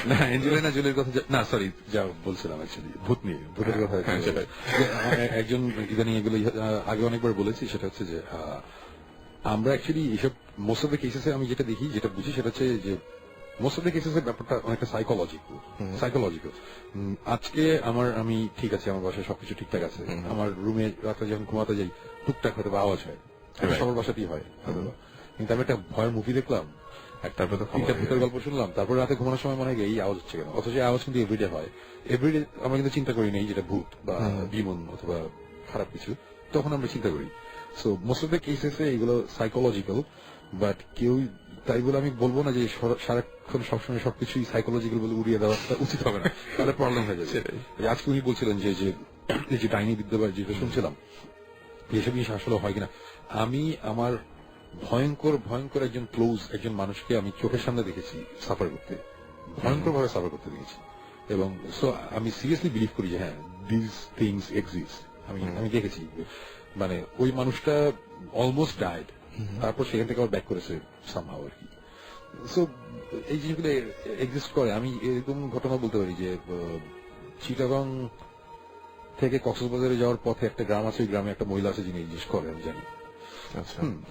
না, অ্যাঞ্জেলিনা জোলির কথা না, সরি, যা বলছিলাম অ্যাকচুয়ালি ভূতের কথা। একজন ইদানিং এগুলো আগে অনেকবার বলেছি, সেটা হচ্ছে যে আমরা অ্যাকচুয়ালি এইসব মোস্ট অফ দ্য কেসেসে আমি যেটা দেখি, যেটা বুঝি, সেটা হচ্ছে যে মোস্ট অফ দ্য কেসেসের ব্যাপারটা অনেকটা সাইকোলজিক্যাল। আজকে আমি ঠিক আছে, আমার বাসায় সবকিছু ঠিকঠাক আছে, আমার রুমে রাতে যখন ঘুমাতে যাই টুকটাক হয়তো আওয়াজ হয়, সবার বাসাতেই হয়, কিন্তু আমি একটা ভয়ের মুভি দেখলাম, একটা ভূতের গল্প শুনলাম, তারপর রাতে ঘুমানোর সময় মনে হয় এই আওয়াজ হচ্ছে কেন, অথচ এই আওয়াজ কিন্তু এভরিডে হয়। এভরিডে আমরা কিন্তু চিন্তা করি নেই যেটা ভূত বা বিমন অথবা খারাপ কিছু, তখন আমরা চিন্তা করি। সো মোস্ট অফ দ্য কেসেসে এগুলো সাইকোলজিক্যাল, বাট কেউ তাই বলে আমি বলবো না যে সারাক্ষণ সবসময় সবকিছুই সাইকোলজিক্যাল বলে উড়িয়ে দেওয়াটা উচিত হবে না, তাহলে প্রবলেম হয়ে যাবে। আজকে উনি বলছিলেন যে যে ডাইনি বিদ্যা যেটা শুনছিলাম, এসব জিনিস আসলে হয় কিনা। আমি আমার ভয়ঙ্কর একজন মানুষকে আমি চোখের সামনে দেখেছি সাফার করতে, ভয়ঙ্কর ভাবে সাফার করতে দেখেছি। এবং সো আমি সিরিয়াসলি বিলিভ করি যে হ্যাঁ, দিস থিংস এক্সিস্ট। আমি দেখেছি, মানে ওই মানুষটা অলমোস্ট ডাইড, তারপর সেখান থেকে আবার ব্যাক করেছে সামহাউ আর কি। সো এই জিনিসগুলো এক্সিস্ট করে। আমি এরকম ঘটনা বলতে পারি যে চিটাগং থেকে কক্সবাজারে যাওয়ার পথে একটা গ্রাম আছে, ওই গ্রামে একটা মহিলা আছে যিনি এই জিনিস করে, আমি জানি।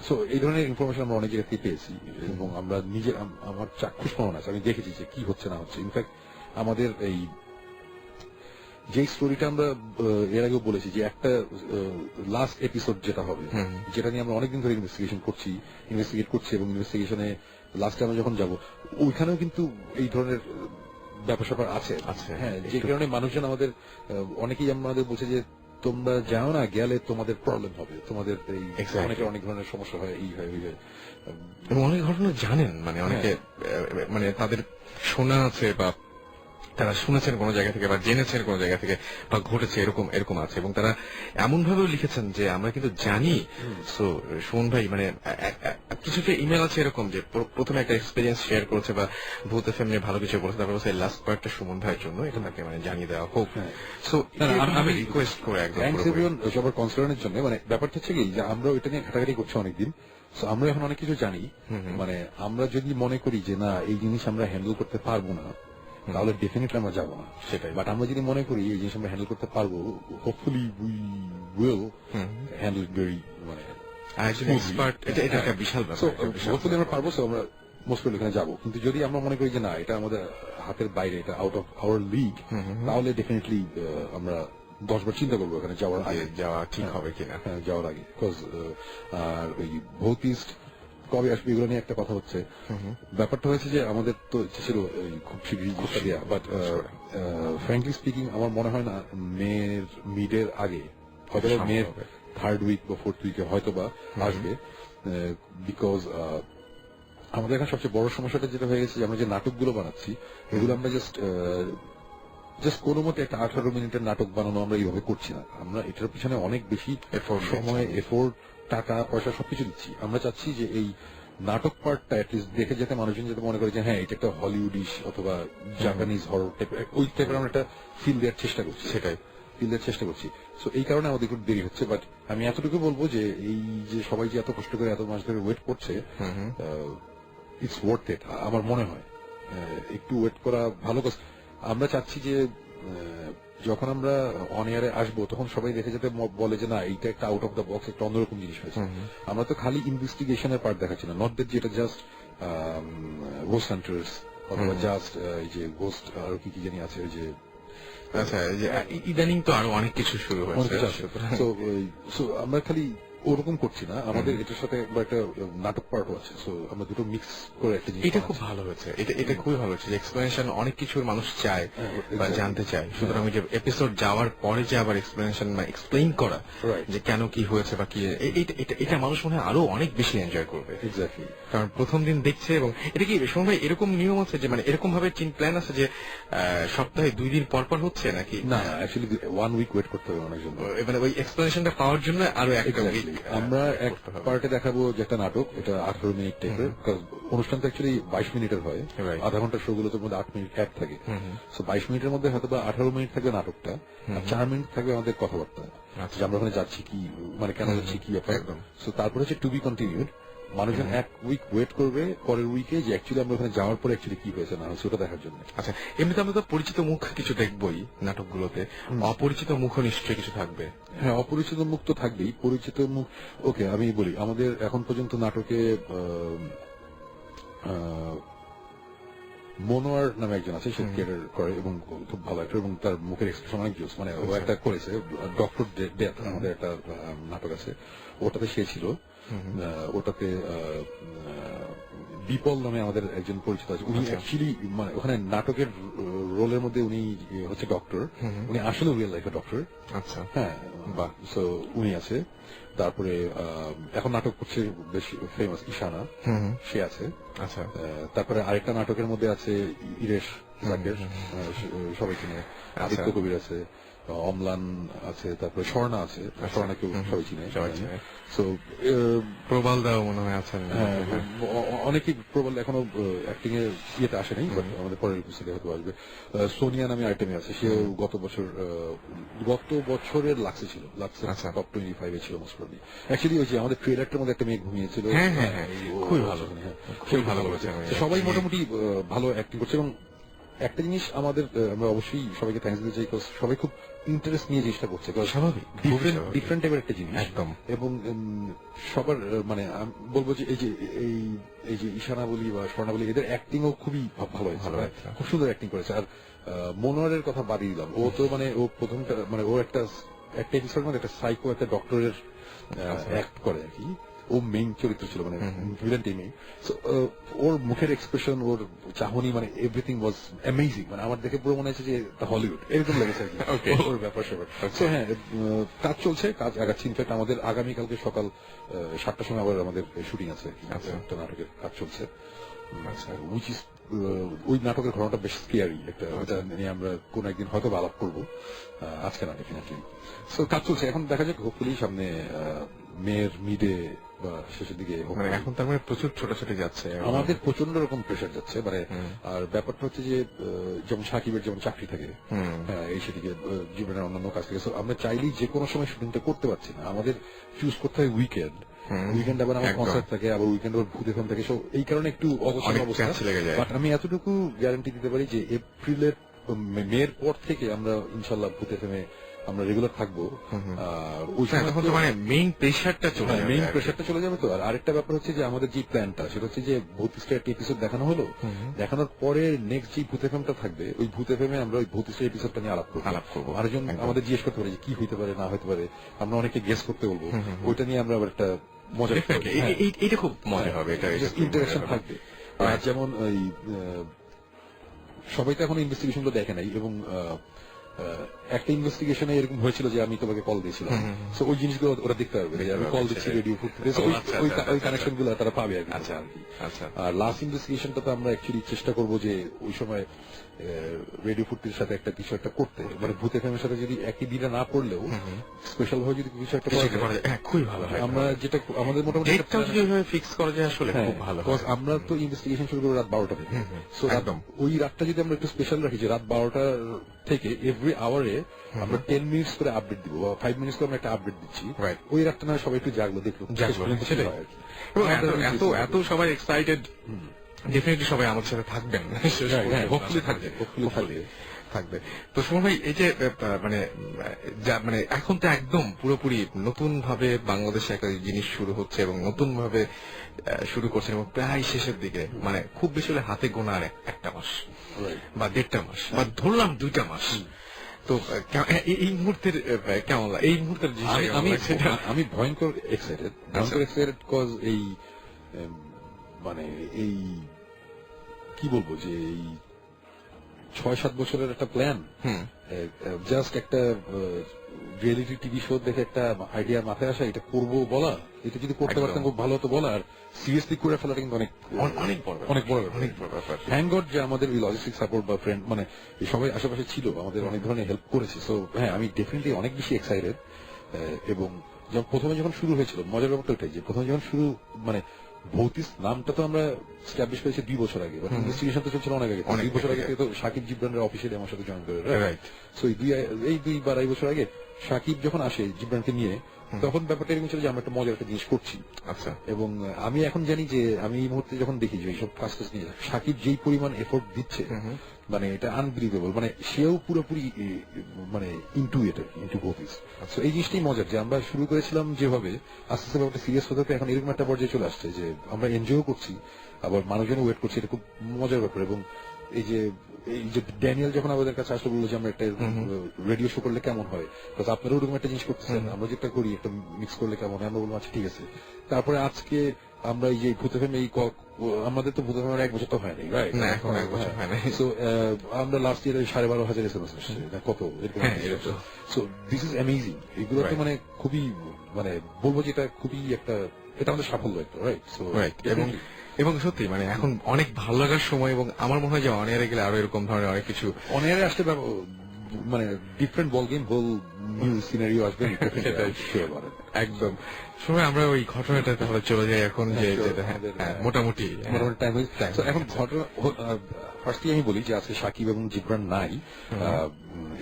সো এই ধরনের ইনফরমেশন আমরা অনেক জায়গা থেকে পেয়েছি, এবং আমরা নিজে আমার চাক্ষুষ প্রমাণ আছে, আমি দেখেছি যে কি হচ্ছে না হচ্ছে। ইনফ্যাক্ট আমাদের এই যে স্টোরিটা আমরা এর আগেও বলেছি যে একটা লাস্ট এপিসোড যেটা হবে, যেটা নিয়ে আমরা অনেকদিন ধরে ইনভেস্টিগেট করছি, এবং ইনভেস্টিগেশনে লাস্টে আমরা যখন যাব ওইখানেও কিন্তু এই ধরনের ব্যাপার স্যাপার আছে। হ্যাঁ, যে কারণে মানুষজন অনেকেই আমাদের বলছে যে তোমরা যাও না, গেলে তোমাদের প্রবলেম হবে, তোমাদের অনেক ধরনের সমস্যা হয়, এই হয় ওই হয়। এবং অনেক ঘটনা জানেন, মানে অনেকে মানে তাদের শোনা আছে বা তারা শুনেছেন কোন জায়গা থেকে বা জেনেছেন কোন জায়গা থেকে বা ঘটেছে, এরকম আছে। এবং তারা এমন ভাবেও লিখেছেন যে আমরা কিন্তু জানি। সো সুমন ভাই, মানে কিছু ইমেল আছে এরকম যে প্রথমে একটা এক্সপিরিয়েন্স শেয়ার করেছে বা ভূত এফএম নিয়ে ভালো কিছু বলেছে, তারপর সেই লাস্ট পার্টটা সুমন ভাইয়ের জন্য এটা তাকে মানে জানিয়ে দেওয়া হোক। সো আমি রিকোয়েস্ট করে একদম সবার কনসার্নের জন্য, মানে ব্যাপারটা হচ্ছে কি যে আমরা ওইটা নিয়ে ঘাটাঘাটি করছি অনেকদিন। আমরা এখন অনেক কিছু জানি, মানে আমরা যদি মনে করি যে না এই জিনিস আমরা হ্যান্ডেল করতে পারবো না, তাহলে ডেফিনেটলি আমরা যাবো না, সেটাই। বাট আমরা যদি মনে করি এই জিনিস আমরা হ্যান্ডেল করতে পারবো, hopefully we will handle it very, মানে এটা একটা বিশাল ব্যাপার। হোপফুলি আমরা পারবো, আমরা মোস্ট প্রবলি এখানে যাবো। কিন্তু যদি আমরা মনে করি যে না এটা আমাদের হাতের বাইরে, এটা আউট অফ আওয়ার লিগ, তাহলে ডেফিনেটলি আমরা 10 বার চিন্তা করবো এখানে যাওয়ার আগে, যাওয়া ঠিক হবে কিনা। হ্যাঁ, যাওয়ার আগে। বিকজ আর ওই ভৌতিস্ট কবে আসবে এগুলো নিয়ে একটা কথা হচ্ছে। ব্যাপারটা হয়েছে যে আমাদের তো ইচ্ছে ছিল খুব শীঘ্রই ঘুরতে দেওয়া, বাট ফ্র্যাঙ্কলি স্পিকিং আমার মনে হয় না মেয়ের মিডের আগে, হয়তো মেয়ের 3rd উইক বা 4th উইকে হয়তো বা আসবে। বিকজ আমাদের এখানে সবচেয়ে বড় সমস্যাটা যেটা হয়ে গেছে যে আমরা যে নাটকগুলো বানাচ্ছি এগুলো আমরা জাস্ট কোনো মতে একটা 18 মিনিটের নাটক বানানো আমরা এইভাবে করছি না। আমরা এটার পিছনে অনেক বেশি সময়, এফোর্ট, টাকা পয়সা সবকিছু দিচ্ছি। আমরা চাচ্ছি যে এই নাটক পার্টটা অ্যাটলিস্ট দেখে যেতে মানুষজন যাতে মনে করে যে হ্যাঁ এটা একটা হলিউডিশ অথবা জাপানিজ হরর টাইপের, ওই টাইপের আমরা একটা ফিল দেওয়ার চেষ্টা করছি। সেটাই ফিল দেওয়ার চেষ্টা করছি। সো এই কারণে আমাদের একটু দেরি হচ্ছে। বাট আমি এতটুকু বলবো যে এই যে সবাই যে এত কষ্ট করে এত মাস ধরে ওয়েট করছে, ইটস ওয়ার্থ ইট আমার মনে হয়। একটু ওয়েট করা ভালো। আমরা চাচ্ছি যে যখন আমরা অন এয়ারে আসবো তখন সবাই দেখে যেতে বলে যে না এইটা একটা আউট অফ দ্য বক্স, একটা অন্যরকম জিনিস হয়েছে। আমরা তো খালি ইনভেস্টিগেশনের পার্ট দেখাচ্ছি না, নট দ্যাট যেটা জাস্ট গোস্ট হান্টার্স অথবা জাস্ট এই যে গোস্ট আর কি কি জানি আছে ওই যে আচ্ছা, এই যে ইদানিং তো আরো অনেক কিছু শুরু হয়েছে। সো আমরা খালি ওরকম করছি না, আমাদের এটার সাথে একটা নাটক পার্টও আছে। সো আমরা দুটো মিক্স করে একটা জিনিস। এটা খুব ভালো হয়েছে, এটা খুবই ভালো হয়েছে। এক্সপ্লেনেশন অনেক কিছুর মানুষ চায় বা জানতে চায়, সুতরাং ওই যে এপিসোড যাওয়ার পরে যে আবার এক্সপ্লেনেশন বা এক্সপ্লেইন করা যে কেন কি হয়েছে বা কি, এটা মানুষ মনে হয় আরো অনেক বেশি এনজয় করবে। এক্স্যাক্টলি, কারণ প্রথম দিন দেখছে। এবং এটা কি সময় ভাই এরকম নিয়ম আছে যে মানে এরকম ভাবে প্ল্যান আছে যে সপ্তাহে 2 দিন পর পর হচ্ছে নাকি? না, অ্যাকচুয়ালি 1 উইক ওয়েট করতে হবে অনেক জন্য, মানে ওই এক্সপ্লেনেশনটা পাওয়ার জন্য আরো একটা উইক। আমরা এক পার্টে দেখাবো যে একটা নাটক, এটা 18 মিনিট টাইপের। অনুষ্ঠান তো অ্যাকচুয়ালি 22 মিনিটের হয়, আধা ঘন্টার শো গুলোর মধ্যে 8 মিনিট ক্যাপ থাকে। সো 22 মিনিটের মধ্যে হয়তো বা 18 মিনিট থাকবে নাটকটা, আর 4 মিনিট থাকবে আমাদের কথাবার্তা, যে আমরা ওখানে যাচ্ছি কি, মানে কেন যাচ্ছি কি ব্যাপার। সো তারপরে হচ্ছে টু বি কন্টিনিউড। মানুষজন 1 উইক ওয়েট করবে পরের উইকে যে অ্যাকচুয়ালি আমরা ওখানে যাওয়ার পরে অ্যাকচুয়ালি কি হয়েছে না হয়েছে ওটা দেখার জন্য। আচ্ছা, এমনিতে আমরা তো পরিচিত মুখ কিছু দেখবই নাটকগুলোতে, অপরিচিত মুখও নিশ্চয়ই কিছু থাকবে। হ্যাঁ, অপরিচিত মুখ তো থাকবেই। পরিচিত মুখ ওকে আমি বলি, আমাদের এখন পর্যন্ত নাটকে মনোয়ার নামে একজন আছে, সে থিয়েটার করে এবং খুব ভালো একটা, এবং তার মুখের এক্সপ্রেশন অনেক জোস। মানে ও একটা করেছে ডক্টর ডেথ, আমাদের একটা নাটক আছে, ওটাতে সে ছিল। ওটাতে বিপল নামে আমাদের একজন পরিচিত আছে, উনি অ্যাকচুয়ালি মানে ওখানে নাটকের রোলের মধ্যে উনি হচ্ছে ডক্টর, উনি আসলে রিয়েল লাইফে ডক্টর। আচ্ছা, হ্যাঁ, বাহ। সো উনি আছে। তারপরে এখন নাটক করছে বেশ ফেমাস ঈশানা, সে আছে। আচ্ছা, তারপরে আরেকটা নাটকের মধ্যে আছে ইরেশ জাকের, সবাই চিনে। আদিত্য কবির আছে, অম্লান আছে, তারপরে স্বর্ণা আছে, স্বর্ণাকেও সবাই চিনে। সো প্রবাল দাও মনে হয় আছেন। অনেকেই প্রবাল এখনো অ্যাক্টিং এর ইয়েতে আসে নাই, বাট আমাদের পরের এপিসোডে হয়তো আসবে। সোনিয়া নামে আইটেমে আছে, সে গত বছরের লাক্সে ছিল, লাক্সে টপ 25 এ ছিল মোস্ট প্রবাবলি। অ্যাকচুয়ালি ওই যে আমাদের ট্রেলারটার মধ্যে একটা মেয়ে ঘুমিয়েছিল, খুবই ভালো, খুবই ভালো করেছে। সবাই মোটামুটি ভালো অ্যাক্টিং করছে। এবং একটা জিনিস আমাদের, আমরা অবশ্যই সবাইকে থ্যাঙ্কস দিতে চাই, সবাই খুব ইন্টারেস্ট নিয়ে জিনিসটা করছে, স্বাভাবিক, ডিফারেন্ট টাইপের একটা জিনিস একদম। এবং সবার মানে বলবো যে এই যে ঈশানা বলি বা স্বর্ণা বলি, এদের অ্যাক্টিং ও খুবই ভালো হয়েছে, খুব সুন্দর অ্যাক্টিং করেছে। আর মনোয়ারের কথা বাদই দিলাম, ও তো মানে ও প্রথমটা মানে ও একটা এপিসোড মানে একটা সাইকো একটা ডক্টরের অ্যাক্ট করে আর কি, ও মেইন চরিত্র ছিল, মানে ভিলেন টিমে। ওর মুখের এক্সপ্রেশন, ওর চাহনি, মানে এভরিথিং ওয়াজ অ্যামেজিং। মানে আমার দেখে পুরো মনে হচ্ছে যে হলিউড এরকম লেগেছে আর কি ওর ব্যাপার স্যাপার। তো হ্যাঁ, কাজ চলছে, কাজ আগাচ্ছে। ইনফ্যাক্ট আমাদের আগামীকালকে সকাল 7টার সময় আবার আমাদের শুটিং আছে, একটা নাটকের কাজ চলছে। উইচ ইজ ওই নাটকের ঘটনাটা বেশ স্কেয়ারি একটা, ওটা নিয়ে আমরা কোন একদিন হয়তো আলাপ করবো, আজকে না ডেফিনেটলি। সো কাজ চলছে, এখন দেখা যাক, হোপফুলি সামনে মেয়ের মিডে বা শেষের দিকে। এখন তার মানে প্রচুর ছোটাছুটি যাচ্ছে, আমাদের প্রচন্ড রকম প্রেশার যাচ্ছে মানে। আর ব্যাপারটা হচ্ছে যে যেমন সাকিবের যেমন চাকরি থাকে, এই সেদিকে জীবনের অন্যান্য কাজ থেকে, আমরা চাইলেই যে কোনো সময় শুটিংটা করতে পারছি না, আমাদের চুজ করতে হয় উইকেন্ড। উইকেন্ড আবার আমার কনসার্ট থাকে, আবার উইকেন্ড আবার ভূত এফএম থাকে, সো এই কারণে একটু অবস্থা। বাট আমি এতটুকু গ্যারান্টি দিতে পারি যে এপ্রিলের মের পর থেকে আমরা ইনশাল্লাহ ভূত এফএমে আমরা রেগুলার থাকবো। ওই সময় মানে মেইন প্রেশারটা চলে যাবে। তো আর আরেকটা ব্যাপার হচ্ছে যে আমাদের যে প্ল্যানটা, সেটা হচ্ছে যে ভূত স্টার এপিসোড দেখানো হলো, দেখানোর পরে নেক্সট যে ভূত এফএমটা থাকবে, ওই ভূত এফএমে আমরা ওই ভূত স্টার এপিসোডটা নিয়ে আলাপ করবো। আরেকজন আমাদের জিজ্ঞেস করতে পারে যে কি হইতে পারে না হইতে পারে, আমরা অনেকে গেস করতে বলবো, ওইটা নিয়ে আমরা আবার একটা মজা, এটা খুব মজা হবে, এটা ইন্টারেকশন থাকবে। যেমন ওই সবাই তো এখন ইনভেস্টিগেশন গুলো দেখে নাই, এবং একটা ইনভেস্টিগেশনে এরকম হয়েছিল যে আমি তোমাকে কল দিয়েছিলাম, তো ওই জিনিসগুলো ওরা দেখতে পারবে যে আমি কল দিচ্ছি রেডিও ফুড থেকে, ওই কানেকশন গুলো তারা পাবে আর কি। আচ্ছা আচ্ছা আর লাস্ট ইনভেস্টিগেশনটাতে আমরা অ্যাকচুয়ালি চেষ্টা করব যে ওই সময় রেডিও ফুডটির সাথে একটা কিছু একটা করতে, মানে ভূত এফএম এর সাথে যদি একই দিনে না পড়লেও স্পেশাল ভাবে যদি কিছু একটা করা যায়, হ্যাঁ খুবই ভালো হয়। আমরা যেটা আমাদের মোটামুটি একটা ডেটটাও যদি ওইভাবে ফিক্স করা যায় আসলে হ্যাঁ, খুব ভালো হয়। because আমরা তো ইনভেস্টিগেশন শুরু করি রাত 12টা থেকে, সো একদম। ওই রাতটা যদি আমরা একটু স্পেশাল রাখি যে রাত 12টা থেকে এভরি আওয়ারে আমরা 10 মিনিটস করে আপডেট দিব বা 5 মিনিটস করে আমরা একটা আপডেট দিচ্ছি, Right. ওই রাতটা না হয় সবাই একটু জাগলো, দেখলো সেটাই। এবং এত এত সবাই এক্সাইটেড, ডেফিনেটলি সবাই আমাদের সাথে থাকবেন, hopefully থাকবে, hopefully থাকবে। থাকবে। তো সুমন ভাই, এই যে মানে মানে এখন তো একদম পুরোপুরি নতুন ভাবে বাংলাদেশে একটা জিনিস শুরু হচ্ছে এবং নতুন ভাবে শুরু করছেন এবং প্রায় শেষের দিকে, মানে খুব বেশি হলে হাতে গোনা আর একটা মাস বা 1.5 মাস বা ধরলাম 2টা মাস। তো এই মুহূর্তের কেমন লাগে, এই মুহূর্তের আমি ভয়ঙ্কর এক্সাইটেড, কজ এই মানে এই কি বলবো যে এই 6-7 বছরের একটা প্ল্যান, জাস্ট একটা রিয়েলিটি টিভি শো দেখে একটা আইডিয়া মাথায় আসা, এটা করবো বলা, এটা যদি করতে পারতাম খুব ভালো হতো বলা, আর সিরিয়াসলি করে ফেলাটা কিন্তু অনেক বড় ব্যাপার। থ্যাংক গড যে আমাদের এই লজিস্টিক সাপোর্ট বা ফ্রেন্ড মানে এই সবাই আশেপাশে ছিল, আমাদের অনেক ধরনের হেল্প করেছে। সো হ্যাঁ, আমি ডেফিনেটলি অনেক বেশি এক্সাইটেড। এবং প্রথমে যখন শুরু হয়েছিল, মজার ব্যাপারটা ওটাই যে প্রথমে যখন শুরু মানে ভৌতিস নামটা তো আমরা স্টাবলিশ করেছি 2 বছর আগে, ইনভেস্টিগেশন তো চলছিল অনেক আগে, 2 বছর আগে থেকে তো সাকিব জিবরানের অফিসিয়ালি আমার সাথে জয়েন করে, রাইট? সো এই 2-2.5 বছর আগে সাকিব যখন আসে জিবরানকে নিয়ে, তখন ব্যাপারটা এরকম ছিল যে আমরা একটা মজার একটা জিনিস করছি। আচ্ছা। এবং আমি এখন জানি যে আমি এই মুহূর্তে যখন দেখি যে এইসব কাজ নিয়ে সাকিব যেই পরিমাণ এফোর্ট দিচ্ছে, মানে এটা আনবিলিভেবল, মানে সেও পুরোপুরি মানে ইন্টু ভৌতিস। তো এই জিনিসটাই মজার যে আমরা শুরু করেছিলাম যেভাবে, আস্তে আস্তে ব্যাপারটা সিরিয়াস হতে এখন এরকম একটা পর্যায়ে চলে আসছে যে আমরা এনজয় করছি, আবার মানুষজন ওয়েট করছে, এটা খুব মজার ব্যাপার। এবং এই যে ড্যানিয়েল যখন আমাদের কাছে আসলে বললো যে আমরা একটা রেডিও শো করলে কেমন হয়, আপনারা ওরকম একটা জিনিস করতেছেন, আমরা যেটা করি একটা মিক্স করলে কেমন হয়, আমরা বললাম আচ্ছা ঠিক আছে। তারপরে আজকে আমরা এই যে ভূত এফএম, এই আমাদের তো ভূত এফএম 1 বছর তো হয়নি, রাইট? এখন 1 বছর হয় না। সো আমরা লাস্ট ইয়ারে 12,500 SMS আসছে, কত এরকম। So this is amazing. এগুলো তো মানে খুবই, মানে বলবো যে এটা খুবই একটা, এটা আমাদের সাফল্য একটা, রাইট? সো এবং সত্যি মানে এখন অনেক ভালো লাগার সময়, এবং আমার মনে হয় যে অন এয়ারে গেলে আরো এরকম ধরনের অনেক কিছু অন এয়ারে আসতে মানে different ball game, whole new scenario আসবে, একদম। সময় আমরা ওই ঘটনাটা তাহলে চলে যাই এখন, যে মোটামুটি টাইম হয়েছে। এখন ঘটনা ফার্স্টলি আমি বলি যে আজকে সাকিব এবং জিবরান নাই,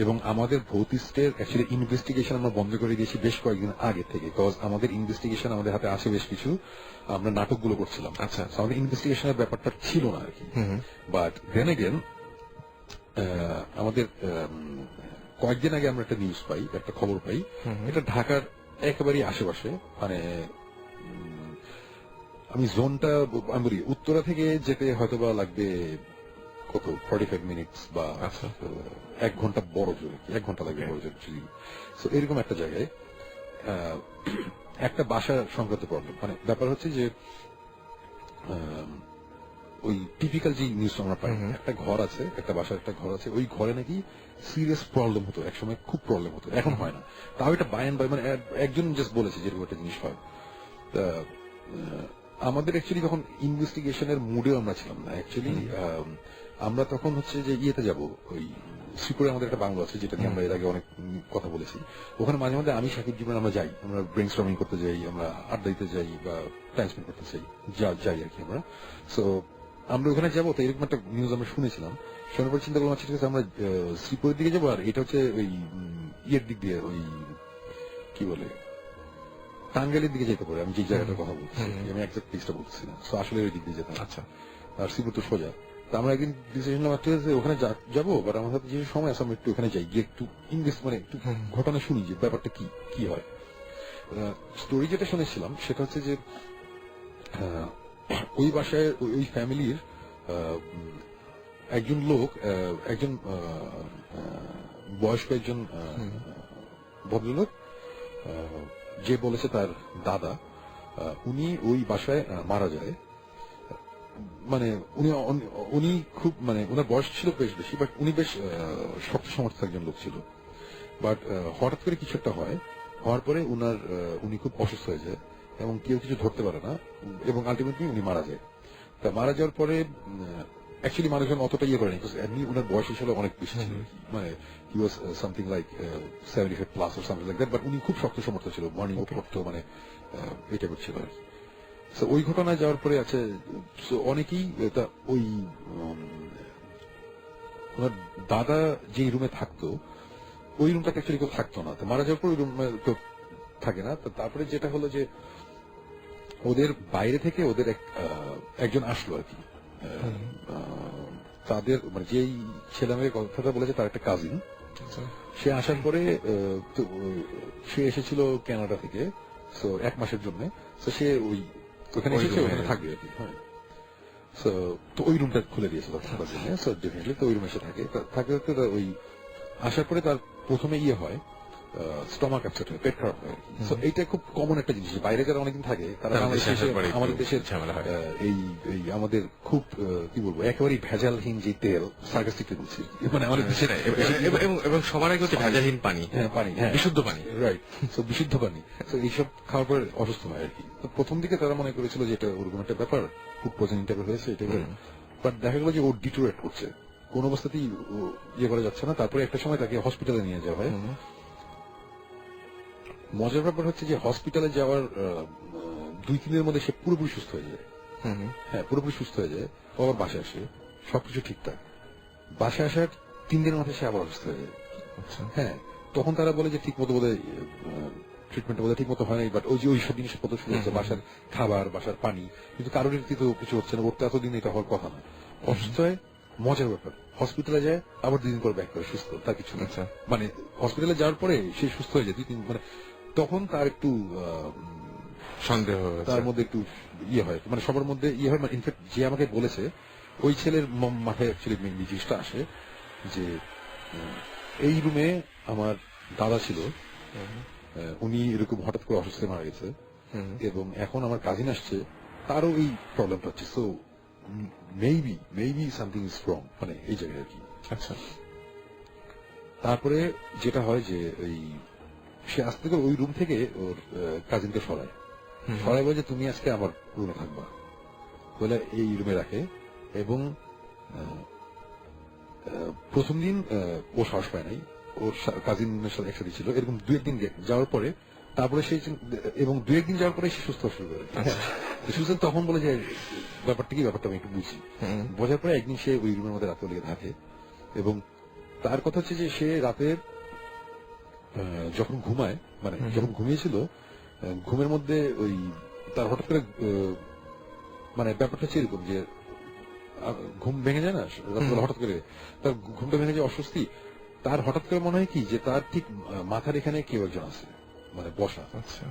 এবং আমাদের ভৌতিস্টের অ্যাকচুয়ালি ইনভেস্টিগেশন আমরা বন্ধ করে দিয়েছি বেশ কয়েকদিন আগে থেকে, বিকজ আমাদের ইনভেস্টিগেশন আমাদের হাতে আছে বেশ কিছু, আমরা নাটকগুলো করছিলাম। আচ্ছা, আমাদের ইনভেস্টিগেশনের ব্যাপারটা ছিল না আর কি। বাট দেন এগেন আমাদের কয়েকদিন আগে আমরা একটা নিউজ পাই, একটা খবর পাই, এটা ঢাকার একেবারেই আশেপাশে, মানে আমি জোনটা আমি বলি, উত্তরা থেকে যেতে হয়তো বা লাগবে কত 45 মিনিটস বা 1 ঘন্টা, বড় জোরে 1 ঘন্টা লাগবে বড় জোরে। সো এরকম একটা জায়গায় একটা বাসা সংক্রান্ত প্রবলেম, মানে ব্যাপার হচ্ছে যে ওই টিপিক্যাল যে নিউজ আমরা পাই, একটা ঘর আছে, একটা বাসার একটা ঘর আছে, ওই ঘরে নাকি সিরিয়াস প্রবলেম হতো একসময়, খুব প্রবলেম হতো, এখন হয় না। তাও এটা বাই অ্যান্ড বাই, মানে একজন জাস্ট বলেছে যেরকম একটা জিনিস হয়। আমাদের অ্যাকচুয়ালি তখন ইনভেস্টিগেশনের মুডেও আমরা ছিলাম না অ্যাকচুয়ালি। আমরা তখন হচ্ছে যে ইয়েতে যাব, ওই শ্রীপুরে আমাদের একটা বাংলো আছে, যেটা নিয়ে আমরা এর আগে অনেক কথা বলেছি। ওখানে মাঝে মাঝে আমি সাকিব জীবন আমরা যাই, আমরা ব্রেইনস্টর্মিং করতে যাই, আমরা আড্ডা দিতে যাই বা টাইম স্পেন্ড করতে যাই আর কি আমরা। সো আমরা ওখানে যাবো, তো এরকম একটা নিউজ আমরা শুনেছিলাম, শোনার পর চিন্তা করলাম ঠিক আছে আমরা শ্রীপুরের দিকে যাবো, আর এটা হচ্ছে ওই ইয়ের দিক দিয়ে, ওই কি বলে টাঙ্গাইলের দিকে যেতে পারে, আমি যে জায়গাটার কথা বলছি, আমি একজাক্ট প্লেসটা বলছি না। সো আসলে ওই দিক দিয়ে যেতাম। আচ্ছা, আর শ্রীপুর তো সোজা। তা আমরা একদিন ডিসিশন নিলাম ওখানে যাবো, বাট আমার হাতে যে সময় আছে আমরা একটু ওখানে যাই, গিয়ে একটু ইনভেস্ট, মানে একটু ঘটনা শুনি যে ব্যাপারটা কি হয়। স্টোরি যেটা শুনেছিলাম সেটা হচ্ছে যে ওই বাসায় ওই ফ্যামিলির একজন লোক, একজন বয়স্ক একজন ভদ্রলোক, যে বলেছে তার দাদা, উনি ওই বাসায় মারা যায়। মানে উনি খুব মানে ওনার বয়স ছিল বেশ বেশি, বাট উনি বেশ শক্ত সমর্থ একজন লোক ছিল। বাট হঠাৎ করে কিছু একটা হয়, হওয়ার পরে উনি খুব অসুস্থ হয়ে যায় এবং কেউ কিছু ধরতে পারে না, এবং আলটিমেটলি উনি মারা যায়। তা মারা যাওয়ার পরে অ্যাকচুয়ালি মানুষজন অতটা ইয়ে করেনি, এমনি ওনার বয়স হিসেবে অনেক বেশি ছিল, মানে he was something like 75 plus or something like that, but উনি খুব শক্ত সমর্থ ছিল, মর্নিং ওয়াক করতো, মানে এটা করছিল আর কি। So, ওই ঘটনায় যাওয়ার পরে আছে অনেকেই ওই ওনার দাদা যে রুমে থাকতো ওই রুমটাকে অ্যাকচুয়ালি কেউ থাকতো না, তো মারা যাওয়ার পর ওই রুমে কেউ থাকে না। তো তারপরে যেটা হলো যে ওদের বাইরে থেকে ওদের একজন আসলো আর কি, তাদের মানে যেই ছেলে মেয়ের কথাটা বলেছে তার একটা কাজিন। সে আসার পরে সে এসেছিল কানাডা থেকে, তো 1 মাসের জন্য। তো সে ওখানে এসেছে, ওখানে থাকবে আর কি। হ্যাঁ, তো ওই রুমটা খুলে দিয়েছিল থাকার জন্য। সো ডেফিনেটলি তো ওই রুমে এসে থাকতে থাকতে ওই আসার পরে তার প্রথমে ইয়ে হয়, স্টমাক আপসেট হয়, পেট খারাপ হয়। তো এইটা খুব কমন একটা জিনিস, বাইরে যারা অনেকদিন থাকে তারা আমাদের দেশের এই আমাদের খুব কি বলবো একেবারেই ভেজালহীন যে তেল, সার্কাস্টিকলি বলছি, মানে আমাদের দেশের এবং সবার আগে হচ্ছে ভেজালহীন পানি, পানি, হ্যাঁ বিশুদ্ধ পানি, রাইট। তো বিশুদ্ধ পানি, তো এইসব খাওয়ার পরে অসুস্থ হয় আর কি। তো প্রথম দিকে তারা মনে করেছিল যে এটা ওরকম একটা ব্যাপার, ফুড পয়জনিং টাইপের হয়েছে এটা, বাট দেখা গেল যে ও ডিটোরেট করছে, কোন অবস্থাতেই ইয়ে করা যাচ্ছে না। তারপরে একটা সময় তাকে হসপিটালে নিয়ে যাওয়া হয়। মজার ব্যাপার হচ্ছে যে হসপিটালে যাওয়ার 2-3 দিনের মধ্যে সে পুরোপুরি সুস্থ হয়ে যায়। হ্যাঁ, পুরোপুরি সুস্থ হয়ে যায়। আবার বাসায় আসে, সবকিছু ঠিকঠাক। বাসায় আসার 3 দিনের মধ্যে সে আবার অসুস্থ হয়ে যায়। হ্যাঁ, তখন তারা বলে যে ঠিক মতো বোধহয় ট্রিটমেন্ট বোধহয় ঠিক মতো হয়নি, বাট ওই সব জিনিসপত্র শুরু হচ্ছে, বাসার খাবার, বাসার পানি, কিন্তু কারোর তো কিছু হচ্ছে না। ওর তো এতদিন এটা হওয়ার কথা না। অসুস্থ হয়, মজার ব্যাপার, হসপিটালে যায়, আবার 2 দিন পর ব্যাক করে সুস্থ, তার কিছু না। মানে হসপিটালে যাওয়ার পরে সে সুস্থ হয়ে যায় 2-3, মানে তখন তার একটু সন্দেহ, তার মধ্যে একটু ইয়ে হয়, মানে সবার মধ্যে ইয়ে হয়। মানে ইনফ্যাক্ট যে আমাকে বলেছে ওই ছেলের মাথায় অ্যাকচুয়ালি মেইনলি জিনিসটা আসে যে এই রুমে আমার দাদা ছিল, উনি এরকম হঠাৎ করে অসুস্থ মারা গেছে, এবং এখন আমার কাজিন আসছে, তারও এই প্রবলেমটা হচ্ছে। So maybe something is wrong, মানে এই জায়গায় আর কি। আচ্ছা, তারপরে যেটা হয় যে সে আস্তে করে ওই রুম থেকে ওর কাজিনকে সরায় বলে যে তুমি আজকে আমার রুমে থাকবা বলে এই রুমে রাখে। এবং প্রথম দিন ও সাহস পায় নাই, ওর কাজিনের সাথে একসাথে ছিল, এরকম 2-1 দিন যাওয়ার পরে তারপরে সে, এবং 2-1 দিন যাওয়ার পরে সে সুস্থ শুরু করে। সুস্থ তখন বলে যে ব্যাপারটা কি, ব্যাপারটা আমি একটু বুঝি। বোঝার পরে একদিন সে ওই রুমের মধ্যে রাতে লেগে থাকে, এবং তার কথা হচ্ছে যে সে রাতের যখন ঘুমায়, মানে যখন ঘুমিয়েছিল, ঘুমের মধ্যে ওই তার হঠাৎ করে মানে ব্যাপারটা হচ্ছে এরকম যে ঘুম ভেঙে যায় না হঠাৎ করে, তার ঘুমটা ভেঙে যায়, অস্বস্তি। তার হঠাৎ করে মনে হয় কি যে তার ঠিক মাথার এখানে কেউ একজন আছে, মানে বসা,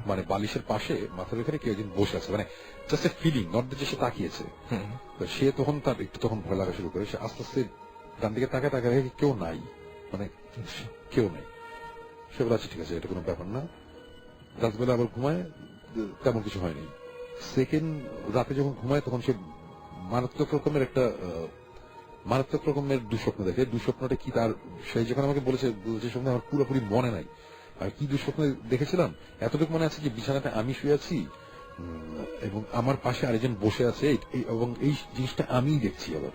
মানে বালিশের পাশে মাথার এখানে কেউ একজন বসে আছে, মানে জাস্ট এ ফিলিং, নট যে সে তাকিয়েছে। সে তখন তার একটু তখন ভয় লাগা শুরু করে, সে আস্তে আস্তে ডান দিকে তাকায় কেউ নাই, মানে কেউ নেই। সে বলে আচ্ছা ঠিক আছে, এটা কোনো ব্যাপার না। রাতবেলা আবার ঘুমায়, তেমন কিছু হয়নি। সেকেন্ড রাতে যখন ঘুমায় তখন সে মারাত্মক রকমের দুঃস্বপ্ন দেখে। দুঃস্বপ্নটা কি তার, সেই যখন আমাকে বলেছে যে স্বপ্ন আমার পুরোপুরি মনে নাই, আর কি দুঃস্বপ্ন দেখেছিলাম এতটুকু মনে আছে যে বিছানাতে আমি শুয়ে আছি, এবং আমার পাশে আরেকজন বসে আছে, এবং এই জিনিসটা আমিই দেখছি। আবার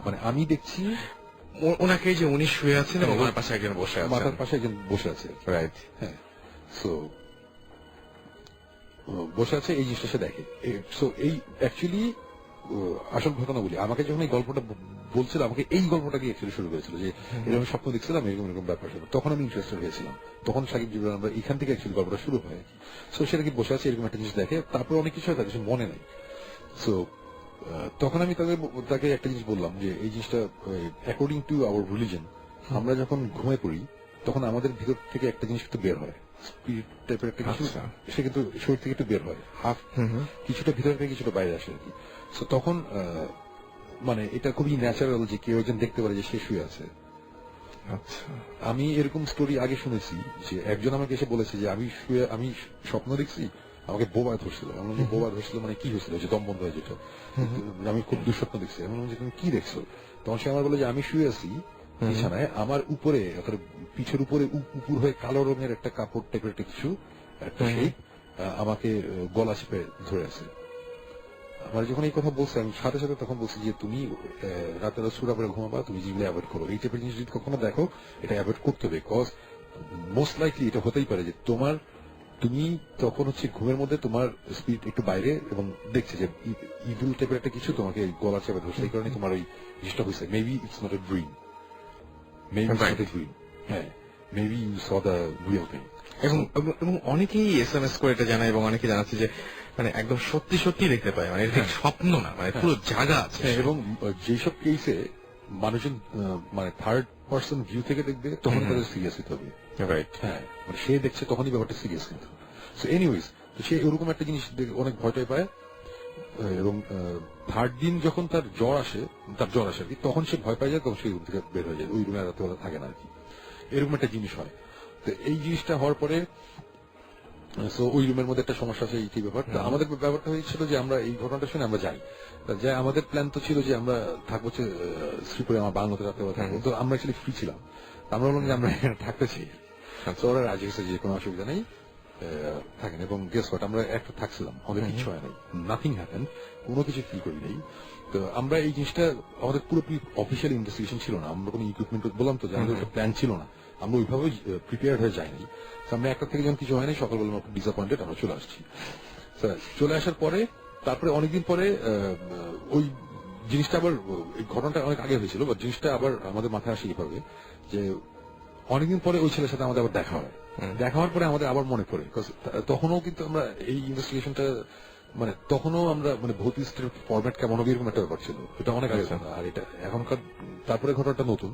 মানে আমি দেখছি ওনাকে যে উনি শুয়ে আছেন এবং ওনার পাশে একজন বসে আছে, মাথার পাশে একজন বসে আছে, রাইট। হ্যাঁ, সো বসে আছে, এই জিনিসটা সে দেখে। সো এই অ্যাকচুয়ালি আসল ঘটনা বলি, আমাকে যখন এই গল্পটা বলছিল, আমাকে এই গল্পটাকে অ্যাকচুয়ালি শুরু করেছিল যে এরকম স্বপ্ন দেখছিলাম, এরকম ব্যাপার ছিল, তখন আমি ইন্টারেস্টেড হয়েছিলাম। তখন সাকিব জিবরান আমরা এখান থেকে অ্যাকচুয়ালি গল্পটা শুরু হয়। সো সেটা কি বসে আছে, এরকম একটা জিনিস দেখে, তারপর অনেক কিছু হয়, তার কিছু মনে নেই। সো তখন আমি তাকে একটা জিনিস বললাম যে এই জিনিসটা অ্যাকর্ডিং টু আওয়ার রিলিজন, আমরা যখন ঘুমিয়ে পড়ি তখন আমাদের ভিতর থেকে একটা জিনিস কিন্তু বের হয়, স্পিরিট টাইপের একটা কিছু, সে কিন্তু শরীর থেকে একটু বের হয়, হাফ কিছুটা ভিতর থেকে কিছুটা বাইরে আসে আর কি। সো তখন মানে এটা খুবই ন্যাচারাল যে কেউ একজন দেখতে পারে যে সে শুয়ে আছে। আচ্ছা, আমি এরকম স্টোরি আগে শুনেছি যে একজন আমাকে এসে বলেছে যে আমি স্বপ্ন দেখছি, আমাকে বোবা ধরছিল। আমি বললাম যে বোবা ধরছিল মানে কি হয়েছিল, যে দম বন্ধ হয়ে যেত। আমি খুব দুঃস্বপ্ন দেখছি। আমি বললাম যে তুমি কি দেখছো? তখন সে আমার বলে যে আমি শুয়ে আছি বিছানায়, আমার উপরে অর্থাৎ পিঠের উপরে উপর হয়ে কালো রঙের একটা কাপড় টাইপের একটা কিছু একটা সেই আমাকে গলা চেপে ধরে আছে। আমার যখন এই কথা বলছে আমি সাথে সাথে তখন বলছি যে তুমি রাতে সুরা করে ঘুমাবা, তুমি যেগুলো অ্যাভয়েড করো, এই টাইপের জিনিস যদি কখনো দেখো এটা অ্যাভয়েড করতে হবে। কজ মোস্ট লাইকলি এটা হতেই পারে যে তুমি তখন হচ্ছে ঘুমের মধ্যে তোমার স্পিড একটু বাইরে এবং দেখছে যে ইভিল টাইপের একটা কিছু তোমাকে গলা চেপে ধরছে, এই কারণে তোমার ওই জিনিসটা হয়েছে। Maybe it's not a dream, maybe it's not a dream, হ্যাঁ, maybe you saw the real thing. এবং এবং অনেকেই SMS করে এটা জানায়, এবং অনেকে জানাচ্ছে যে মানে একদম সত্যি সত্যি দেখতে পায়, মানে এটা স্বপ্ন না, মানে পুরো জায়গা আছে। এবং যেসব কেসে মানুষজন মানে থার্ড পার্সন ভিউ থেকে দেখবে তখন তাদের সিরিয়াস হতে হবে। রাইট। হ্যাঁ, মানে সে দেখছে তখনই ব্যাপারটা সিরিয়াস কিন্তু। সো এনিওয়েজ, সে এরকম একটা জিনিস দেখে অনেক ভয়টাই পায়। এবং থার্ড দিন যখন তার জ্বর আসে আর কি, তখন সে ভয় পায় যায়, তখন সে রুম থেকে বের হয়ে যায়, ওই রুমে রাত্রেবেলা থাকে না আর কি। এরকম একটা জিনিস হয়। তো এই জিনিসটা হওয়ার পরে ওই রুমের মধ্যে একটা সমস্যা আছে, এই ব্যাপার। তো আমাদের ব্যাপারটা হয়েছিল যে আমরা এই ঘটনাটা শুনে আমরা যাই। যাই, আমাদের প্ল্যান তো ছিল যে আমরা থাকবো হচ্ছে শ্রীপুরে, আমার বাংলাতে রাত্রেবেলা থাকবো। তো আমরা অ্যাকচুয়ালি ফ্রি ছিলাম, আমরা বললাম যে আমরা এখানে থাকতেছি। তো ওরা রাজি হয়েছে যে কোনো অসুবিধা নেই, থাকেন। এবং গেস হোয়াট, আমরা একটা থাকছিলাম, আমাদের কিছু হয় নাই, নাথিং হ্যাপেন, কোনো কিছু ফিল করি নাই। তো আমরা এই জিনিসটা আমাদের পুরোপুরি অফিসিয়াল ইনভেস্টিগেশন ছিল না, আমরা কোনো ইকুইপমেন্ট বললাম তো যে আমাদের একটা প্ল্যান ছিল না, আমরা ওইভাবে প্রিপেয়ার হয়ে যাইনি। আমরা একটা থেকে যখন কিছু হয়নি, সকালবেলা আমরা ডিসঅ্যাপয়েন্টেড, আমরা চলে আসছি। চলে আসার পরে তারপরে অনেকদিন পরে ওই জিনিসটা আবার, এই ঘটনাটা অনেক আগে হয়েছিল, বা জিনিসটা আবার আমাদের মাথায় আসে এইভাবে যে অনেকদিন পরে ওই ছেলের সাথে আমাদের আবার দেখা হয়। দেখা হওয়ার পরে আমাদের আবার মনে পড়ে, তখনও কিন্তু আমরা এই ইনভেস্টিগেশনটা মানে তখনও আমরা মানে ভৌতিকের ফরম্যাট কেমন হবে এরকম একটা ব্যাপার ছিল, এটা অনেক আগে। আর এটা এখনকার তারপরে ঘটনাটা নতুন,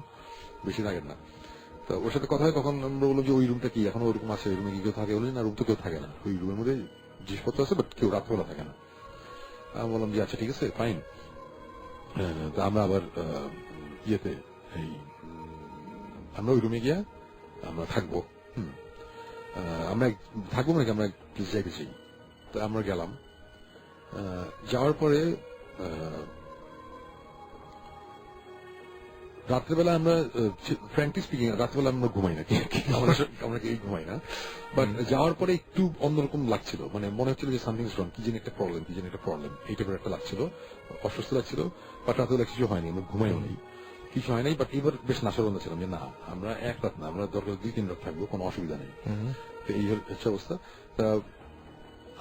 বেশি আগের না। তো ওর সাথে কথা হয়, তখন আমরা বললাম যে ওই রুমটা কি এখনো ওরকম আছে, ওই রুমে কি কেউ থাকে? বললেন না, রুম তো কেউ থাকে না, ওই রুমের মধ্যে জিনিসপত্র আছে, বাট কেউ রাত্রেবেলা থাকে না। আমি বললাম যে আচ্ছা ঠিক আছে, ফাইন। তো আমরা আবার ইয়েতে আমরা ওই রুমে গিয়া আমরা থাকবো, আমরা থাকবো নাকি আমরা যাইতে চাই। তো আমরা গেলাম, যাওয়ার পরে রাত্রেবেলা আমরা ফ্র্যাঙ্কলি স্পিকিং রাত্রেবেলা আমরা ঘুমাই না, আমরা কেউ ঘুমাই না। বাট যাওয়ার পরে একটু অন্যরকম লাগছিল, মানে মনে হচ্ছিল যে সামথিং ইজ রং, কি যেন একটা প্রবলেম এই টাইপের একটা লাগছিল, অসুস্থ লাগছিল। বাট রাত্রেবেলা কিছু হয়নি, আমরা ঘুমাইও নেই, কিছু হয় নাই। বাট এবার বেশ নাশাবন্ধ ছিলাম যে না, আমরা এক রাত না, আমরা দরকার 2-3 রাত থাকবো, কোনো অসুবিধা নেই। তো এই হচ্ছে অবস্থা। তা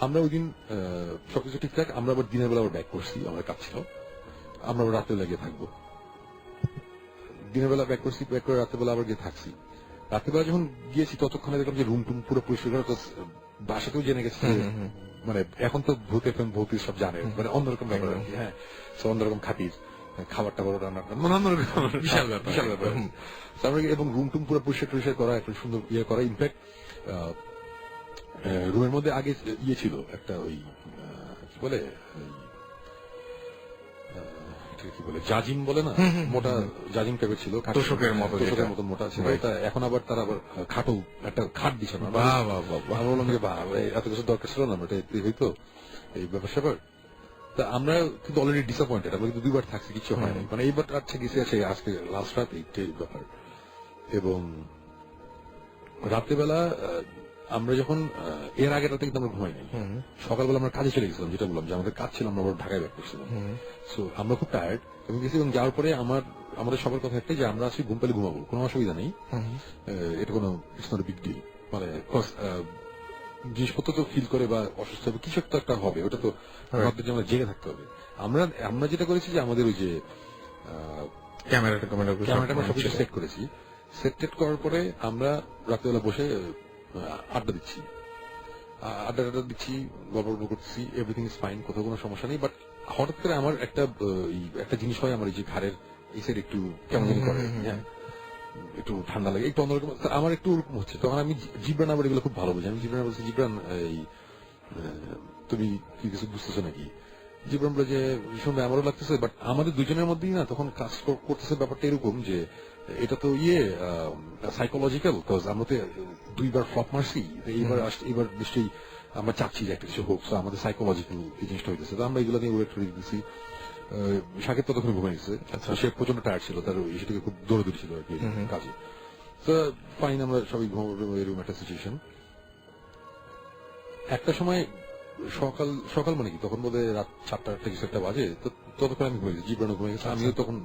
আমরা ওই দিন সবকিছু ঠিকঠাক, আমরা আবার দিনের বেলা আবার ব্যাক করছি, আমাদের কাজ ছিল, আমরা আবার রাত্রে গিয়ে থাকবো। দিনের বেলা ব্যাক করছি, ব্যাক করে রাত্রেবেলা আবার গিয়ে থাকছি। রাত্রেবেলা যখন গিয়েছি ততক্ষণে দেখলাম যে রুম টুম পুরো পরিষ্কার করে, বাসাতেও জেনে গেছে, মানে এখন তো ভূত FM ভৌতিক সব জানে, মানে অন্যরকম ব্যাপার আর কি। হ্যাঁ, অন্যরকম খাতির, খাবার টাবার রান্না, বিশাল ব্যাপার। এবং রুম টুম পুরো পরিষ্কার করা, একটা সুন্দর ইয়ে করা। ইনফ্যাক্ট রুমের মধ্যে আগে ইয়ে ছিল একটা, ওই কি বলে কি বলে জাজিম বলে না, মোটা জাজিম টাইপের ছিল, তোষকের মতো মোটা ছিল। এখন আবার তারা আবার খাটো একটা খাট দিছে না। আমরা বললাম যে এত কিছু দরকার ছিল না, এটা হইতো এই ব্যাপার স্যাপার। তা আমরা কিন্তু অলরেডি ডিসঅ্যাপয়েন্টেড, আমরা কিন্তু 2 বার থাকছি, কিছু হয় নাই। মানে এইবার আচ্ছা গেছে আছে আজকে লাস্ট রাত, এইটাই ব্যাপার। এবং রাত্রেবেলা আমরা যখন এর আগের রাতে কিন্তু আমরা ঘুমাই নাই, সকালবেলা আমরা কাজে চলে গেছিলাম, যেটা বললাম যে আমাদের কাজ ছিল, আমরা ঢাকায় ব্যাক করছিলাম। সো আমরা খুব টায়ার্ড এবং গেছি, এবং যাওয়ার পরে আমাদের সবার কথা একটাই যে আমরা আসি ঘুম পেলে ঘুমাবো, কোনো অসুবিধা নেই, এটা কোনো it's not a big deal. মানে জিনিসপত্র তো ফিল করে বা অসুস্থ হবে, কিছু একটা হবে, ওটা তো রাতের জন্য জেগে থাকতে হবে। আমরা যেটা করেছি যে আমাদের ওই যে ক্যামেরাটা আমরা সবকিছু সেট করেছি, সেট করার পরে আমরা রাত্রেবেলা বসে আড্ডা দিচ্ছি, গল্প করতেছি, এভরিথিং ইজ ফাইন, কোথাও কোনো সমস্যা নেই। বাট হঠাৎ করে আমার একটা জিনিস হয়, আমার এই যে ঘাড়ের এই সাইড একটু কেমন জানি করে, হ্যাঁ, একটু ঠান্ডা লাগে, একটু অন্যরকম, আমার একটু ওরকম হচ্ছে। তখন আমি জিব্রান আবার এগুলো খুব ভালো বুঝি, আমি জিব্রান বলছি, জিব্রান এই তুমি কি কিছু বুঝতেছো নাকি? জীবন বলে যে শুনবে আমারও লাগতেছে, বাট আমাদের দুজনের মধ্যেই না তখন কাজ করতেছে ব্যাপারটা এরকম যে এটা তো সাইকোলজিক্যাল, আমরা তো 2 বার ফ্লপ মারছি, এবার নিশ্চয়ই আমরা চাচ্ছি যে একটা কিছু হোক, so আমাদের সাইকোলজিক্যাল এই জিনিসটা হইতেছে। তো আমরা এগুলো নিয়ে ওয়েট করে দিচ্ছি। শাকিব ততক্ষণ ঘুমিয়ে গেছে, সে প্রচন্ড টায়ার্ড ছিল, তার ইস্যু থেকে খুব দৌড়াদৌড়ি ছিল আর কি কাজে। তো ফাইন, আমরা সবাই ঘুমাবো, এরকম একটা সিচুয়েশন। একটা সময় সকাল মানে কি তখন বোধহয় রাত 4টা কিছু একটা বাজে, তো ততক্ষণ আমি ঘুমিয়ে গেছি, জীবনও ঘুমিয়ে গেছে, আমিও তখন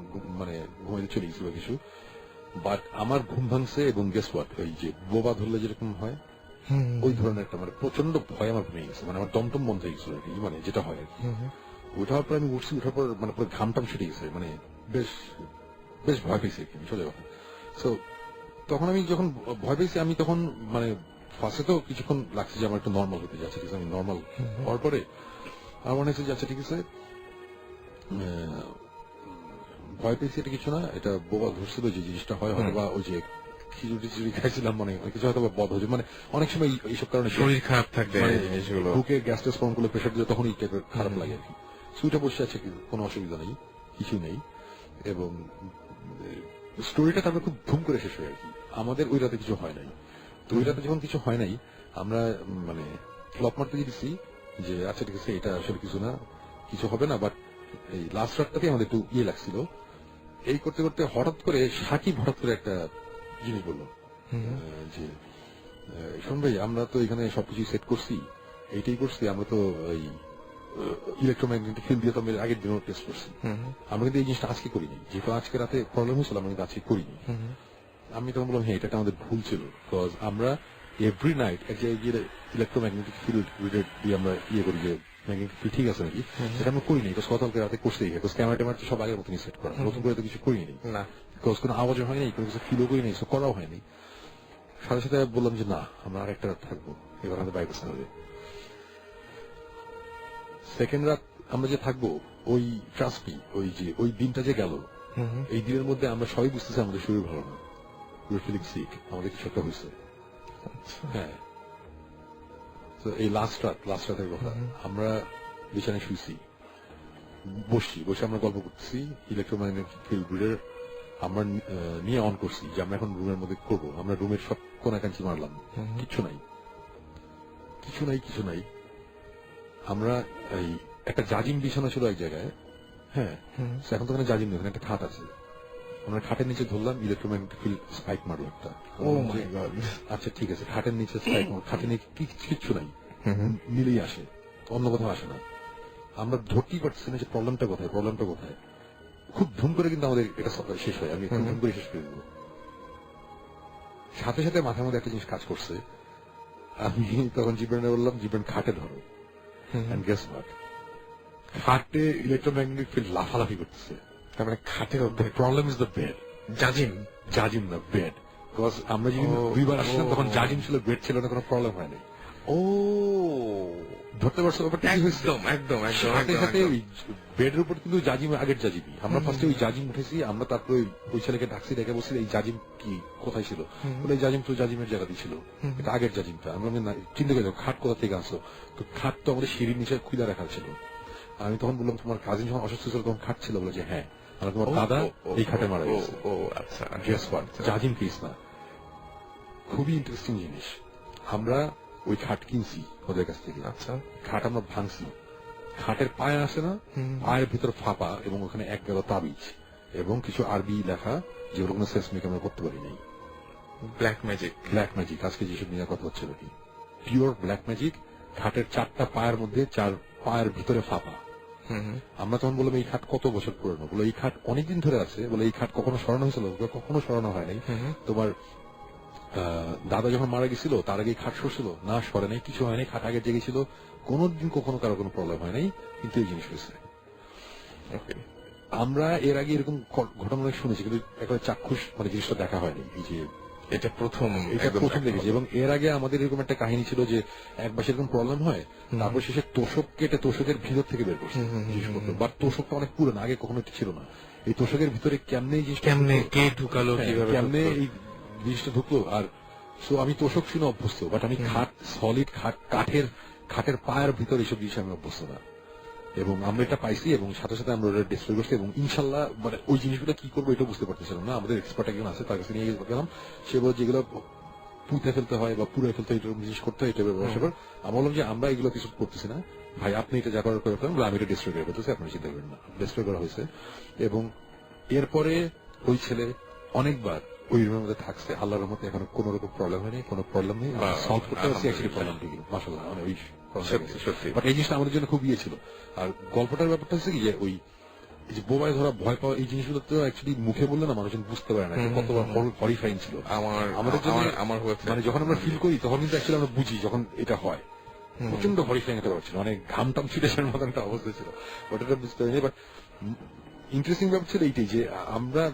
মানে ঘুমাইতে চলে গেছিল কিছু। বাট আমার ঘুম ভাঙছে এবং গেস হোয়াট, ওই যে বোবা ধরলে যেরকম হয় ওই ধরনের একটা মানে প্রচন্ড ভয় আমার ঘুমিয়ে গেছে, মানে আমার দমটম বন্ধ হয়ে গেছিল আর কি, মানে যেটা হয় আর কি। ওঠার পর আমি উঠছি, ওঠার পর মানে পুরো ঘামটাম ছুটে গেছে, মানে বেশ বেশ ভয় পেয়েছি আর কি, সোজা কথা। তো তখন আমি যখন ভয় পেয়েছি, আমি তখন মানে ফার্স্টে তো কিছুক্ষণ লাগছে যে আমার একটু নর্মাল হতে যাচ্ছে, ঠিক আছে, আমি নর্মাল হওয়ার পরে আমার মনে হচ্ছে যাচ্ছে ঠিক আছে, ভয় পেয়েছি এটা কিছু না, এটা বোবা ধরছিল যে জিনিসটা হয়, হয়তো বা ওই যে খিচুড়ি খাইছিলাম, মানে কিছু হয়তো বা বদ হয়েছে, মানে অনেক সময় এইসব কারণে শরীর খারাপ থাকলে মানে জিনিসগুলো বুকে গ্যাস্ট্রিক ফর্ম গুলো প্রেশার দিলে তখন খারাপ লাগে আর কি। সুইটা বসে আছে, কোনো অসুবিধা নেই, কিছু নেই। এবং স্টোরিটা তারপর খুব ধুম করে শেষ হয় আর কি। আমাদের ওই রাতে কিছু হয় নাই। তো ওই রাতে যখন কিছু হয় নাই, আমরা মানে ফ্লপ মারতে দিয়েছি যে আচ্ছা ঠিক আছে, এটা আসলে কিছু না, কিছু হবে না। বাট এই লাস্ট রাতটাতে আমাদের একটু ইয়ে লাগছিল। এই করতে করতে হঠাৎ করে সাকিব হঠাৎ করে একটা জিনিস বললো যে শোন ভাই, আমরা তো এখানে সবকিছু সেট করছি, এইটাই করছি, আমরা তো এই ইলেকট্রোম্যাগনেটিক ফিল্ড দিয়ে তো আমি আগের দিনও টেস্ট করছি, আমরা কিন্তু এই জিনিসটা আজকে করিনি, যেহেতু আজকে রাতে প্রবলেম হয়েছিল আমরা কিন্তু আজকে করিনি। আমি তখন বললাম হ্যাঁ, এটা আমাদের ভুল ছিল, বিকজ আমরা এভরি নাইট এক জায়গায় গিয়ে ইলেকট্রোম্যাগনেটিক ফিল্ড দিয়ে আমরা ইয়ে করি যে ম্যাগনেটিক ফিল্ড ঠিক আছে নাকি, সেটা আমরা করিনি, বিকজ গতকালকে রাতে করতেই, বিকজ ক্যামেরা ট্যামেরা সব আগের মতনই সেট করা, নতুন করে তো কিছু করিনি না, বিকজ কোনো আওয়াজও হয়নি, কোনো কিছু ফিলও করিনি, সব করাও হয়নি। সাথে সাথে বললাম যে না, আমরা আরেকটা রাত থাকবো, এবার আমাদের বাইরে বসতে হবে। সেকেন্ড রাত আমরা যে থাকবো, ওই ট্রাস্ট ওই যে ওই দিনটা যে গেল, এই দিনের মধ্যে আমরা সবাই বুঝতেছি আমাদের শরীর ভালো না, ফিলিং সিক, আমাদের কিছু একটা হয়েছে। হ্যাঁ, তো এই লাস্ট রাতের কথা, আমরা বিছানায় শুয়েছি, বসে আমরা গল্প করতেছি, ইলেকট্রোম্যাগনেটিক ফিল্ড রিডার আমরা নিয়ে অন করছি যে আমরা এখন রুমের মধ্যে করবো। আমরা রুমের সব কোনাকাঞ্চি মারলাম, কিছু নাই। আমরা এই একটা জাজিম বিছানা ছিল এক জায়গায়, হ্যাঁ, এখন তো ওখানে জাজিম নেই, ওখানে একটা খাট আছে, আমরা খাটের নিচে ধরলাম, ইলেকট্রোম্যাগনেটিক ফিল্ড স্পাইক মারলো একটা। ও মাই গড, আচ্ছা ঠিক আছে, খাটের নিচে স্পাইক, খাটের নিচে কিচ্ছু নাই, মিলেই আসে, অন্য কোথাও আসে না। আমরা ধরতেই পারছি না যে প্রবলেমটা কোথায়। খুব ধুম করে কিন্তু আমাদের এটা শেষ হয়, আমি একটু ধুম করে শেষ করে দেবো। সাথে সাথে মাথার মধ্যে একটা জিনিস কাজ করছে, আমি তখন জিব্রানে বললাম, জিব্রান খাটে ধরো, এন্ড গেস হোয়াট, খাটে ইলেকট্রোম্যাগনেটিক ফিল্ড লাফালাফি করতেছে। তার মানে খাটের প্রবলেম ইজ দ্য বেড, জাজিম না বেড, বিকজ আমরা যদি দুইবার আসলাম তখন জাজিম ছিল, বেড ছিল না, কোনো প্রবলেম হয়নি। ও ধরতে পারছো ব্যাপারটা? একদম সাথে সাথে ওই বেডের উপর কিন্তু জাজিম, আগের জাজিমই, আমরা ফার্স্টে ওই জাজিম উঠেছি, আমরা তারপরে ওই ছেলেকে ডাকছি, ডেকে বলছি এই জাজিম কি কোথায় ছিল, বলে এই জাজিম তো জাজিমের জায়গাতেই ছিল, এটা আগের জাজিমটা। আমরা চিন্তা করি খাট কোথা থেকে আসো, তো খাট তো আমাদের সিঁড়ির নিচে খুলে রাখা ছিল। আমি তখন বললাম তোমার কাজিন যখন অসুস্থ ছিল তখন খাট ছিল, বলে যে হ্যাঁ, আমরা তোমার দাদা এই খাটে মারা গেছে। ও আচ্ছা, গেস হোয়াট, জাজিম কেস না। খুবই ইন্টারেস্টিং জিনিস, আমরা ওই খাট কিনছি ওদের কাছ থেকে। আচ্ছা, খাট আমরা ভাঙছি, খাটের পায়ে আসে না, পায়ের ভিতর ফাঁপা, এবং ওখানে এক গেল তাবিজ এবং কিছু আরবি লেখা, যেগুলো কোনো সেন্স মেক আমরা করতে পারি নাই। ব্ল্যাক ম্যাজিক, আজকে যেসব নিয়ে কথা হচ্ছে নাকি, পিওর ব্ল্যাক ম্যাজিক। খাটের 4টা পায়ের মধ্যে 4 পায়ের ভিতরে ফাঁপা। আমরা তখন বললাম এই খাট কত বছর পুরনো, বলে এই খাট অনেকদিন ধরে আছে, বলে এই খাট কখনো সরানো হয়েছিল, কখনো সরানো হয় নাই। তোমার দাদা যখন মারা গেছিল তার আগে খাট সরছিল না, সরে নাই, কিছু হয় নাই, খাট আগে জেগেছিল, কোনদিন কখনো কারো কোনো প্রবলেম হয় নাই, কিন্তু এই জিনিস হয়েছে। আমরা এর আগে এরকম ঘটনা অনেক শুনেছি, কিন্তু একবার চাক্ষুষ মানে জিনিসটা দেখা হয়নি, এই যে এটা প্রথম দেখেছি। এবং এর আগে আমাদের এরকম একটা কাহিনী ছিল যে একবার সেরকম প্রবলেম হয়, তারপর শেষে তোষক কেটে তোষকের ভিতর থেকে বের করছে জিনিসপত্র, বাট তোষকটা অনেক পুরনো, আগে কখনো ছিল না। এই তোষকের ভিতরে কেমনে কে ঢুকালো, কেমনে এই জিনিসটা ঢুকলো। আর সো আমি তোষক শুনে অভ্যস্ত, বাট আমি খাট, সলিড খাটের পায়ের ভিতর এইসব জিনিস আমি অভ্যস্ত না। এবং আমরা এটা পাইছি, এবং সাথে সাথে আমরা ওটা ডিসপ্লে করছি, এবং ইনশাল্লাহ মানে ওই জিনিসগুলো কি করবো এটা বুঝতে পারতেছিলাম না। আমাদের এক্সপার্ট একজন আছে, তার কাছে নিয়ে গেলাম, সে বলে যেগুলো পুঁতে ফেলতে হয় বা পুড়ে ফেলতে হয়, এরকম জিনিস করতে হয়, এটা ব্যবসা কর। আমি বললাম যে আমরা এগুলো কিছু করতেছি না ভাই, আপনি এটা যা করার করে ফেলেন, আমি এটা ডিস্ট্রয় করে ফেলতেছি, আপনার চিন্তা করেন না। ডিস্ট্রয় করা হয়েছে এবং এরপরে ওই ছেলে অনেকবার ওই রুমের মধ্যে থাকছে, আল্লাহর রহমতে এখনো কোনো রকম প্রবলেম হয়নি, কোনো প্রবলেম নেই, সলভ করতে পারছি অ্যাকচুয়ালি প্রবলেমটি, মাশাআল্লাহ। মানে ওই সত্যি বাট এই জিনিসটা আমাদের জন্য খুব ইয়ে ছিল। আর গল্পটার ব্যাপারটা হচ্ছে কি যে ওই এই যে বোবায় ধরা, ভয় পাওয়া, এই জিনিসগুলো তো অ্যাকচুয়ালি মুখে বললে না মানুষজন বুঝতে পারে না কত হরিফাইং ছিল আমাদের জন্য। মানে যখন আমরা ফিল করি তখন কিন্তু অ্যাকচুয়ালি আমরা বুঝি যখন এটা হয়, প্রচন্ড হরিফাইং একটা ব্যাপার ছিল, মানে ঘাম টাম ছিটে আসার মতন একটা অবস্থা ছিল, বাট এটা বুঝতে পারিনি। বাট ইন্টারেস্টিং ব্যাপার ছিল এইটাই যে আমরা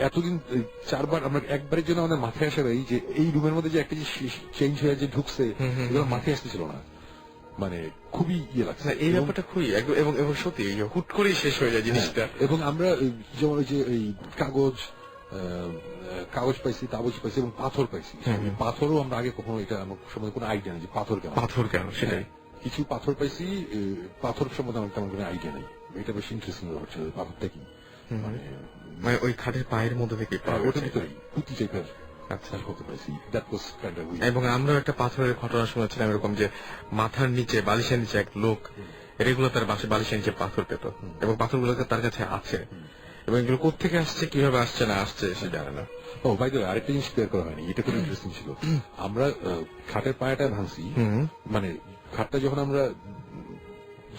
এতদিন 4 বার আমরা একবারের জন্য আমাদের মাথায় আসে এই যে এই রুমের মধ্যে যে একটা যে চেঞ্জ হয়ে যে ঢুকছে, এগুলো মাথায় আসতেছিল না, মানে খুবই ইয়ে লাগছে এই ব্যাপারটা খুবই এবং এবং সত্যি হুট করেই শেষ হয়ে যায় জিনিসটা। এবং আমরা যেমন ওই যে এই কাগজ পাইছি, কাগজ পাইছি এবং পাথর পাইছি। পাথরও আমরা আগে কখনো এটা আমার সম্বন্ধে কোনো আইডিয়া নেই যে পাথর কেন সেটাই। কিছু পাথর পাইছি, পাথর সম্বন্ধে আমার তেমন কোনো আইডিয়া নেই। এটা বেশ ইন্টারেস্টিং ব্যাপার ছিল, পাথরটা কি মানে ওই খাটের পায়ের মধ্যে থেকে ওটার ভিতরেই পুঁতি টাইপের আচ্ছা হতে পারছি। That was kind of weird. এবং আমরা একটা পাথরের ঘটনা শুনেছিলাম এরকম যে মাথার নিচে, বালিশের নিচে এক লোক রেগুলার তার বালিশের নিচে পাথর পেত এবং পাথরগুলো তার কাছে আছে এবং এগুলো কোথেকে আসছে, কিভাবে আসছে না আসছে সে জানে না। ও বাই দ্য ওয়ে, আরেকটা জিনিস ক্লিয়ার করা হয়নি, এটা খুব ইন্টারেস্টিং ছিল। আমরা খাটের পায়াটা ভাঙছি, মানে খাটটা যখন আমরা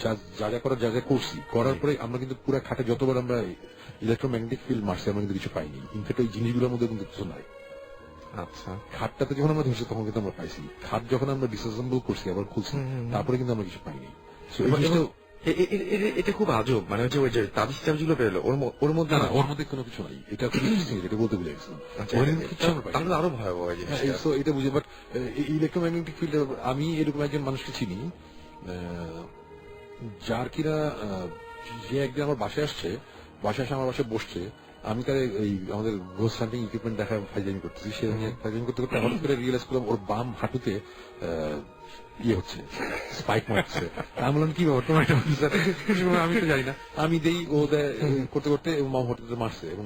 যা যা করার যা যা করছি, করার পরে আমরা কিন্তু পুরো খাটে যতবার আমরা ইলেকট্রোম্যাগনেটিক ফিল্ড মারছি আমরা কিন্তু কিছু পাইনি। ইনফ্যাক্ট ওই জিনিসগুলোর মধ্যে কিন্তু কিছু নাই। আচ্ছা, খাটটাতে যখন আমরা ধরছি তখন কিন্তু আমরা পাইছি, খাট যখন আমরা ডিসঅ্যাসেম্বল করছি আবার খুলছি, তারপরে কিন্তু আমরা কিছু পাইনি। এটা খুব আজব, মানে ওই যে তাবিজ টাবিজগুলো বেরোলো ওর মধ্যে না, ওর মধ্যে কোনো কিছু নাই। এটা খুব ইন্টারেস্টিং, এটা বলতে ভুলে গেছিলাম। তাহলে আরো ভয়াবহ জিনিস। এটা বুঝে, বাট ইলেকট্রোম্যাগনেটিক ফিল্ড আমি এরকম একজন মানুষকে চিনি যার কিনা যে একদিন আমার বাসায় আসছে, বাসায় এসে আমার বাসায় বসছে, আমি তার এই আমাদের গোস্ট হান্টিং ইকুইপমেন্ট দেখা ফাইজামি করতেছি, সে ফাইজামি করতে করতে হঠাৎ করে রিয়েলাইজ করলাম ওর বাম হাঁটুতে ইয়ে হচ্ছে, স্পাইক মারছে। আমি বললাম কি ব্যাপার তোমার, আমি তো জানি না, আমি দেই ও করতে করতে বাম হাঁটুতে মারছে এবং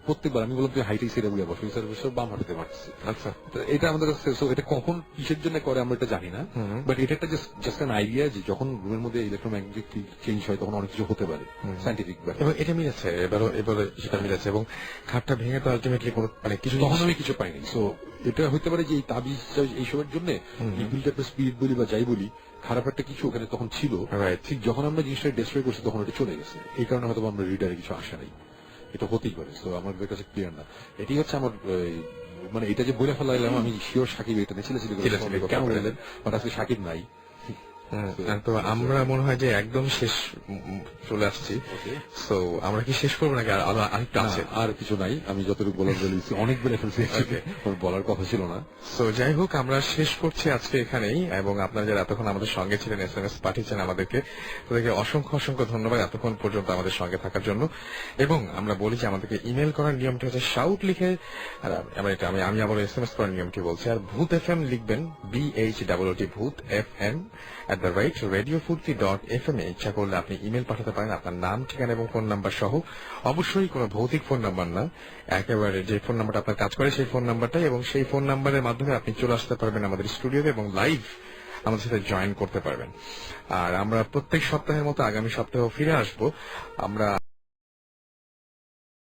প্রত্যেকবার আমি বললাম তুই হাইটেই সেরে বলে বসে বাম হাঁটুতে মারছে। আচ্ছা, এটা আমাদের কাছে, এটা কখন কিসের জন্য করে আমরা এটা জানি না, বাট এটা একটা জাস্ট অ্যান আইডিয়া যে যখন রুমের মধ্যে ইলেকট্রোম্যাগনেটিক ফিল্ড চেঞ্জ হয় তখন অনেক কিছু হতে পারে, সাইন্টিফিক ব্যাপার। এবং এটা মিলেছে, এবারে সেটা মিলেছে এবং খাটটা ভেঙে তো আলটিমেটলি কোনো মানে কিছু, তখন আমি কিছু পাইনি। সো এটা হইতে পারে যে এই তাবিজ এইসবের জন্য স্পিরিট বলি বা যাই বলি, খারাপ একটা কিছু ওখানে তখন ছিল, ঠিক যখন আমরা জিনিসটা ডিস্ট্রয় করছি তখন এটা চলে গেছে। এই কারণে হয়তো আমরা রিডারে কিছু আসে নাই, এটা হতেই পারে। তো আমার কাছে ক্লিয়ার না, এটাই হচ্ছে আমার মানে এটা যে বলে ফেলাইলাম আমি শিওর সাকিব এটা নিয়ে ছিল কেন বললেন, বাট আজকে সাকিব নাই। তো আমরা মনে হয় যে একদম শেষ চলে আসছি। তো আমরা কি শেষ করবো নাকি আরেকটা আছে? আর কিছু নাই, আমি যতটুকু বলার বলেছি অনেক বলে ফেলছি, বলার কথা ছিল না। তো যাই হোক, আমরা শেষ করছি আজকে এখানেই। এবং আপনারা যারা এতক্ষণ আমাদের সঙ্গে ছিলেন, SMS পাঠিয়েছেন আমাদেরকে, তাদেরকে অসংখ্য অসংখ্য ধন্যবাদ এতক্ষণ পর্যন্ত আমাদের সঙ্গে থাকার জন্য। এবং আমরা বলি যে আমাদেরকে ইমেল করার নিয়মটি হচ্ছে শাউট লিখে, আর আমি আবার SMS করার নিয়মটি বলছি, আর ভূত FM লিখবেন, BHOOT ভূত FM @radiofurti.fm এ ইচ্ছা করলে আপনি ইমেল পাঠাতে পারেন আপনার নাম, ঠিকানা এবং ফোন নাম্বার সহ। অবশ্যই কোনো ভৌতিক ফোন নাম্বার না, একেবারে যে ফোন নাম্বারটা আপনার কাজ করে সেই ফোন নাম্বারটাই, এবং সেই ফোন নাম্বারের মাধ্যমে আপনি চলে আসতে পারবেন আমাদের স্টুডিওতে এবং লাইভ আমাদের সাথে জয়েন করতে পারবেন। আর আমরা প্রত্যেক সপ্তাহের মতো আগামী সপ্তাহেও ফিরে আসবো। আমরা